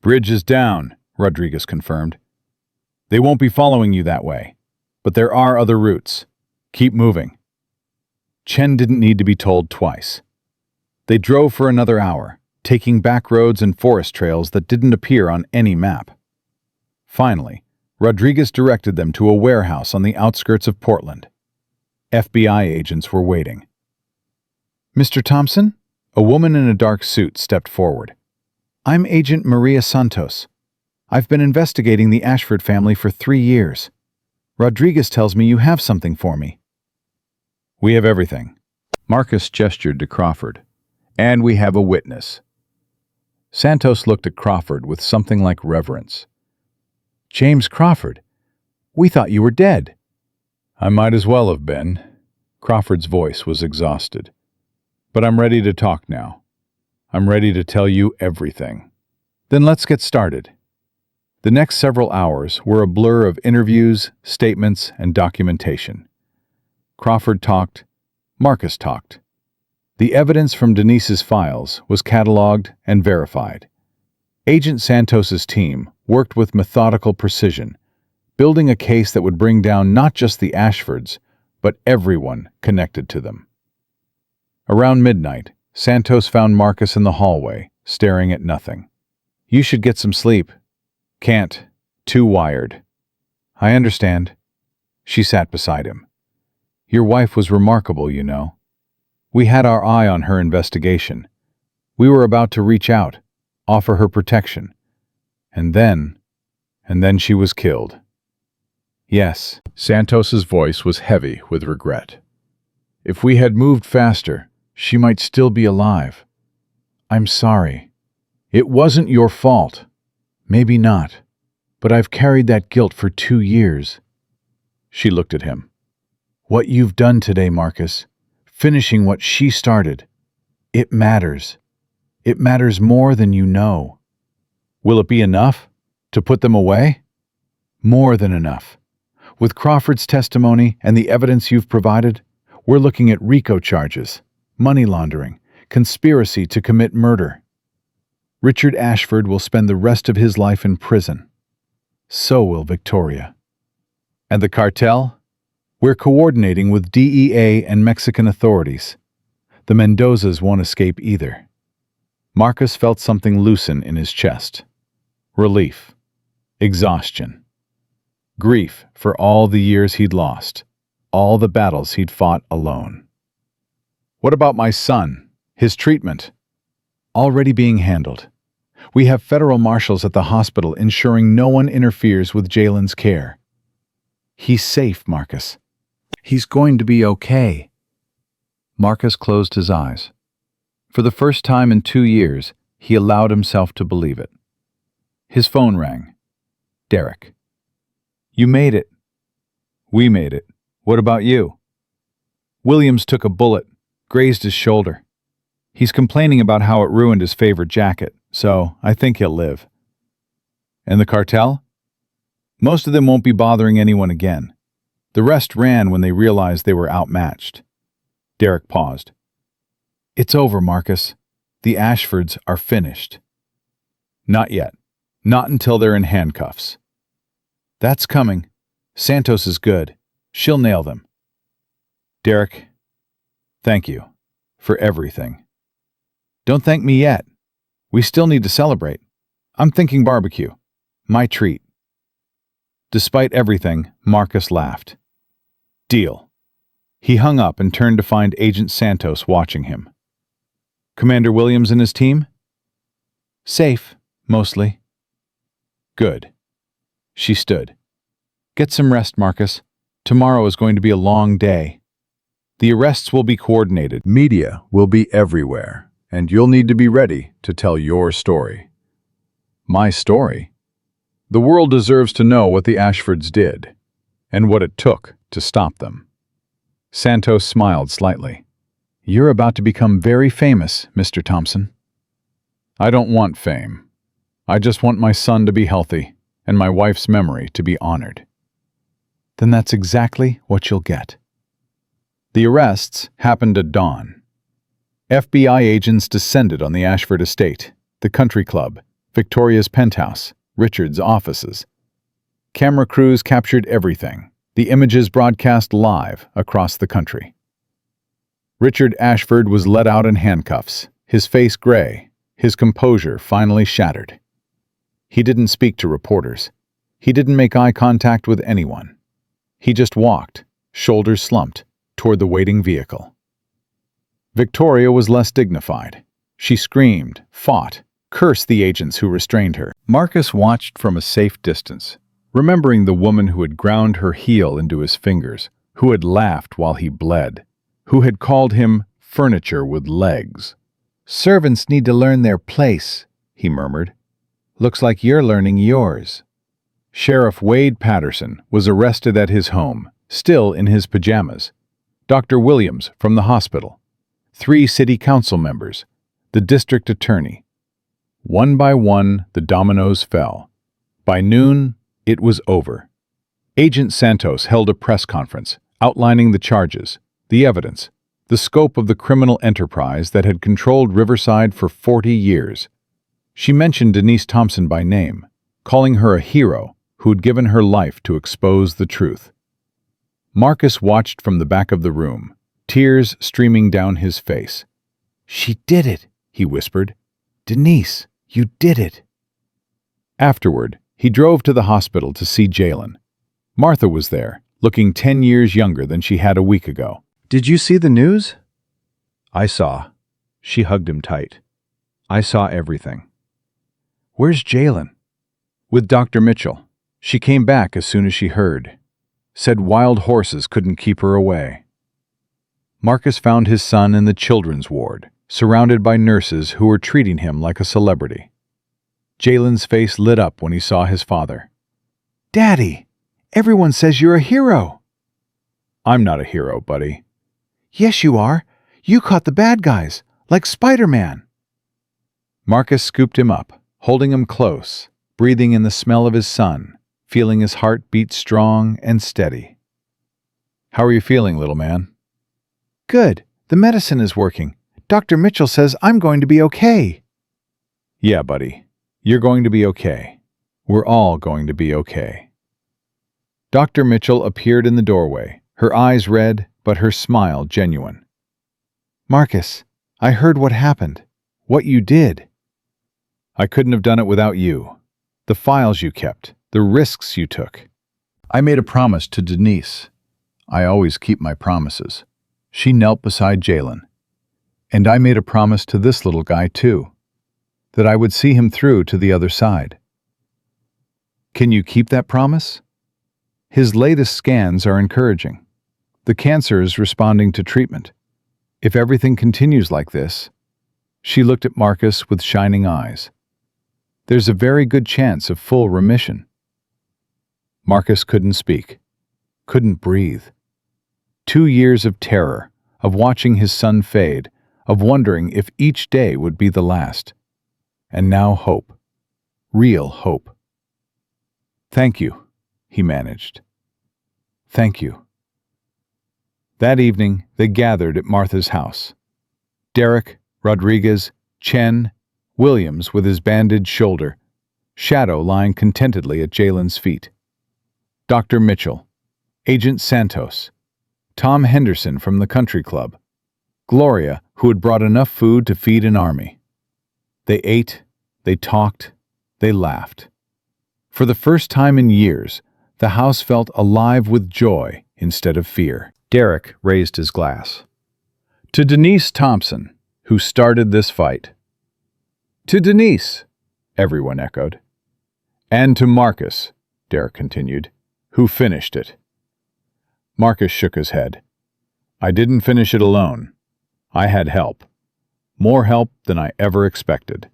A: Bridge is down, Rodriguez confirmed. They won't be following you that way, but there are other routes. Keep moving. Chen didn't need to be told twice. They drove for another hour, taking back roads and forest trails that didn't appear on any map. Finally, Rodriguez directed them to a warehouse on the outskirts of Portland. FBI agents were waiting. Mr. Thompson? A woman in a dark suit stepped forward. I'm Agent Maria Santos. I've been investigating the Ashford family for 3 years. Rodriguez tells me you have something for me. We have everything. Marcus gestured to Crawford. And we have a witness. Santos looked at Crawford with something like reverence. James Crawford, we thought you were dead. I might as well have been. Crawford's voice was exhausted. But I'm ready to talk now. I'm ready to tell you everything. Then let's get started. The next several hours were a blur of interviews, statements, and documentation. Crawford talked. Marcus talked. The evidence from Denise's files was cataloged and verified. Agent Santos's team worked with methodical precision, building a case that would bring down not just the Ashfords, but everyone connected to them. Around midnight, Santos found Marcus in the hallway, staring at nothing. You should get some sleep. Can't. Too wired. I understand. She sat beside him. Your wife was remarkable, you know. We had our eye on her investigation. We were about to reach out, offer her protection. And then she was killed. Yes, Santos's voice was heavy with regret. If we had moved faster, she might still be alive. I'm sorry. It wasn't your fault. Maybe not, but I've carried that guilt for 2 years. She looked at him. What you've done today, Marcus, finishing what she started, it matters. It matters more than you know. Will it be enough to put them away? More than enough. With Crawford's testimony and the evidence you've provided, we're looking at RICO charges, money laundering, conspiracy to commit murder. Richard Ashford will spend the rest of his life in prison. So will Victoria. And the cartel? We're coordinating with DEA and Mexican authorities. The Mendozas won't escape either. Marcus felt something loosen in his chest. Relief. Exhaustion. Grief for all the years he'd lost, all the battles he'd fought alone. What about my son? His treatment? Already being handled. We have federal marshals at the hospital ensuring no one interferes with Jalen's care. He's safe, Marcus. He's going to be okay. Marcus closed his eyes. For the first time in 2 years, he allowed himself to believe it. His phone rang. Derek. You made it. We made it. What about you? Williams took a bullet, grazed his shoulder. He's complaining about how it ruined his favorite jacket, so I think he'll live. And the cartel? Most of them won't be bothering anyone again. The rest ran when they realized they were outmatched. Derek paused. It's over, Marcus. The Ashfords are finished. Not yet. Not until they're in handcuffs. That's coming. Santos is good. She'll nail them. Derek, thank you for everything. Don't thank me yet. We still need to celebrate. I'm thinking barbecue. My treat. Despite everything, Marcus laughed. Deal. He hung up and turned to find Agent Santos watching him. Commander Williams and his team? Safe, mostly. Good. She stood. Get some rest, Marcus. Tomorrow is going to be a long day. The arrests will be coordinated.
B: Media will be everywhere, and you'll need to be ready to tell your story. My story? The world deserves to know what the Ashfords did, and what it took to stop them. Santos smiled slightly. You're about to become very famous, Mr. Thompson. I don't want fame. I just want my son to be healthy, and my wife's memory to be honored. Then that's exactly what you'll get. The arrests happened at dawn. FBI agents descended on the Ashford estate, the country club, Victoria's penthouse, Richard's offices. Camera crews captured everything, the images broadcast live across the country. Richard Ashford was led out in handcuffs, his face gray, his composure finally shattered. He didn't speak to reporters. He didn't make eye contact with anyone. He just walked, shoulders slumped, toward the waiting vehicle. Victoria was less dignified. She screamed, fought, cursed the agents who restrained her. Marcus watched from a safe distance, remembering the woman who had ground her heel into his fingers, who had laughed while he bled, who had called him furniture with legs. Servants need to learn their place, he murmured. Looks like you're learning yours. Sheriff Wade Patterson was arrested at his home, still in his pajamas. Dr. Williams from the hospital. 3 city council members. The district attorney. One by one, the dominoes fell. By noon, it was over. Agent Santos held a press conference, outlining the charges, the evidence, the scope of the criminal enterprise that had controlled Riverside for 40 years. She mentioned Denise Thompson by name, calling her a hero who'd given her life to expose the truth. Marcus watched from the back of the room, tears streaming down his face. She did it, he whispered. Denise, you did it. Afterward, he drove to the hospital to see Jalen. Martha was there, looking 10 years younger than she had a week ago. Did you see the news?
A: I saw. She hugged him tight. I saw everything. Where's Jalen? With Dr. Mitchell. She came back as soon as she heard. Said wild horses couldn't keep her away. Marcus found his son in the children's ward, surrounded by nurses who were treating him like a celebrity. Jalen's face lit up when he saw his father. Daddy, everyone says you're a hero. I'm not a hero, buddy. Yes, you are. You caught the bad guys, like Spider-Man. Marcus scooped him up, holding him close, breathing in the smell of his son, feeling his heart beat strong and steady. How are you feeling, little man? Good. The medicine is working. Dr. Mitchell says I'm going to be okay. Yeah, buddy. You're going to be okay. We're all going to be okay. Dr. Mitchell appeared in the doorway, her eyes red, but her smile genuine. Marcus, I heard what happened. What you did. I couldn't have done it without you. The files you kept, the risks you took. I made a promise to Denise. I always keep my promises. She knelt beside Jalen. And I made a promise to this little guy, too, that I would see him through to the other side. Can you keep that promise? His latest scans are encouraging. The cancer is responding to treatment. If everything continues like this, she looked at Marcus with shining eyes. There's a very good chance of full remission. Marcus couldn't speak, couldn't breathe. 2 years of terror, of watching his son fade, of wondering if each day would be the last. And now hope. Real hope. Thank you, he managed. "Thank you." That evening, they gathered at Martha's house. Derek, Rodriguez, Chen, Williams with his bandaged shoulder, Shadow lying contentedly at Jalen's feet. Dr. Mitchell, Agent Santos, Tom Henderson from the country club, Gloria, who had brought enough food to feed an army. They ate, they talked, they laughed. For the first time in years, the house felt alive with joy instead of fear. Derek raised his glass. "To Denise Thompson, who started this fight." "To Denise," everyone echoed. "And to Marcus," Derek continued, "who finished it." Marcus shook his head. "I didn't finish it alone. I had help. More help than I ever expected."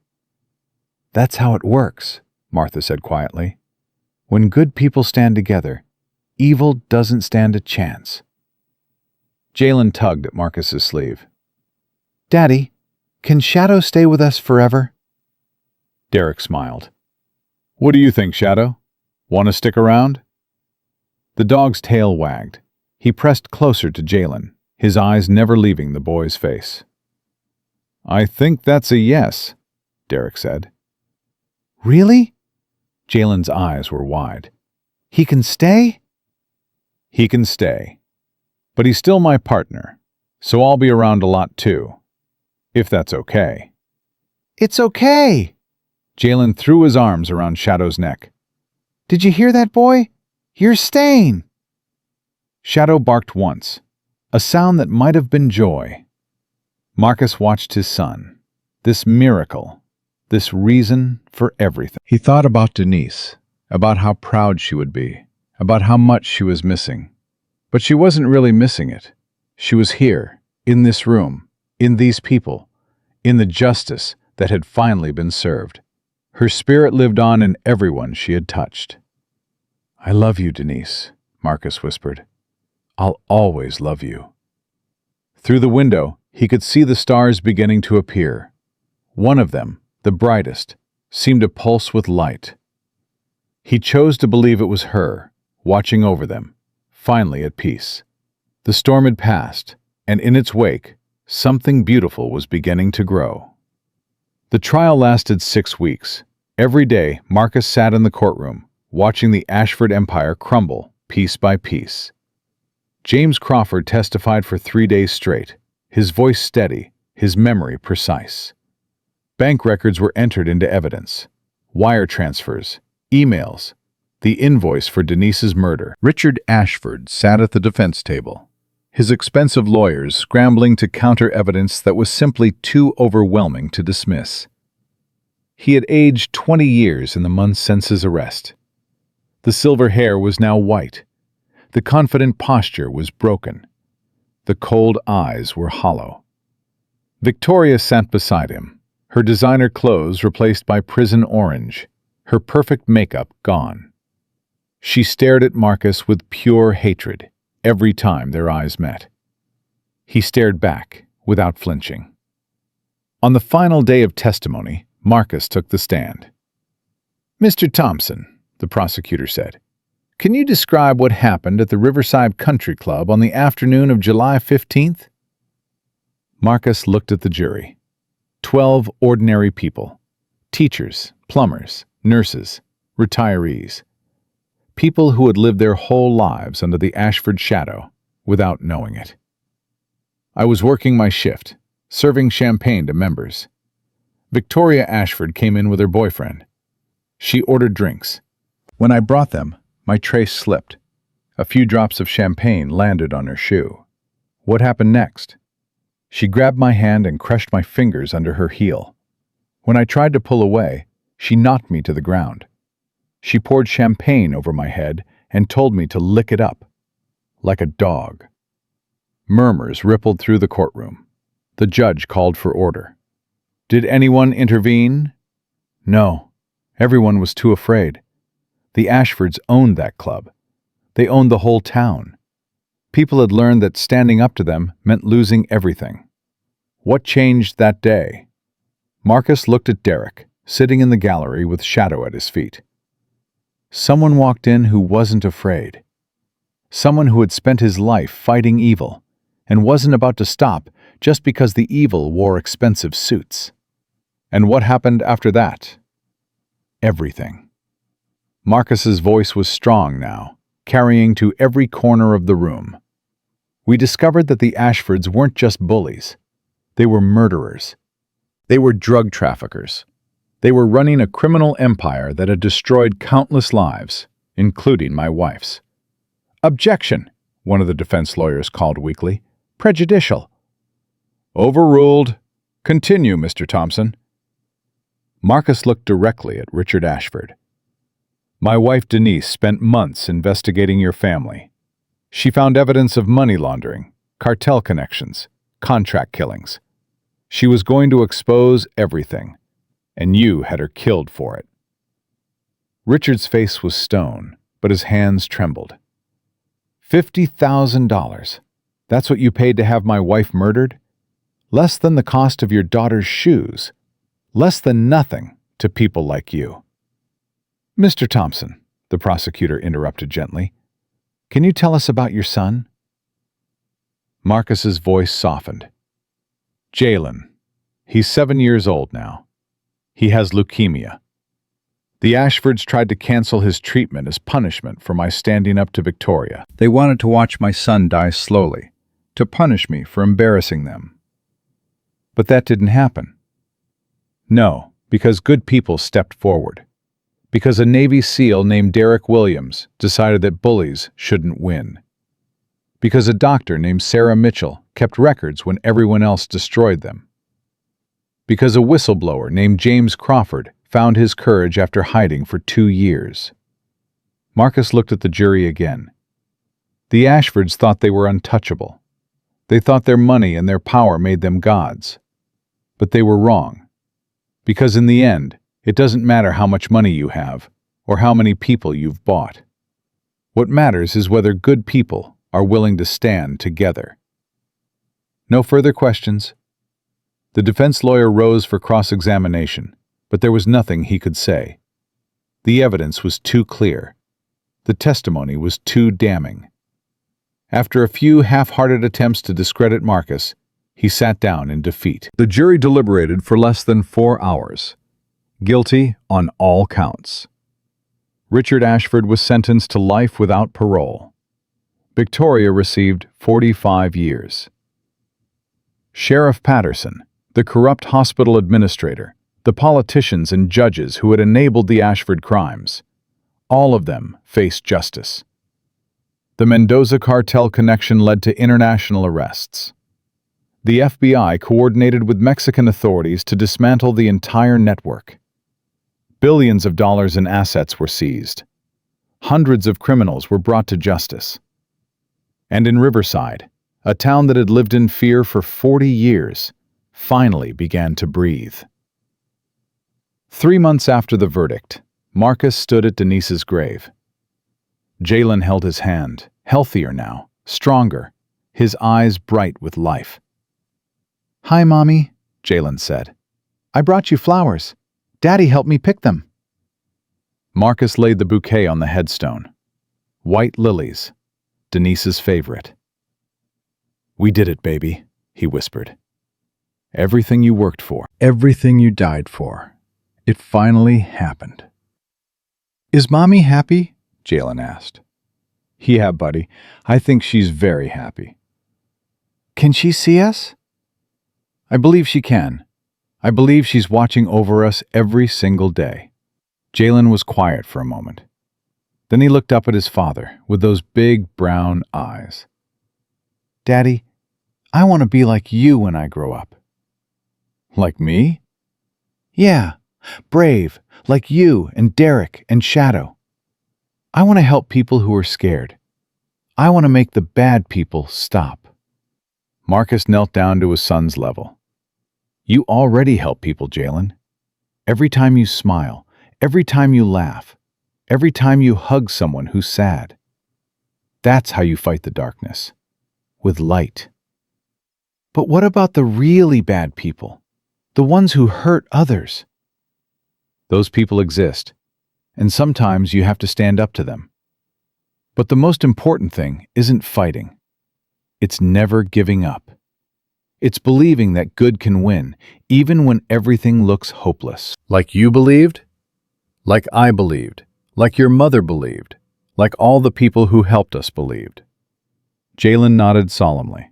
A: "That's how it works," Martha said quietly. "When good people stand together, evil doesn't stand a chance." Jalen tugged at Marcus's sleeve. "Daddy, can Shadow stay with us forever?" Derek smiled. "What do you think, Shadow? Want to stick around?" The dog's tail wagged. He pressed closer to Jalen, his eyes never leaving the boy's face. "I think that's a yes," Derek said. "Really?" Jalen's eyes were wide. "He can stay?" "He can stay. But he's still my partner, so I'll be around a lot too. If that's okay." "It's okay!" Jalen threw his arms around Shadow's neck. "Did you hear that, boy? You're staying!" Shadow barked once, a sound that might have been joy. Marcus watched his son, this miracle, this reason for everything. He thought about Denise, about how proud she would be, about how much she was missing. But she wasn't really missing it. She was here, in this room, in these people, in the justice that had finally been served. Her spirit lived on in everyone she had touched. "I love you, Denise," Marcus whispered. "I'll always love you." Through the window, he could see the stars beginning to appear. One of them, the brightest, seemed to pulse with light. He chose to believe it was her, watching over them, finally at peace. The storm had passed, and in its wake, something beautiful was beginning to grow. The trial lasted 6 weeks. Every day, Marcus sat in the courtroom, watching the Ashford Empire crumble piece by piece. James Crawford testified for 3 days straight, his voice steady, his memory precise. Bank records were entered into evidence. Wire transfers, emails, the invoice for Denise's murder. Richard Ashford sat at the defense table, his expensive lawyers scrambling to counter evidence that was simply too overwhelming to dismiss. He had aged 20 years in the months since his arrest. The silver hair was now white. The confident posture was broken. The cold eyes were hollow. Victoria sat beside him, her designer clothes replaced by prison orange, her perfect makeup gone. She stared at Marcus with pure hatred every time their eyes met. He stared back without flinching. On the final day of testimony, Marcus took the stand. "Mr. Thompson," the prosecutor said, "can you describe what happened at the Riverside Country Club on the afternoon of July 15th? Marcus looked at the jury. 12 ordinary people. Teachers, plumbers, nurses, retirees. People who had lived their whole lives under the Ashford shadow without knowing it. I was working my shift, serving champagne to members. Victoria Ashford came in with her boyfriend. She ordered drinks. When I brought them, my tray slipped. A few drops of champagne landed on her shoe. What happened next? She grabbed my hand and crushed my fingers under her heel. When I tried to pull away, she knocked me to the ground. She poured champagne over my head and told me to lick it up, like a dog. Murmurs rippled through the courtroom. The judge called for order. Did anyone intervene? No. Everyone was too afraid. The Ashfords owned that club. They owned the whole town. People had learned that standing up to them meant losing everything. What changed that day? Marcus looked at Derek, sitting in the gallery with Shadow at his feet. Someone walked in who wasn't afraid. Someone who had spent his life fighting evil and wasn't about to stop just because the evil wore expensive suits. And what happened after that? Everything. Marcus's voice was strong now, carrying to every corner of the room. We discovered that the Ashfords weren't just bullies. They were murderers. They were drug traffickers. They were running a criminal empire that had destroyed countless lives, including my wife's. "Objection," one of the defense lawyers called weakly. "Prejudicial." "Overruled. Continue, Mr. Thompson." Marcus looked directly at Richard Ashford. "My wife Denise spent months investigating your family. She found evidence of money laundering, cartel connections, contract killings. She was going to expose everything, and you had her killed for it." Richard's face was stone, but his hands trembled. $50,000. That's what you paid to have my wife murdered? Less than the cost of your daughter's shoes. Less than nothing to people like you. "Mr. Thompson," the prosecutor interrupted gently, "can you tell us about your son?" Marcus's voice softened. "Jalen. He's 7 years old now. He has leukemia. The Ashfords tried to cancel his treatment as punishment for my standing up to Victoria. They wanted to watch my son die slowly, to punish me for embarrassing them. But that didn't happen. No, because good people stepped forward. Because a Navy SEAL named Derek Williams decided that bullies shouldn't win. Because a doctor named Sarah Mitchell kept records when everyone else destroyed them. Because a whistleblower named James Crawford found his courage after hiding for 2 years. Marcus looked at the jury again. The Ashfords thought they were untouchable. They thought their money and their power made them gods. But they were wrong. Because in the end, it doesn't matter how much money you have or how many people you've bought. What matters is whether good people are willing to stand together. No further questions. The defense lawyer rose for cross-examination, but there was nothing he could say. The evidence was too clear. The testimony was too damning. After a few half-hearted attempts to discredit Marcus, he sat down in defeat. The jury deliberated for less than 4 hours. Guilty on all counts. Richard Ashford was sentenced to life without parole. Victoria received 45 years. Sheriff Patterson, the corrupt hospital administrator, the politicians and judges who had enabled the Ashford crimes, all of them faced justice. The Mendoza cartel connection led to international arrests. The FBI coordinated with Mexican authorities to dismantle the entire network. Billions of dollars in assets were seized. Hundreds of criminals were brought to justice. And in Riverside, a town that had lived in fear for 40 years, finally began to breathe. 3 months after the verdict, Marcus stood at Denise's grave. Jalen held his hand, healthier now, stronger, his eyes bright with life. "Hi, Mommy," Jalen said. "I brought you flowers. Daddy helped me pick them." Marcus laid the bouquet on the headstone. White lilies, Denise's favorite. "We did it, baby," he whispered. "Everything you worked for, everything you died for. It finally happened." "Is Mommy happy?" Jalen asked. "Yeah, buddy. I think she's very happy." "Can she see us?" "I believe she can. I believe she's watching over us every single day." Jalen was quiet for a moment. Then he looked up at his father with those big brown eyes. "Daddy, I want to be like you when I grow up." "Like me?" "Yeah, brave, like you and Derek and Shadow. I want to help people who are scared. I want to make the bad people stop." Marcus knelt down to his son's level. "You already help people, Jalen. Every time you smile, every time you laugh, every time you hug someone who's sad. That's how you fight the darkness. With light." "But what about the really bad people? The ones who hurt others?" "Those people exist. and sometimes you have to stand up to them. But the most important thing isn't fighting. It's never giving up. It's believing that good can win, even when everything looks hopeless.
B: Like you believed? Like I believed? Like your mother believed? Like all the people who helped us believed?
A: Jalen nodded solemnly.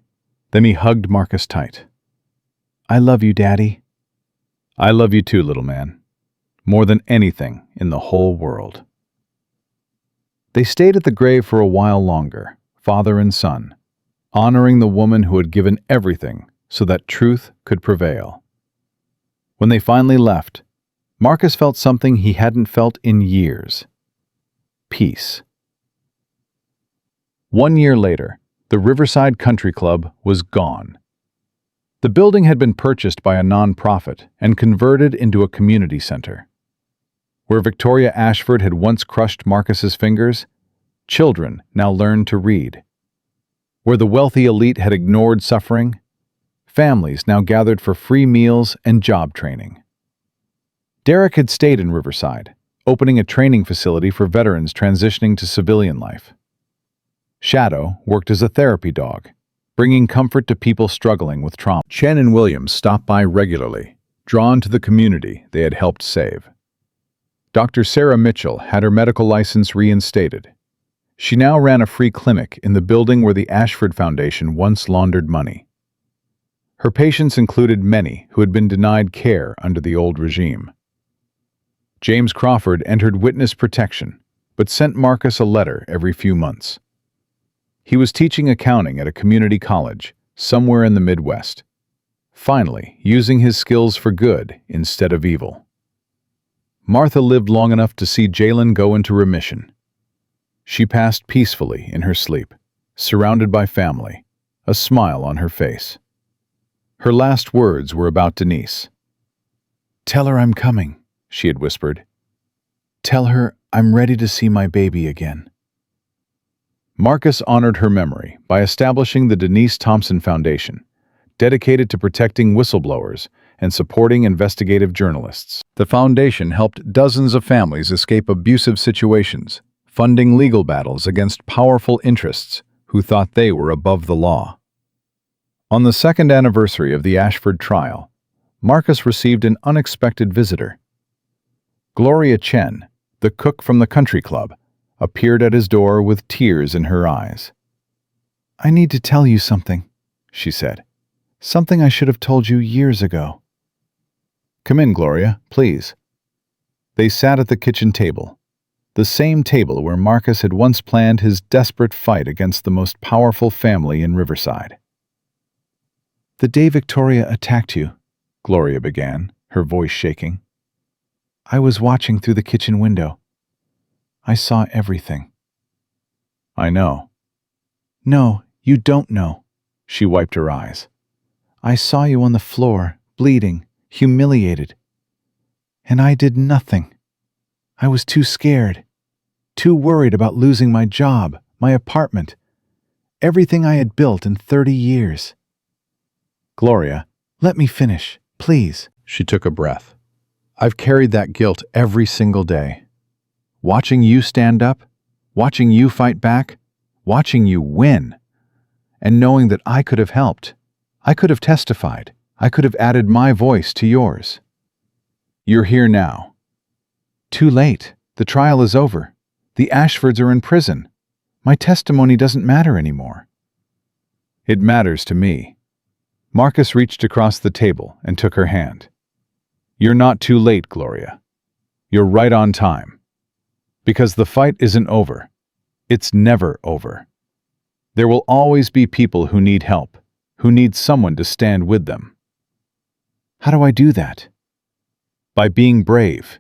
A: Then he hugged Marcus tight. I love you, Daddy. I love you too, little man. More than anything in the whole world. They stayed at the grave for a while longer, father and son, honoring the woman who had given everything so that truth could prevail. When they finally left, Marcus felt something he hadn't felt in years. Peace. 1 year later, the Riverside Country Club was gone. The building had been purchased by a non-profit and converted into a community center. Where Victoria Ashford had once crushed Marcus's fingers, children now learned to read. Where the wealthy elite had ignored suffering, families now gathered for free meals and job training. Derek had stayed in Riverside, opening a training facility for veterans transitioning to civilian life. Shadow worked as a therapy dog, bringing comfort to people struggling with trauma.
B: Chen and Williams stopped by regularly, drawn to the community they had helped save. Dr. Sarah Mitchell had her medical license reinstated. She now ran a free clinic in the building where the Ashford Foundation once laundered money. Her patients included many who had been denied care under the old regime. James Crawford entered witness protection, but sent Marcus a letter every few months. He was teaching accounting at a community college somewhere in the Midwest, finally using his skills for good instead of evil. Martha lived long enough to see Jalen go into remission. She passed peacefully in her sleep, surrounded by family, a smile on her face. Her last words were about Denise. "Tell her I'm coming," she had whispered. "Tell her I'm ready to see my baby again." Marcus honored her memory by establishing the Denise Thompson Foundation, dedicated to protecting whistleblowers and supporting investigative journalists. The foundation helped dozens of families escape abusive situations, funding legal battles against powerful interests who thought they were above the law. On the second anniversary of the Ashford trial, Marcus received an unexpected visitor. Gloria Chen, the cook from the country club, appeared at his door with tears in her eyes. "I need to tell you something," she said. "Something I should have told you years ago." "Come in, Gloria, please." They sat at the kitchen table, the same table where Marcus had once planned his desperate fight against the most powerful family in Riverside. "The day Victoria attacked you," Gloria began, her voice shaking, "I was watching through the kitchen window. I saw everything." "I know." "No, you don't know." She wiped her eyes. "I saw you on the floor, bleeding, humiliated. And I did nothing. I was too scared, too worried about losing my job, my apartment, everything I had built in 30 years. "Gloria, let me finish, please." She took a breath. "I've carried that guilt every single day. Watching you stand up, watching you fight back, watching you win, and knowing that I could have helped. I could have testified. I could have added my voice to yours. You're here now. Too late. The trial is over. The Ashfords are in prison. My testimony doesn't matter anymore." "It matters to me." Marcus reached across the table and took her hand. "You're not too late, Gloria. You're right on time. Because the fight isn't over. It's never over. There will always be people who need help, who need someone to stand with them." "How do I do that?" "By being brave.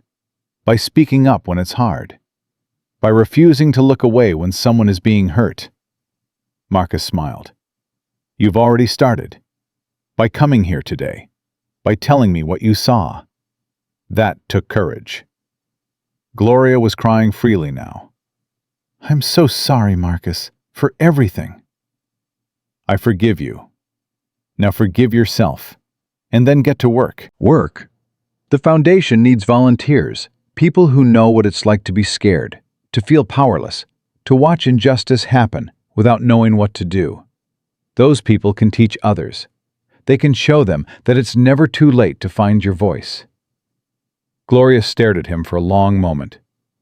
B: By speaking up when it's hard. By refusing to look away when someone is being hurt." Marcus smiled. "You've already started. By coming here today. By telling me what you saw. That took courage." Gloria was crying freely now. "I'm so sorry, Marcus, for everything." "I forgive you. Now forgive yourself, and then get to work." "Work? The foundation needs volunteers,
A: People who know what it's like to be scared, to feel powerless, to watch injustice happen without knowing what to do. Those people can teach others. They can show them that it's never too late to find your voice. Gloria stared at him for a long moment.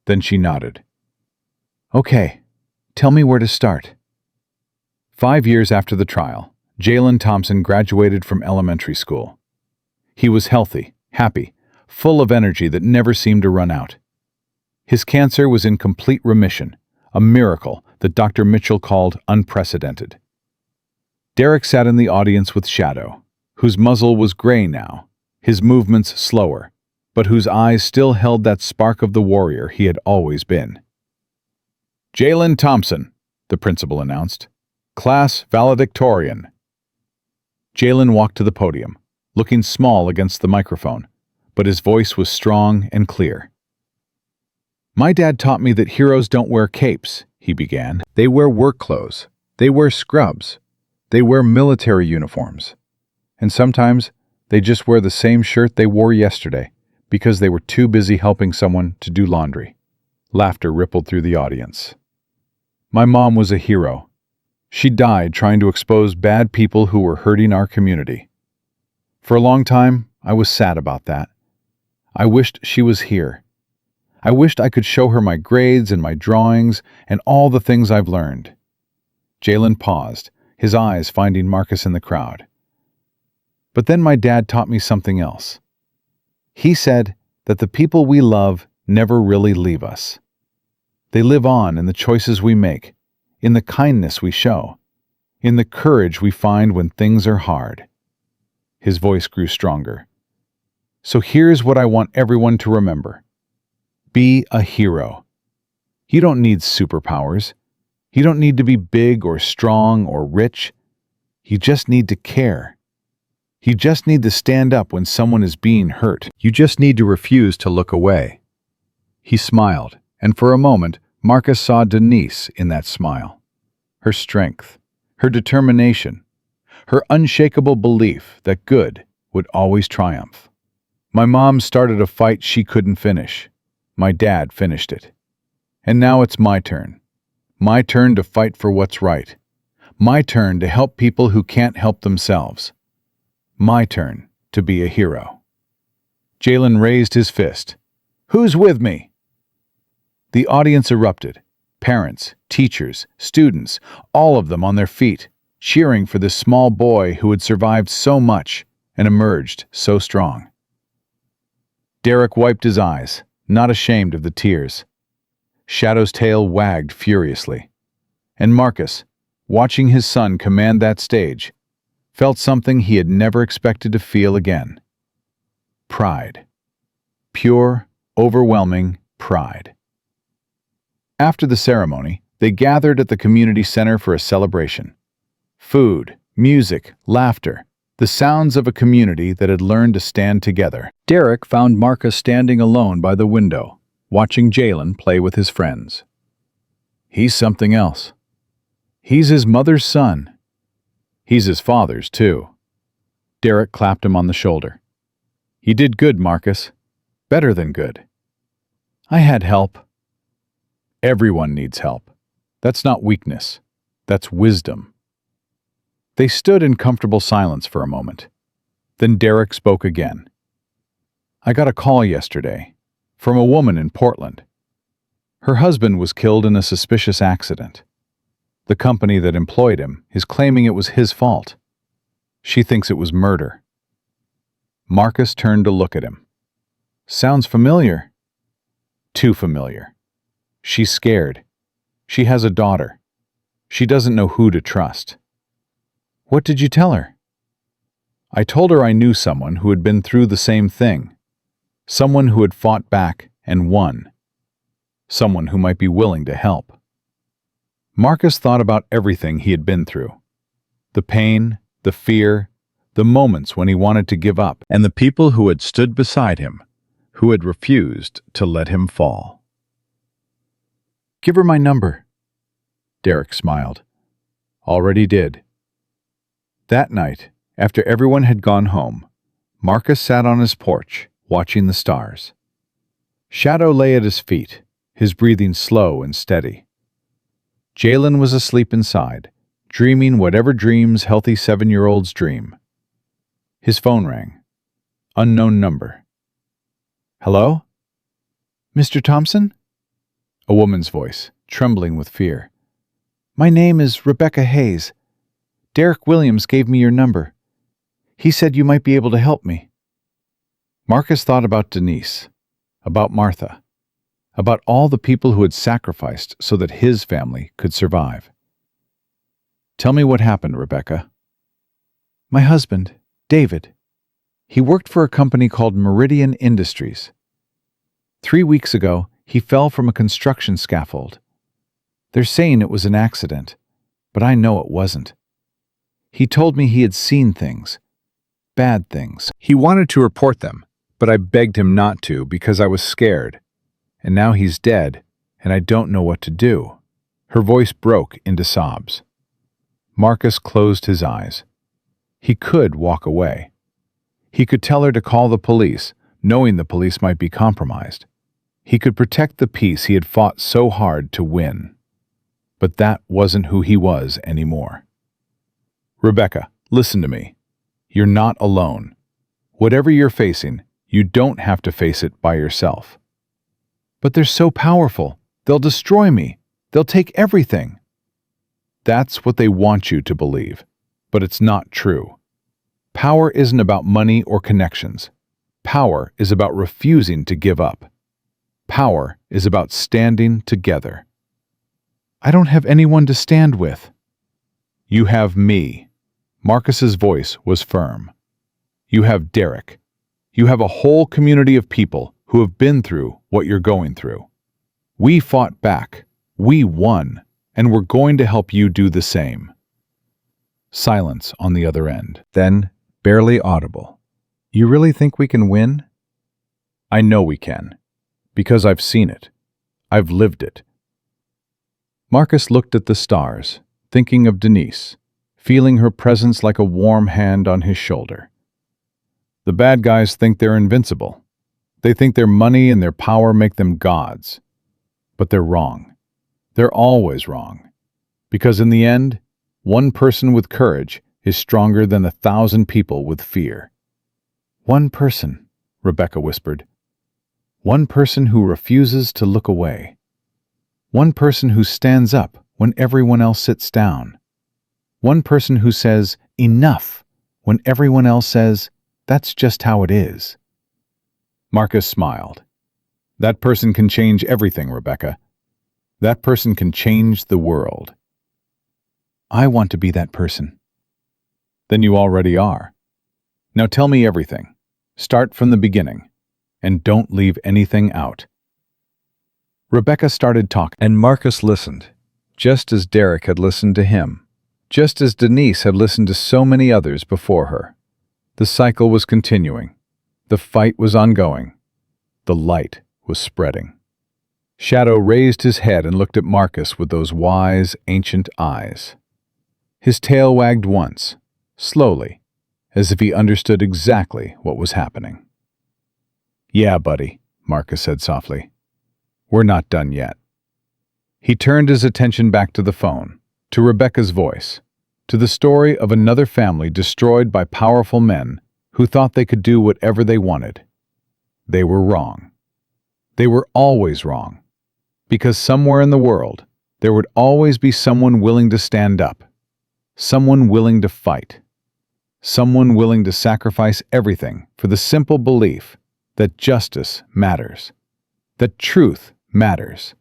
A: Then she nodded. Okay, tell me where to start. 5 years after the trial, Jalen Thompson graduated from elementary school. He was healthy, happy, full of energy that never seemed to run out. His cancer was in complete remission, a miracle that Dr. Mitchell called unprecedented. Derek sat in the audience with Shadow, whose muzzle was gray now, his movements slower, but whose eyes still held that spark of the warrior he had always been. Jalen Thompson, the principal announced. Class valedictorian. Jalen walked to the podium, looking small against the microphone, but his voice was strong and clear. My dad taught me that heroes don't wear capes, he began. They wear work clothes. They wear scrubs. They wear military uniforms. And sometimes they just wear the same shirt they wore yesterday because they were too busy helping someone to do laundry. Laughter rippled through the audience. My mom was a hero. She died trying to expose bad people who were hurting our community. For a long time, I was sad about that. I wished she was here. I wished I could show her my grades and my drawings and all the things I've learned. Jalen paused, his eyes finding Marcus in the crowd. But then my dad taught me something else. He said that the people we love never really leave us. They live on in the choices we make, in the kindness we show, in the courage we find when things are hard. His voice grew stronger. So here's what I want everyone to remember. Be a hero. You don't need superpowers. You don't need to be big or strong or rich. You just need to care. You just need to stand up when someone is being hurt. You just need to refuse to look away. He smiled, and for a moment, Marcus saw Denise in that smile. Her strength, her determination, her unshakable belief that good would always triumph. My mom started a fight she couldn't finish. My dad finished it. And now it's my turn. My turn to fight for what's right. My turn to help people who can't help themselves. My turn to be a hero. Jalen raised his fist. Who's with me? The audience erupted. Parents, teachers, students, all of them on their feet, cheering for this small boy who had survived so much and emerged so strong. Derek wiped his eyes, not ashamed of the tears. Shadow's tail wagged furiously. And Marcus, watching his son command that stage, felt something he had never expected to feel again. Pride. Pure, overwhelming pride. After the ceremony, they gathered at the community center for a celebration. Food, music, laughter, the sounds of a community that had learned to stand together. Derek found Marcus standing alone by the window, watching Jalen play with his friends. He's something else. He's his mother's son. He's his father's, too. Derek clapped him on the shoulder. You did good, Marcus. Better than good. I had help. Everyone needs help. That's not weakness. That's wisdom. They stood in comfortable silence for a moment. Then Derek spoke again. I got a call yesterday from a woman in Portland. Her husband was killed in a suspicious accident. The company that employed him is claiming it was his fault. She thinks it was murder. Marcus turned to look at him. Sounds familiar. Too familiar. She's scared. She has a daughter. She doesn't know who to trust. What did you tell her? I told her I knew someone who had been through the same thing. Someone who had fought back and won. Someone who might be willing to help. Marcus thought about everything he had been through. The pain, the fear, the moments when he wanted to give up, and the people who had stood beside him, who had refused to let him fall. Give her my number. Derek smiled. Already did. That night, after everyone had gone home, Marcus sat on his porch, watching the stars. Shadow lay at his feet, his breathing slow and steady. Jalen was asleep inside, dreaming whatever dreams healthy 7-year-olds dream. His phone rang. Unknown number. "Hello? Mr. Thompson?" A woman's voice, trembling with fear. "My name is Rebecca Hayes. Derek Williams gave me your number. He said you might be able to help me." Marcus thought about Denise, about Martha, about all the people who had sacrificed so that his family could survive. "Tell me what happened, Rebecca." "My husband, David. He worked for a company called Meridian Industries. 3 weeks ago, he fell from a construction scaffold. They're saying it was an accident, but I know it wasn't. He told me he had seen things, bad things. He wanted to report them, but I begged him not to because I was scared. And now he's dead, and I don't know what to do." Her voice broke into sobs. Marcus closed his eyes. He could walk away. He could tell her to call the police, knowing the police might be compromised. He could protect the peace he had fought so hard to win. But that wasn't who he was anymore. "Rebecca, listen to me. You're not alone. Whatever you're facing, you don't have to face it by yourself." "But they're so powerful. They'll destroy me. They'll take everything." That's what they want you to believe, but it's not true. Power isn't about money or connections. Power is about refusing to give up. Power is about standing together. "I don't have anyone to stand with." "You have me." Marcus's voice was firm. "You have Derek. You have a whole community of people who have been through what you're going through. We fought back. We won. And we're going to help you do the same." Silence on the other end. Then, barely audible. "You really think we can win?" "I know we can. Because I've seen it. I've lived it." Marcus looked at the stars, thinking of Denise, feeling her presence like a warm hand on his shoulder. The bad guys think they're invincible. They think their money and their power make them gods. But they're wrong. They're always wrong. Because in the end, one person with courage is stronger than 1,000 people with fear. "One person," Rebecca whispered. "One person who refuses to look away. One person who stands up when everyone else sits down. One person who says, 'Enough,' when everyone else says, 'That's just how it is.'" Marcus smiled. "That person can change everything, Rebecca. That person can change the world." "I want to be that person." "Then you already are. Now tell me everything. Start from the beginning. And don't leave anything out." Rebecca started talking, and Marcus listened, just as Derek had listened to him, just as Denise had listened to so many others before her. The cycle was continuing. The fight was ongoing. The light was spreading. Shadow raised his head and looked at Marcus with those wise, ancient eyes. His tail wagged once, slowly, as if he understood exactly what was happening. "Yeah, buddy," Marcus said softly. "We're not done yet." He turned his attention back to the phone, to Rebecca's voice, to the story of another family destroyed by powerful men who thought they could do whatever they wanted. They were wrong. They were always wrong. Because somewhere in the world, there would always be someone willing to stand up, someone willing to fight, someone willing to sacrifice everything for the simple belief that justice matters, that truth matters,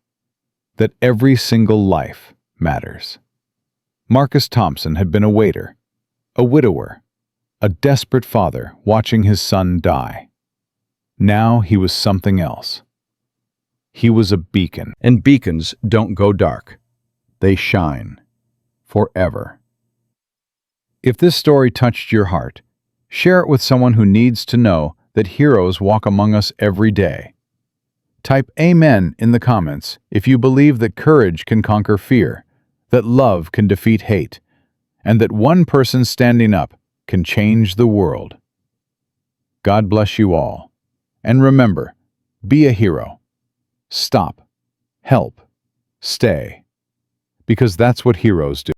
A: that every single life matters. Marcus Thompson had been a waiter, a widower, a desperate father watching his son die. Now he was something else. He was a beacon, and beacons don't go dark. They shine forever. If this story touched your heart, share it with someone who needs to know that heroes walk among us every day. Type Amen in the comments if you believe that courage can conquer fear, that love can defeat hate, and that one person standing up can change the world. God bless you all. And remember, be a hero. Stop. Help. Stay. Because that's what heroes do.